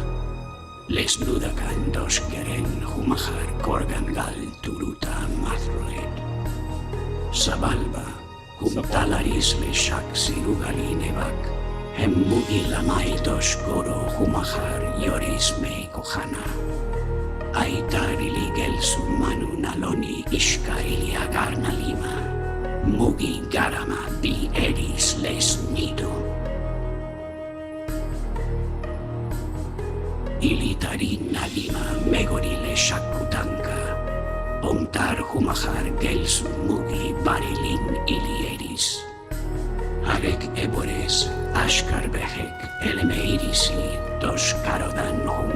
[SPEAKER 8] Les nudakan dosh geren humahar korgangal turuta mathroid. Sabalba humtalaris le shak sirugali nevak. Hemmugi lamai dosh goro humahar yoris me kohana. Aitar ili gelsu manu naloni ishka ili agarna lima. Mugi garama bi eris les nido. Ilitarin nalima megori le shakutanka. Omtar humahar gelsu mugi barilin ili eris. Arek ebores Ashkarbehek elemeirisi dos karodan hun.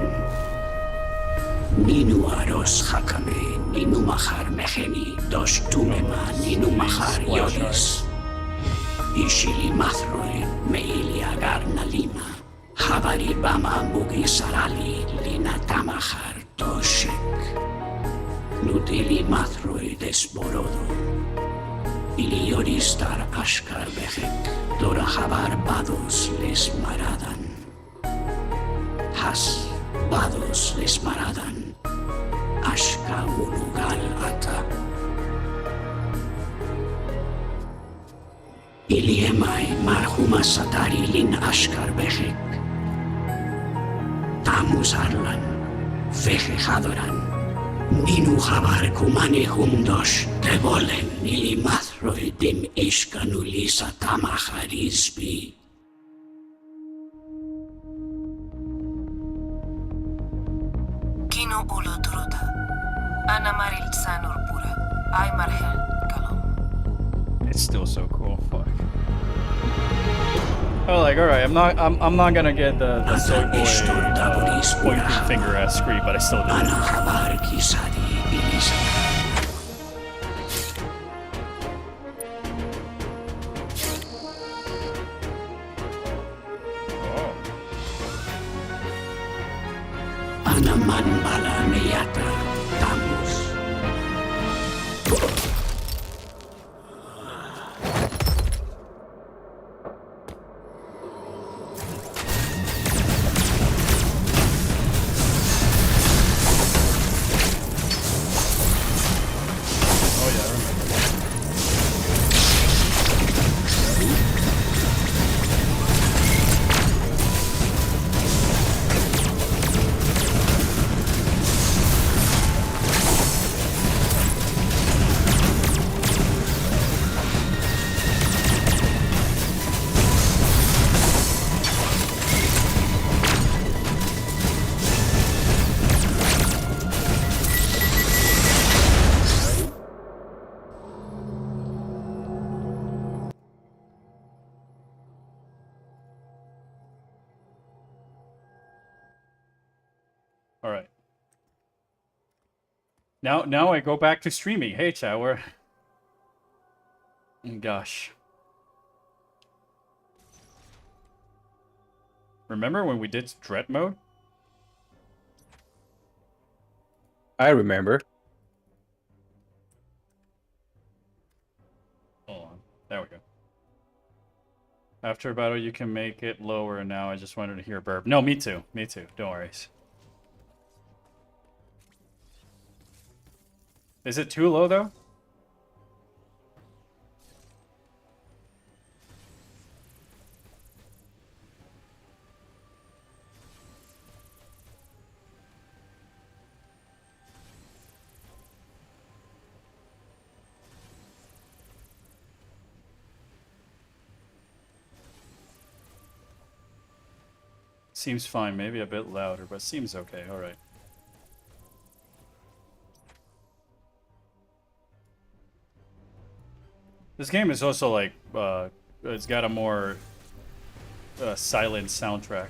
[SPEAKER 8] Ninu aros hakame ninu mahar meheni dos tumema ninu mahar yodis. Ishili mathroi meilia garna lima. Habari bama mugi sarali lina tamahar toshek. Nutili mathroi desborodo. Ilioristar ashkar behek, dora habar bados les maradan. Has bados les maradan, ashka ulugal ata. Iliemai marhuma satari lin ashkar behek. Tamus arlan, veje hadoran. Ninu habar kumane humdos, devolen ili mathroi dim ishkanulisa tamaharisbi.
[SPEAKER 9] Kino ulo druda. Ana maril sanur pura. Ay marhel kalom.
[SPEAKER 3] It's still so cool. Fuck. Oh, like, alright, I'm not gonna get the soy boy pointing finger at Scree, but I still did
[SPEAKER 8] Ana
[SPEAKER 3] it.
[SPEAKER 8] habar kisadi ilisa.
[SPEAKER 3] Oh.
[SPEAKER 8] Ana man bala meyata tamus.
[SPEAKER 3] Oh yeah, I remember. All right. Now I go back to streaming. Hey, chat, we're... Gosh. Remember when we did Dread mode?
[SPEAKER 1] I remember.
[SPEAKER 3] Hold on. There we go. After battle, you can make it lower now. I just wanted to hear a burp. No, me too. Me too. Don't worry. Is it too low, though? Seems fine. Maybe a bit louder, but seems okay. All right. This game is also like, it's got a more silent soundtrack.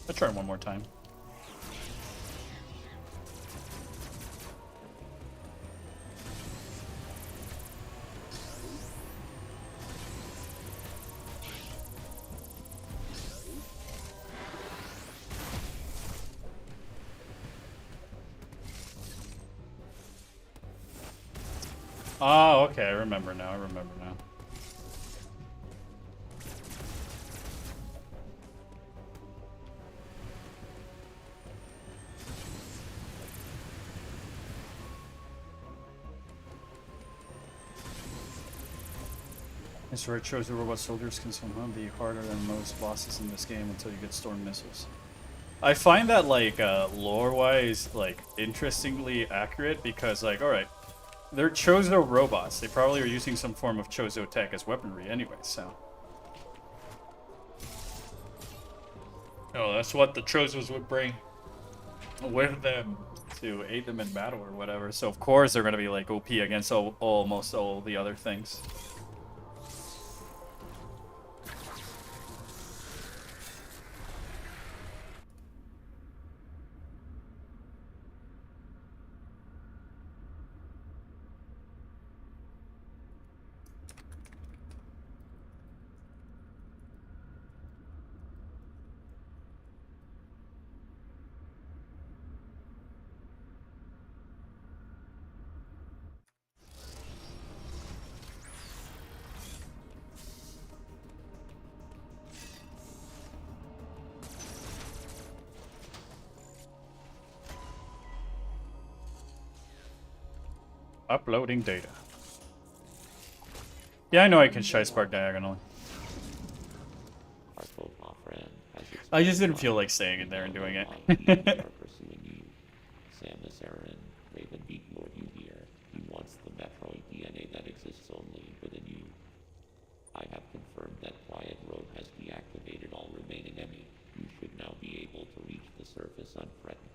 [SPEAKER 3] I'll try it one more time. Oh, okay, I remember now, I remember now. This where it shows you robot soldiers can somehow be harder than most bosses in this game until you get storm missiles. I find that like lore-wise, like interestingly accurate because like, all right, they're Chozo robots. They probably are using some form of Chozo tech as weaponry anyway. So, oh, that's what the Chozos would bring with them to aid them in battle or whatever. So of course they're gonna be like OP against almost all the other things. Uploading data. Yeah, I know I can shy spark diagonally.
[SPEAKER 6] Our profile friend has
[SPEAKER 3] I just didn't
[SPEAKER 6] expressed
[SPEAKER 3] feel like staying in there and doing
[SPEAKER 6] they
[SPEAKER 3] it.
[SPEAKER 6] are pursuing you. Samus Aran, Raven beat Lord you here. He wants the Metroid DNA that exists only within you. I have confirmed that Quiet Road has deactivated all remaining enemies. You should now be able to reach the surface unthreatened.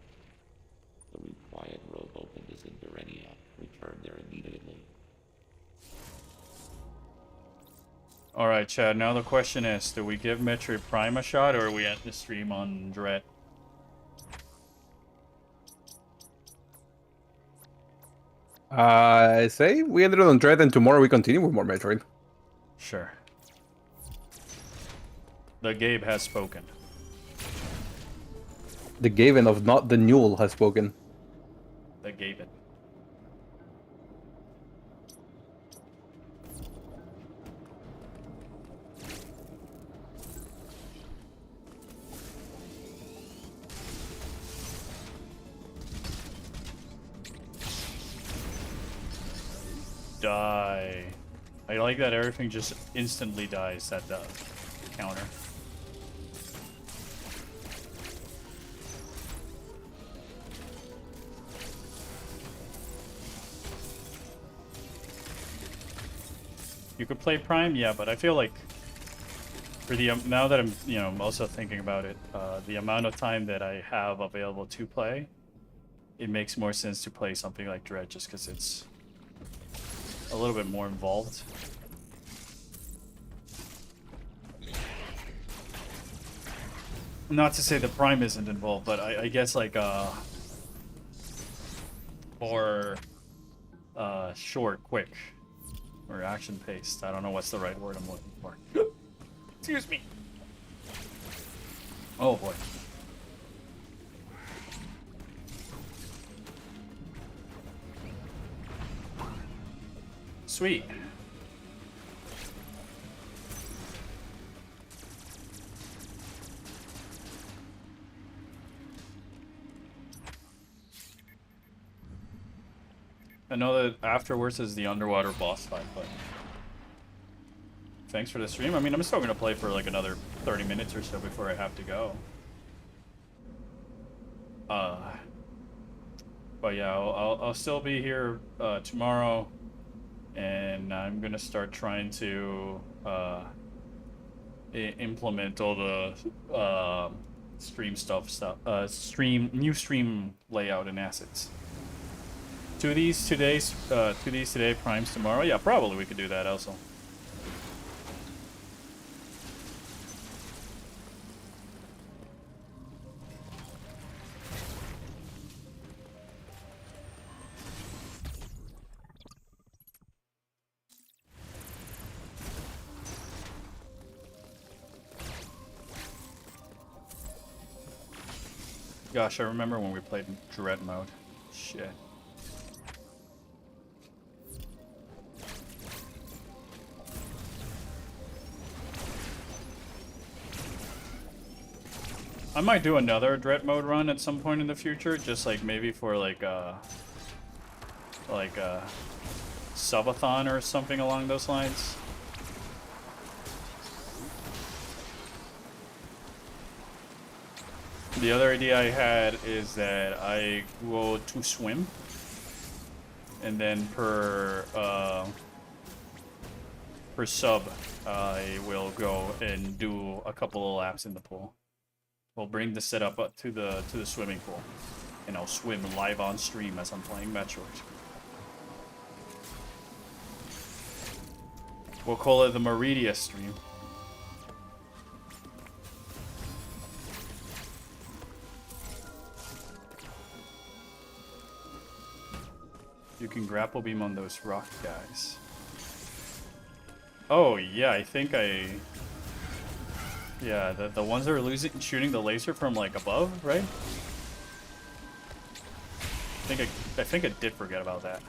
[SPEAKER 6] The route Quiet Road opened is in Durenia. Return there immediately.
[SPEAKER 3] Alright, Chad, now the question is, do we give Metroid Prime a shot, or are we at the stream on Dread?
[SPEAKER 1] I say we ended on Dread, and tomorrow we continue with more Metroid.
[SPEAKER 3] Sure. The Gabe has spoken.
[SPEAKER 1] The Gaven of not the Newell has spoken.
[SPEAKER 3] The Gaben. Die. I like that everything just instantly dies, that counter. You could play Prime, yeah, but I feel like for the now that I'm, you know, also thinking about it, the amount of time that I have available to play, it makes more sense to play something like Dread just because it's a little bit more involved. Not to say the Prime isn't involved, but I guess like more short, quick, or action paced. I don't know what's the right word I'm looking for. Excuse me. Oh boy. Sweet. I know that afterwards is the underwater boss fight, but thanks for the stream. I mean, I'm still gonna play for like another 30 minutes or so before I have to go. But yeah, I'll still be here tomorrow, and I'm gonna start trying to implement all the stream new stream layout and assets. Two of these today, primes tomorrow. Yeah, probably we could do that also. Gosh, I remember when we played Dread mode. Shit. I might do another Dread mode run at some point in the future, just like maybe for like a subathon or something along those lines. The other idea I had is that I go to swim, and then per sub, I will go and do a couple of laps in the pool. We'll bring the setup up to the swimming pool, and I'll swim live on stream as I'm playing Metroid. We'll call it the Meridia stream. You can grapple beam on those rock guys. Oh yeah, I think yeah, the ones that are shooting the laser from like above, right? I think I did forget about that.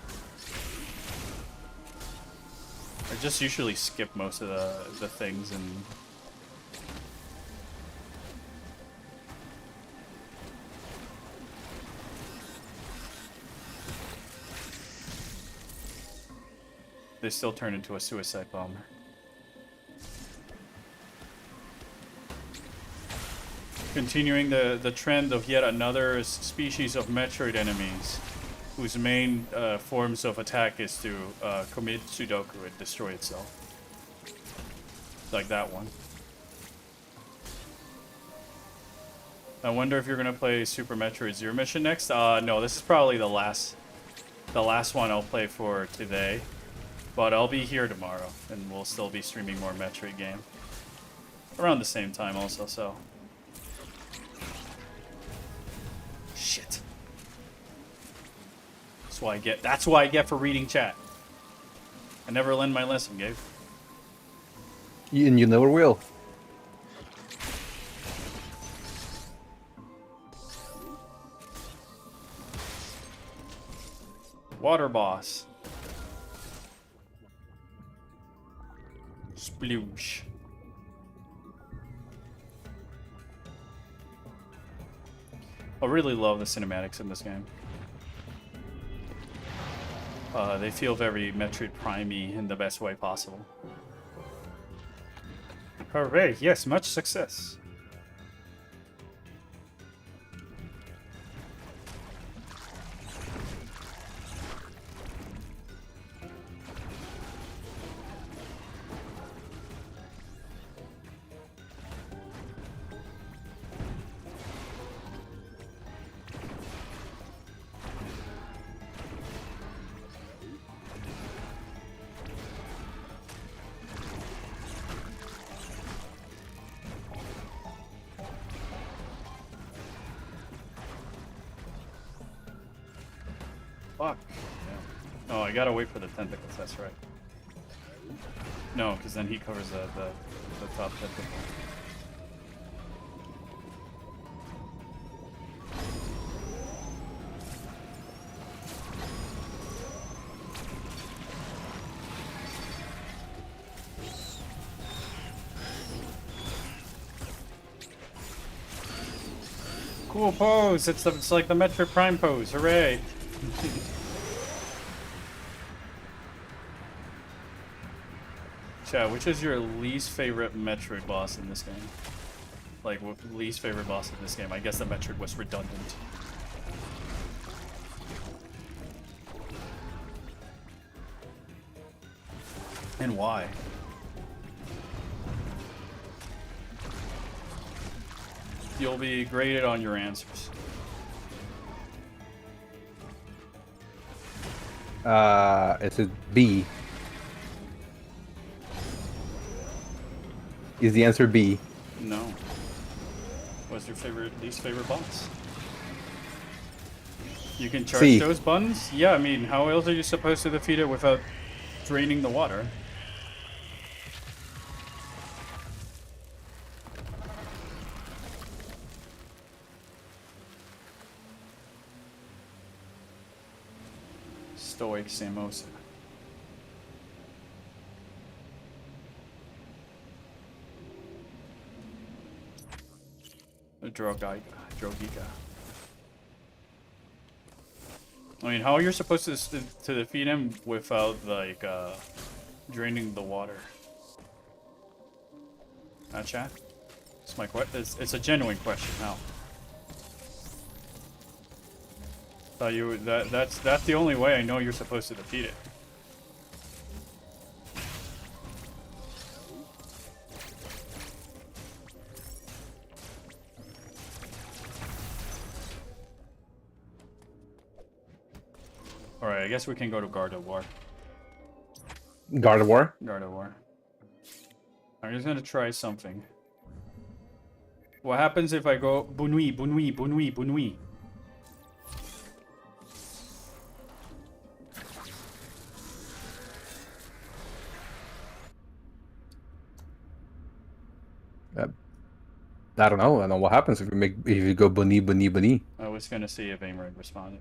[SPEAKER 3] I just usually skip most of the things and they still turn into a suicide bomber. Continuing the trend of yet another species of Metroid enemies, whose main forms of attack is to commit Sudoku and destroy itself. Like that one. I wonder if you're gonna play Super Metroid Zero Mission next? No, this is probably the last one I'll play for today. But I'll be here tomorrow, and we'll still be streaming more Metroid game. Around the same time also, so. Shit. That's why I get for reading chat. I never learned my lesson, Gabe.
[SPEAKER 1] And you never will.
[SPEAKER 3] Water boss. Sploosh. I really love the cinematics in this game. They feel very Metroid Prime-y in the best way possible. Hooray, yes, much success. Fuck. Yeah. Oh, I gotta wait for the tentacles, that's right. No, because then he covers the top tentacle. Cool pose! It's like the Metroid Prime pose, hooray! Chat, which is your least favorite Metroid boss in this game? Like, least favorite boss in this game? I guess the Metroid was redundant. And why? You'll be graded on your answers.
[SPEAKER 1] It's a B. Is the answer B?
[SPEAKER 3] No. What's your least favorite boss? You can charge
[SPEAKER 1] C.
[SPEAKER 3] those buttons? Yeah, I mean, how else are you supposed to defeat it without draining the water? Stoic Samosa. Drogiga. I mean, how are you supposed to defeat him without, like, draining the water? Chat? It's a genuine question. How? Thought you that's the only way I know you're supposed to defeat it. Alright, I guess we can go to Guard of War.
[SPEAKER 1] God of War.
[SPEAKER 3] Guard of War. I'm just gonna try something. What happens if I go Bunui, Bunui, Bunui, Bunui?
[SPEAKER 1] I don't know. I don't know what happens if you go bunny bunny bunny.
[SPEAKER 3] I was gonna see if Amory responded.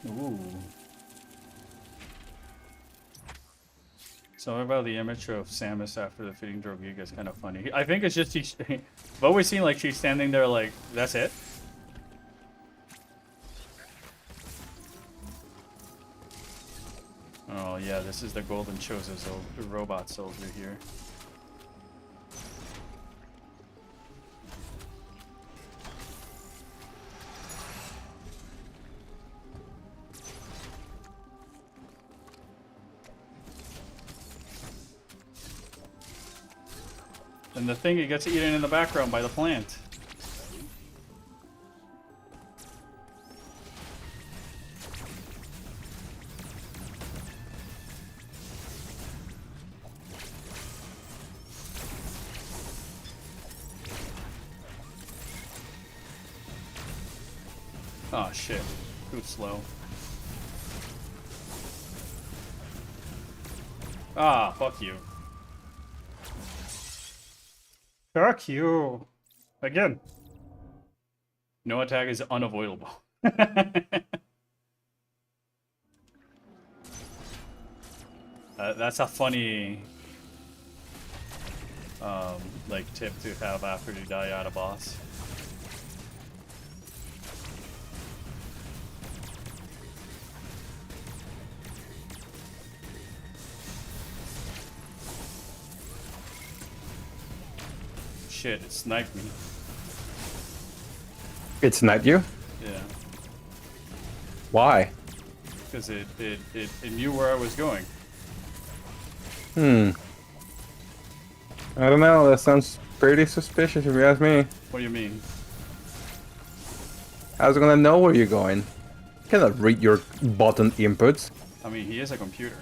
[SPEAKER 3] Ooh. Something about the image of Samus after the fitting Drogiga is kind of funny. I think it's just she's. I've always seen like she's standing there like that's it. Oh yeah, this is the Golden Chosen robot soldier here. And the thing, it gets eaten in the background by the plant. Oh shit, too slow. Ah, fuck you. Fuck you. Again. No attack is unavoidable. That's a funny like tip to have after you die at a boss. Shit, it sniped me.
[SPEAKER 1] It sniped you?
[SPEAKER 3] Yeah.
[SPEAKER 1] Why?
[SPEAKER 3] Because it knew where I was going.
[SPEAKER 1] I don't know. That sounds pretty suspicious if you ask me.
[SPEAKER 3] What do you mean?
[SPEAKER 1] How's it gonna know where you're going? You cannot read your button inputs.
[SPEAKER 3] I mean, he is a computer.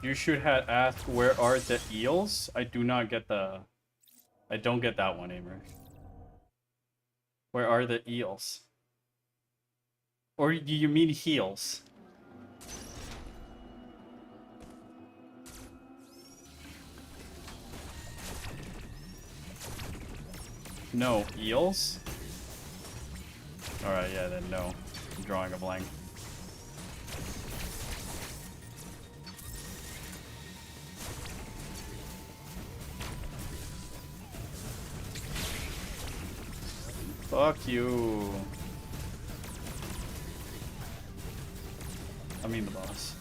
[SPEAKER 3] You should have asked where are the eels? I do not get the... I don't get that one, Amer. Where are the eels? Or do you mean heels? No, eels? Alright, yeah, then no. I'm drawing a blank. Fuck you. I mean the boss.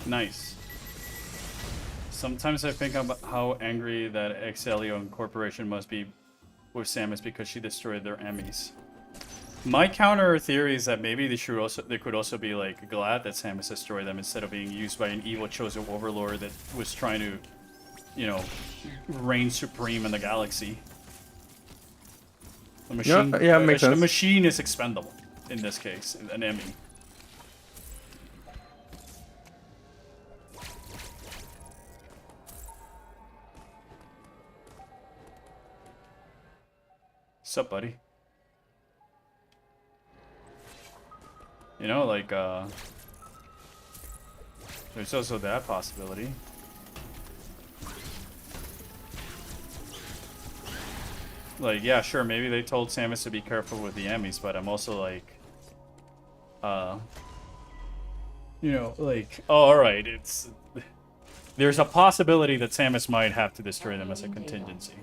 [SPEAKER 3] Nice. Sometimes I think about how angry that Excellion Corporation must be with Samus because she destroyed their Emmys. My counter theory is that maybe they could also be like glad that Samus destroyed them instead of being used by an evil chosen overlord that was trying to, you know, reign supreme in the galaxy. The machine,
[SPEAKER 1] yeah, makes sense.
[SPEAKER 3] The machine is expendable in this case, an Emmy. What's up, buddy? You know, like, there's also that possibility. Like, yeah, sure, maybe they told Samus to be careful with the Emmys, but I'm also like, you know, like, oh, alright, it's... There's a possibility that Samus might have to destroy them as a contingency.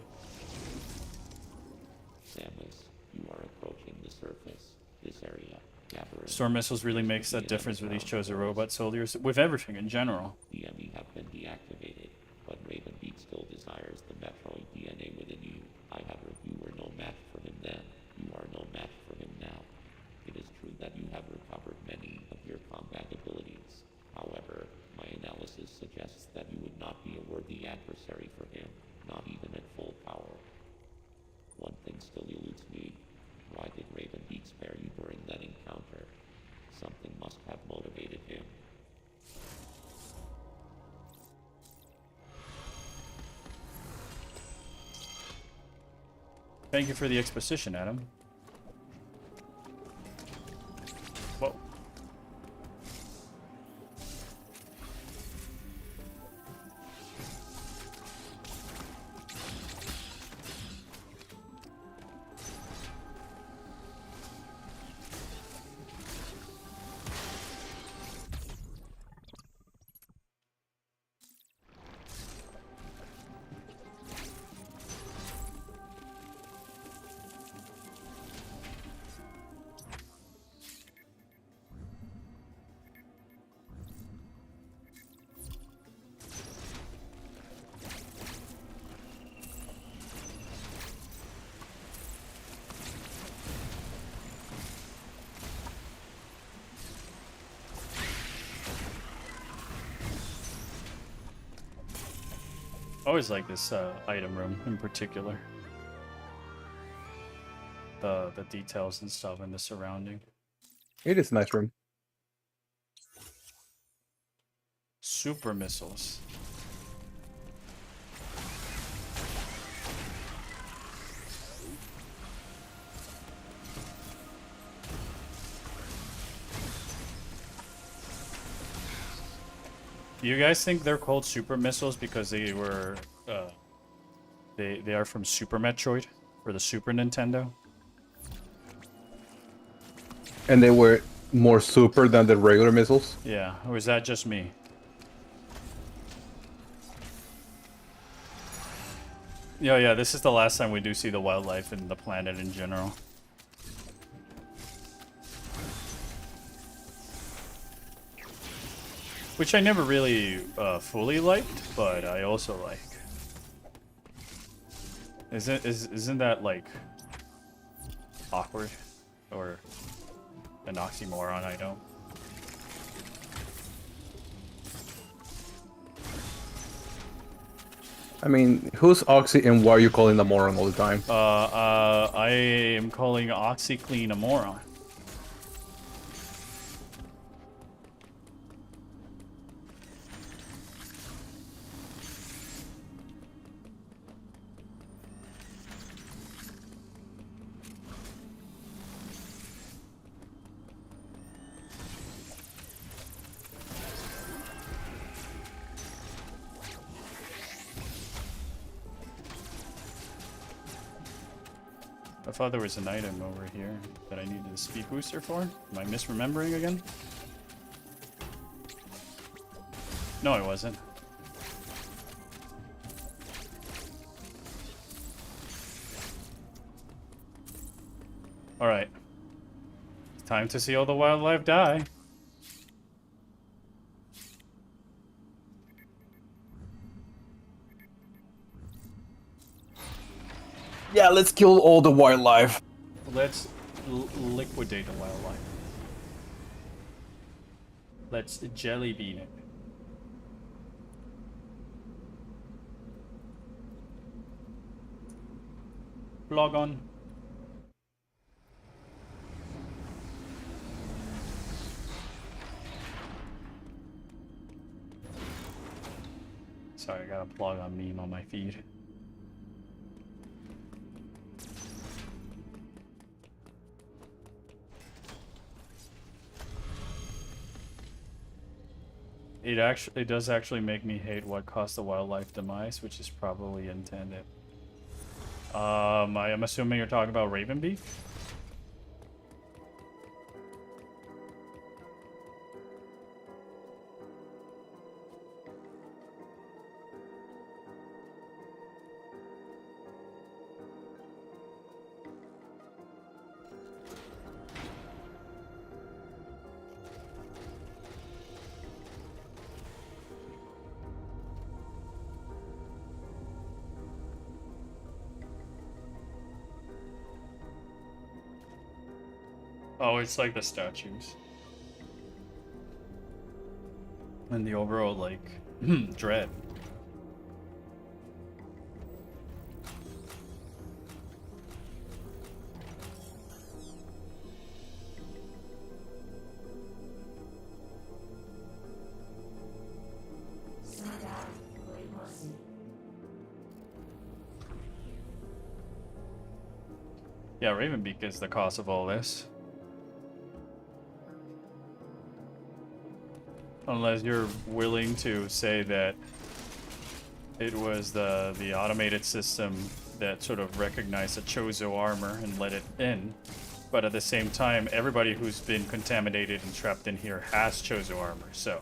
[SPEAKER 6] Samus, you are approaching the surface. This area. Gathering.
[SPEAKER 3] Storm missiles really makes that difference with these chosen robot soldiers, with everything in general.
[SPEAKER 6] The Emmy have been deactivated, but Ravenbeak still desires the Metroid DNA within you. I have heard you were no match for him then. You are no match for him now. It is true that you have recovered many of your combat abilities. However, my analysis suggests that you would not be a worthy adversary for him, not even at full power. One thing still eludes me. Why did Ravenbeak spare you during that encounter? Something must have motivated him.
[SPEAKER 3] Thank you for the exposition, Adam. Whoa. Always like this item room in particular. The details and stuff and the surrounding.
[SPEAKER 1] It is a nice room.
[SPEAKER 3] Super missiles. Do you guys think they're called super missiles because they were they are from Super Metroid for the Super Nintendo?
[SPEAKER 1] And they were more super than the regular missiles.
[SPEAKER 3] Yeah, or is that just me? Yeah, this is the last time we do see the wildlife and the planet in general. Which I never really fully liked, but I also like. Isn't that like awkward or an oxymoron? I don't.
[SPEAKER 1] I mean, who's Oxy and why are you calling them moron all the time?
[SPEAKER 3] I am calling OxyClean a moron. I thought there was an item over here that I needed a speed booster for. Am I misremembering again? No, I wasn't. Alright. Time to see all the wildlife die.
[SPEAKER 1] Yeah, let's kill all the wildlife.
[SPEAKER 3] Let's liquidate the wildlife. Let's jelly bean it. Log on. Sorry, I got a plug on meme on my feed. it does actually make me hate what caused the wildlife demise, which is probably intended. I am assuming you're talking about Ravenbeak? Oh, it's like the statues. And the overall, like, dread. Yeah, Ravenbeak is the cause of all this. Unless you're willing to say that it was the automated system that sort of recognized the Chozo armor and let it in. But at the same time, everybody who's been contaminated and trapped in here has Chozo armor. So,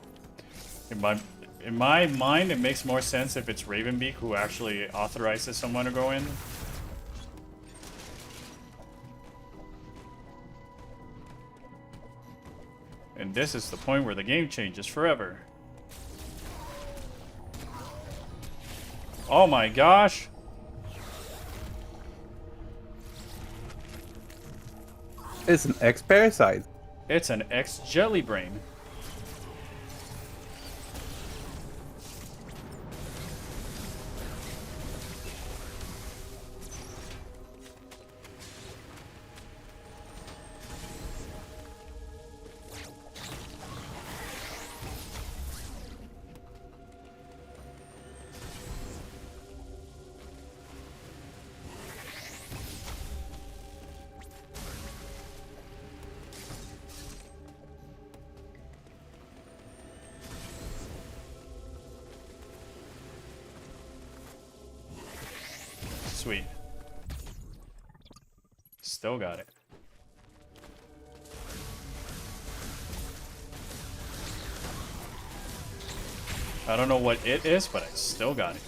[SPEAKER 3] in my mind, it makes more sense if it's Ravenbeak who actually authorizes someone to go in. And this is the point where the game changes forever. Oh my gosh!
[SPEAKER 1] It's an X-Parasite.
[SPEAKER 3] It's an X-Jelly Brain. Sweet. Still got it. I don't know what it is, but I still got it.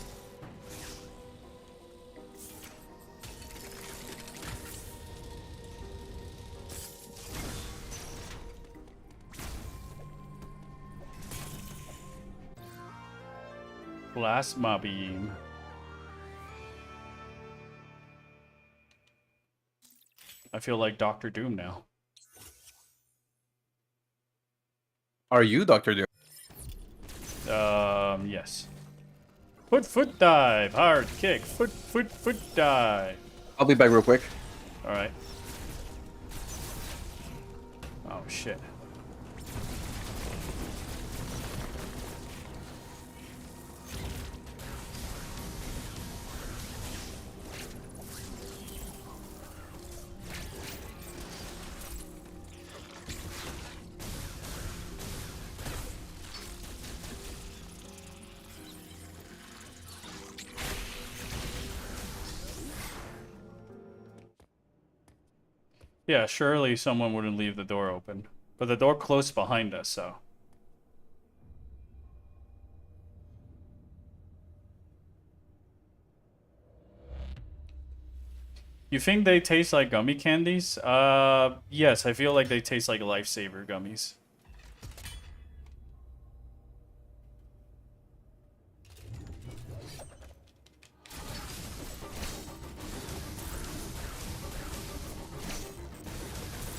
[SPEAKER 3] Plasma beam. I feel like Doctor Doom now.
[SPEAKER 1] Are you Dr. Doom?
[SPEAKER 3] Yes. Foot dive, hard kick, foot dive.
[SPEAKER 1] I'll be back real quick.
[SPEAKER 3] All right. Oh shit. Yeah, surely someone wouldn't leave the door open. But the door closed behind us, so. You think they taste like gummy candies? Yes, I feel like they taste like lifesaver gummies.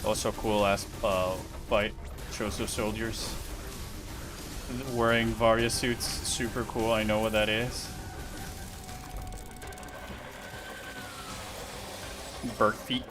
[SPEAKER 3] Also cool ass fight. Chozo soldiers wearing Varia suits. Super cool. I know what that is. Bird feet.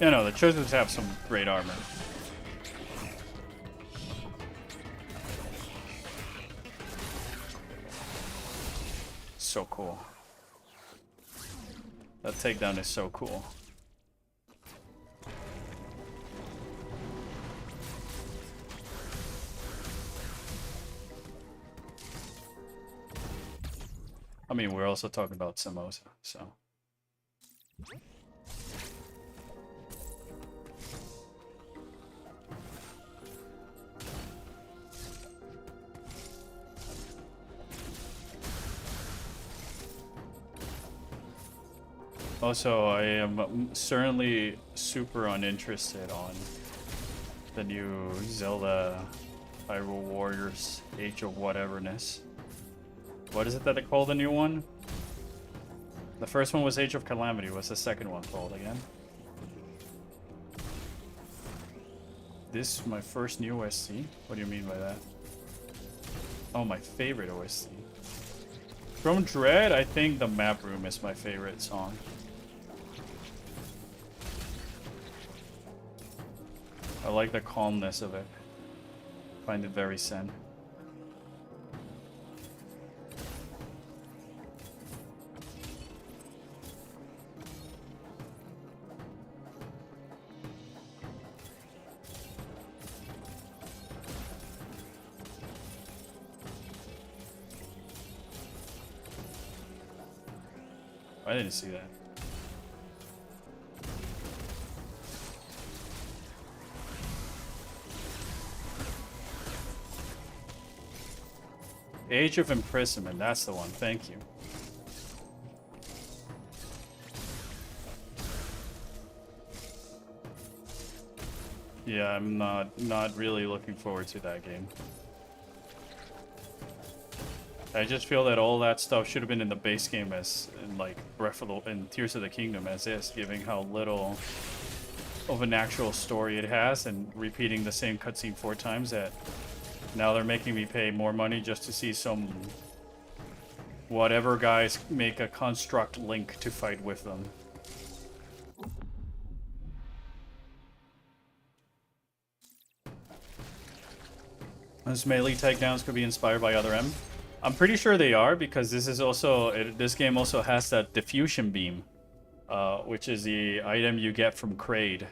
[SPEAKER 3] Yeah, no, the choices have some great armor. So cool. That takedown is so cool. I mean, we're also talking about Samosa, so. Also, I am certainly super uninterested on the new Zelda Hyrule Warriors Age of Whateverness. What is it that they call the new one? The first one was Age of Calamity. What's the second one called again? This my first new OST? What do you mean by that? Oh, my favorite OST. From Dread, I think the Map Room is my favorite song. I like the calmness of it. Find it very zen. I didn't see that. Age of Imprisonment, that's the one, thank you. Yeah, I'm not really looking forward to that game. I just feel that all that stuff should have been in the base game as in like Breath of the and Tears of the Kingdom as is, given how little of an actual story it has and repeating the same cutscene 4 times that now they're making me pay more money just to see some whatever guys make a construct Link to fight with them. Those melee takedowns could be inspired by other M. I'm pretty sure they are because this is also this game also has that diffusion beam, which is the item you get from Kraid,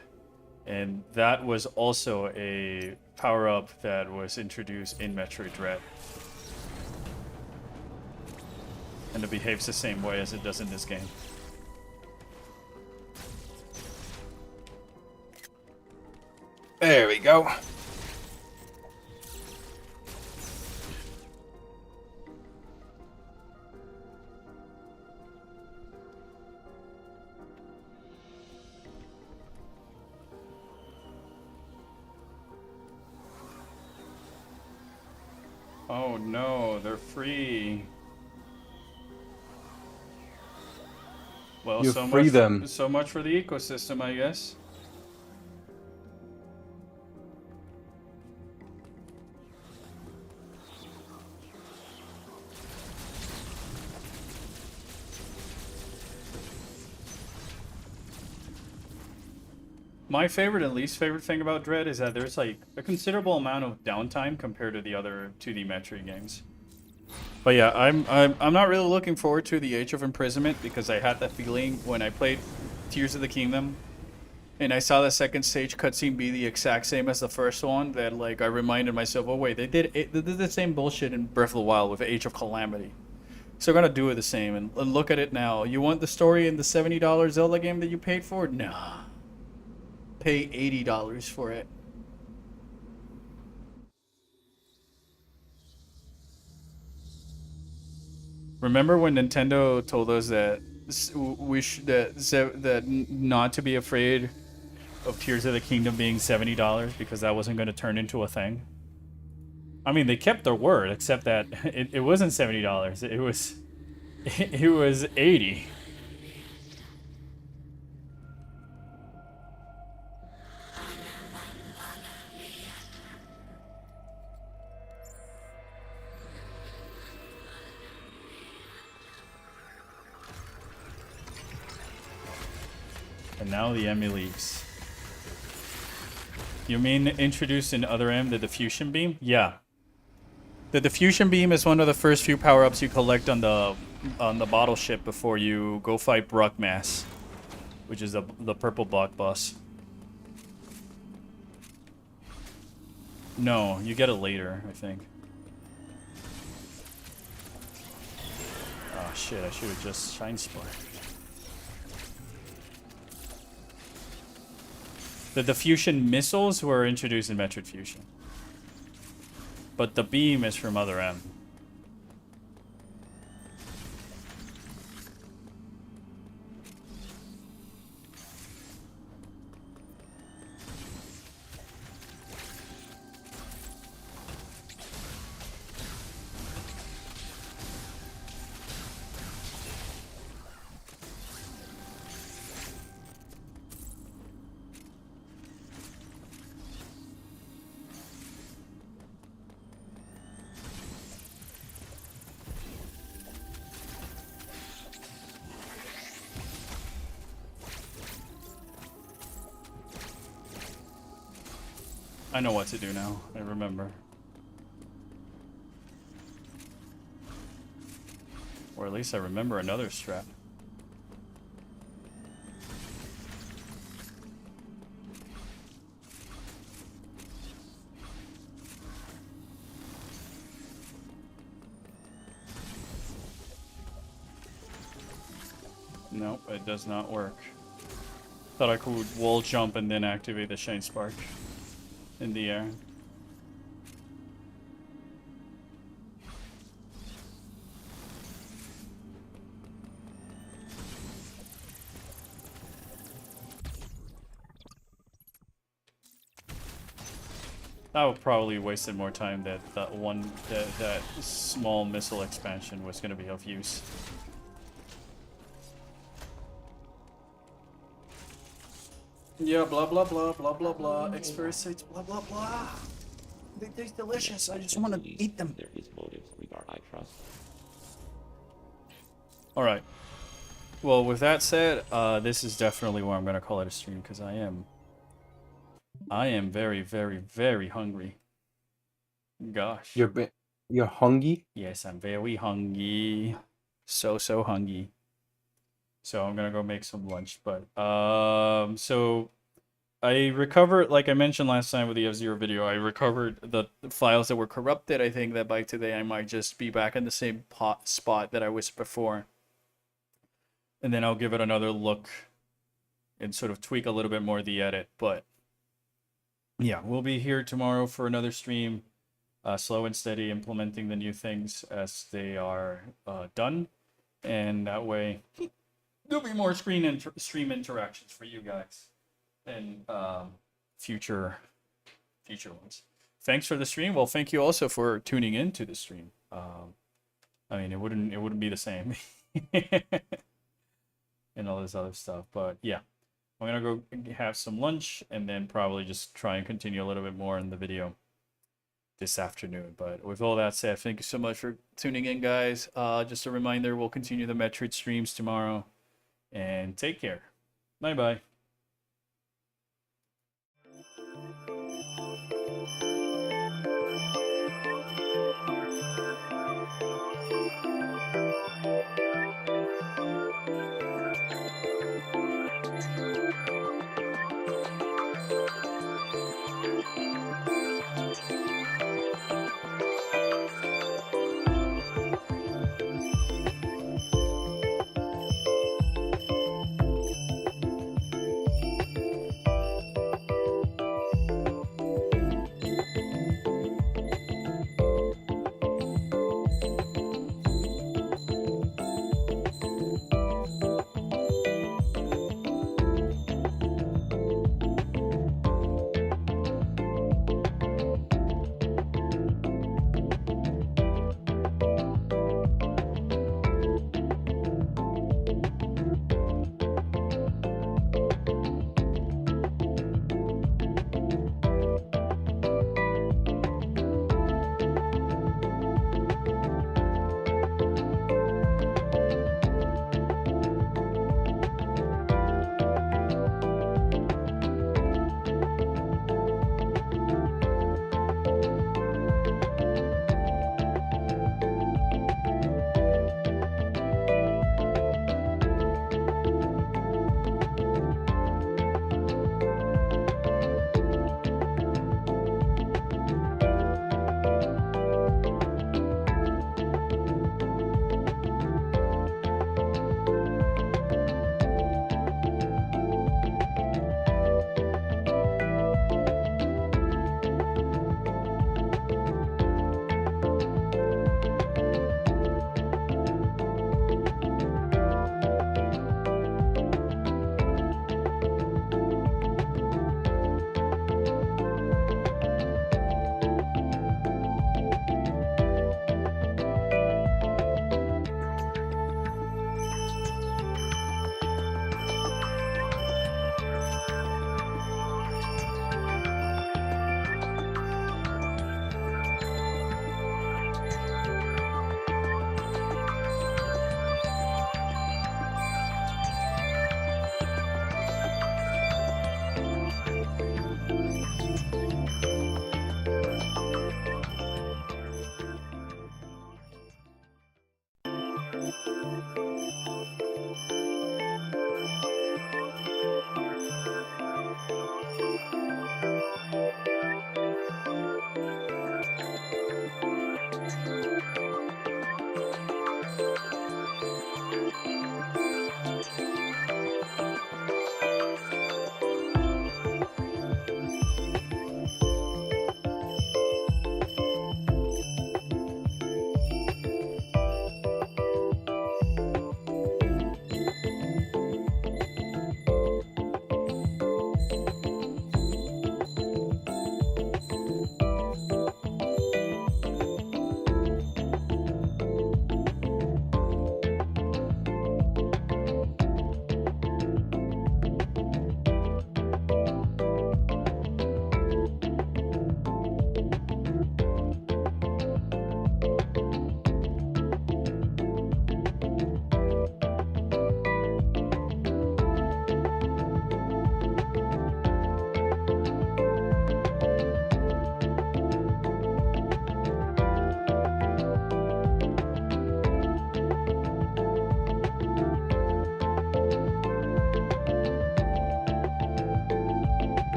[SPEAKER 3] and that was also a power-up that was introduced in Metroid Dread, and it behaves the same way as it does in this game.
[SPEAKER 1] There we go.
[SPEAKER 3] Oh no, they're free. Well,
[SPEAKER 1] You
[SPEAKER 3] so
[SPEAKER 1] free
[SPEAKER 3] much,
[SPEAKER 1] them.
[SPEAKER 3] so much for the ecosystem, I guess. My favorite and least favorite thing about Dread is that there's like a considerable amount of downtime compared to the other 2D Metroid games. But yeah, I'm not really looking forward to the Age of Imprisonment because I had that feeling when I played Tears of the Kingdom and I saw the second stage cutscene be the exact same as the first one, that like I reminded myself, oh wait, they did the same bullshit in Breath of the Wild with Age of Calamity. So they're gonna do it the same, and look at it now. You want the story in the $70 Zelda game that you paid for? Nah. Pay $80 for it. Remember when Nintendo told us that not to be afraid of Tears of the Kingdom being $70 because that wasn't going to turn into a thing? I mean, they kept their word, except that it wasn't $70. It was $80. And now the Emmy leaks. You mean introduced in Other M, the diffusion beam? Yeah. The diffusion beam is one of the first few power-ups you collect on the bottle ship before you go fight Bruckmass, which is the purple block boss. No, you get it later, I think. Oh shit, I should have just Shine Spark. The diffusion missiles were introduced in Metroid Fusion. But the beam is from Other M. I know what to do now. I remember. Or at least I remember another strat. Nope, it does not work. Thought I could wall jump and then activate the Shine Spark in the air. That would probably wasted more time that small missile expansion was going to be of use. Yeah, blah blah blah blah blah blah. Experience, blah blah blah. They taste delicious. I just want to eat them.
[SPEAKER 6] There is motives regard I trust.
[SPEAKER 3] All right. Well, with that said, this is definitely where I'm gonna call it a stream because I am very, very, very hungry. Gosh.
[SPEAKER 1] You're hungry?
[SPEAKER 3] Yes, I'm very hungry. So hungry. So I'm gonna go make some lunch. But so I recovered, like I mentioned last time with the F-Zero video, I recovered the files that were corrupted. I think that by today I might just be back in the same spot that I was before. And then I'll give it another look and sort of tweak a little bit more the edit. But yeah, we'll be here tomorrow for another stream. Slow and steady, implementing the new things as they are done. And that way, there'll be more stream interactions for you guys and future ones. Thanks for the stream. Well, thank you also for tuning in to the stream. I mean, it wouldn't be the same. And all this other stuff. But yeah, I'm gonna go have some lunch and then probably just try and continue a little bit more in the video this afternoon. But with all that said, thank you so much for tuning in, guys. Just a reminder, we'll continue the Metroid streams tomorrow. And take care. Bye bye.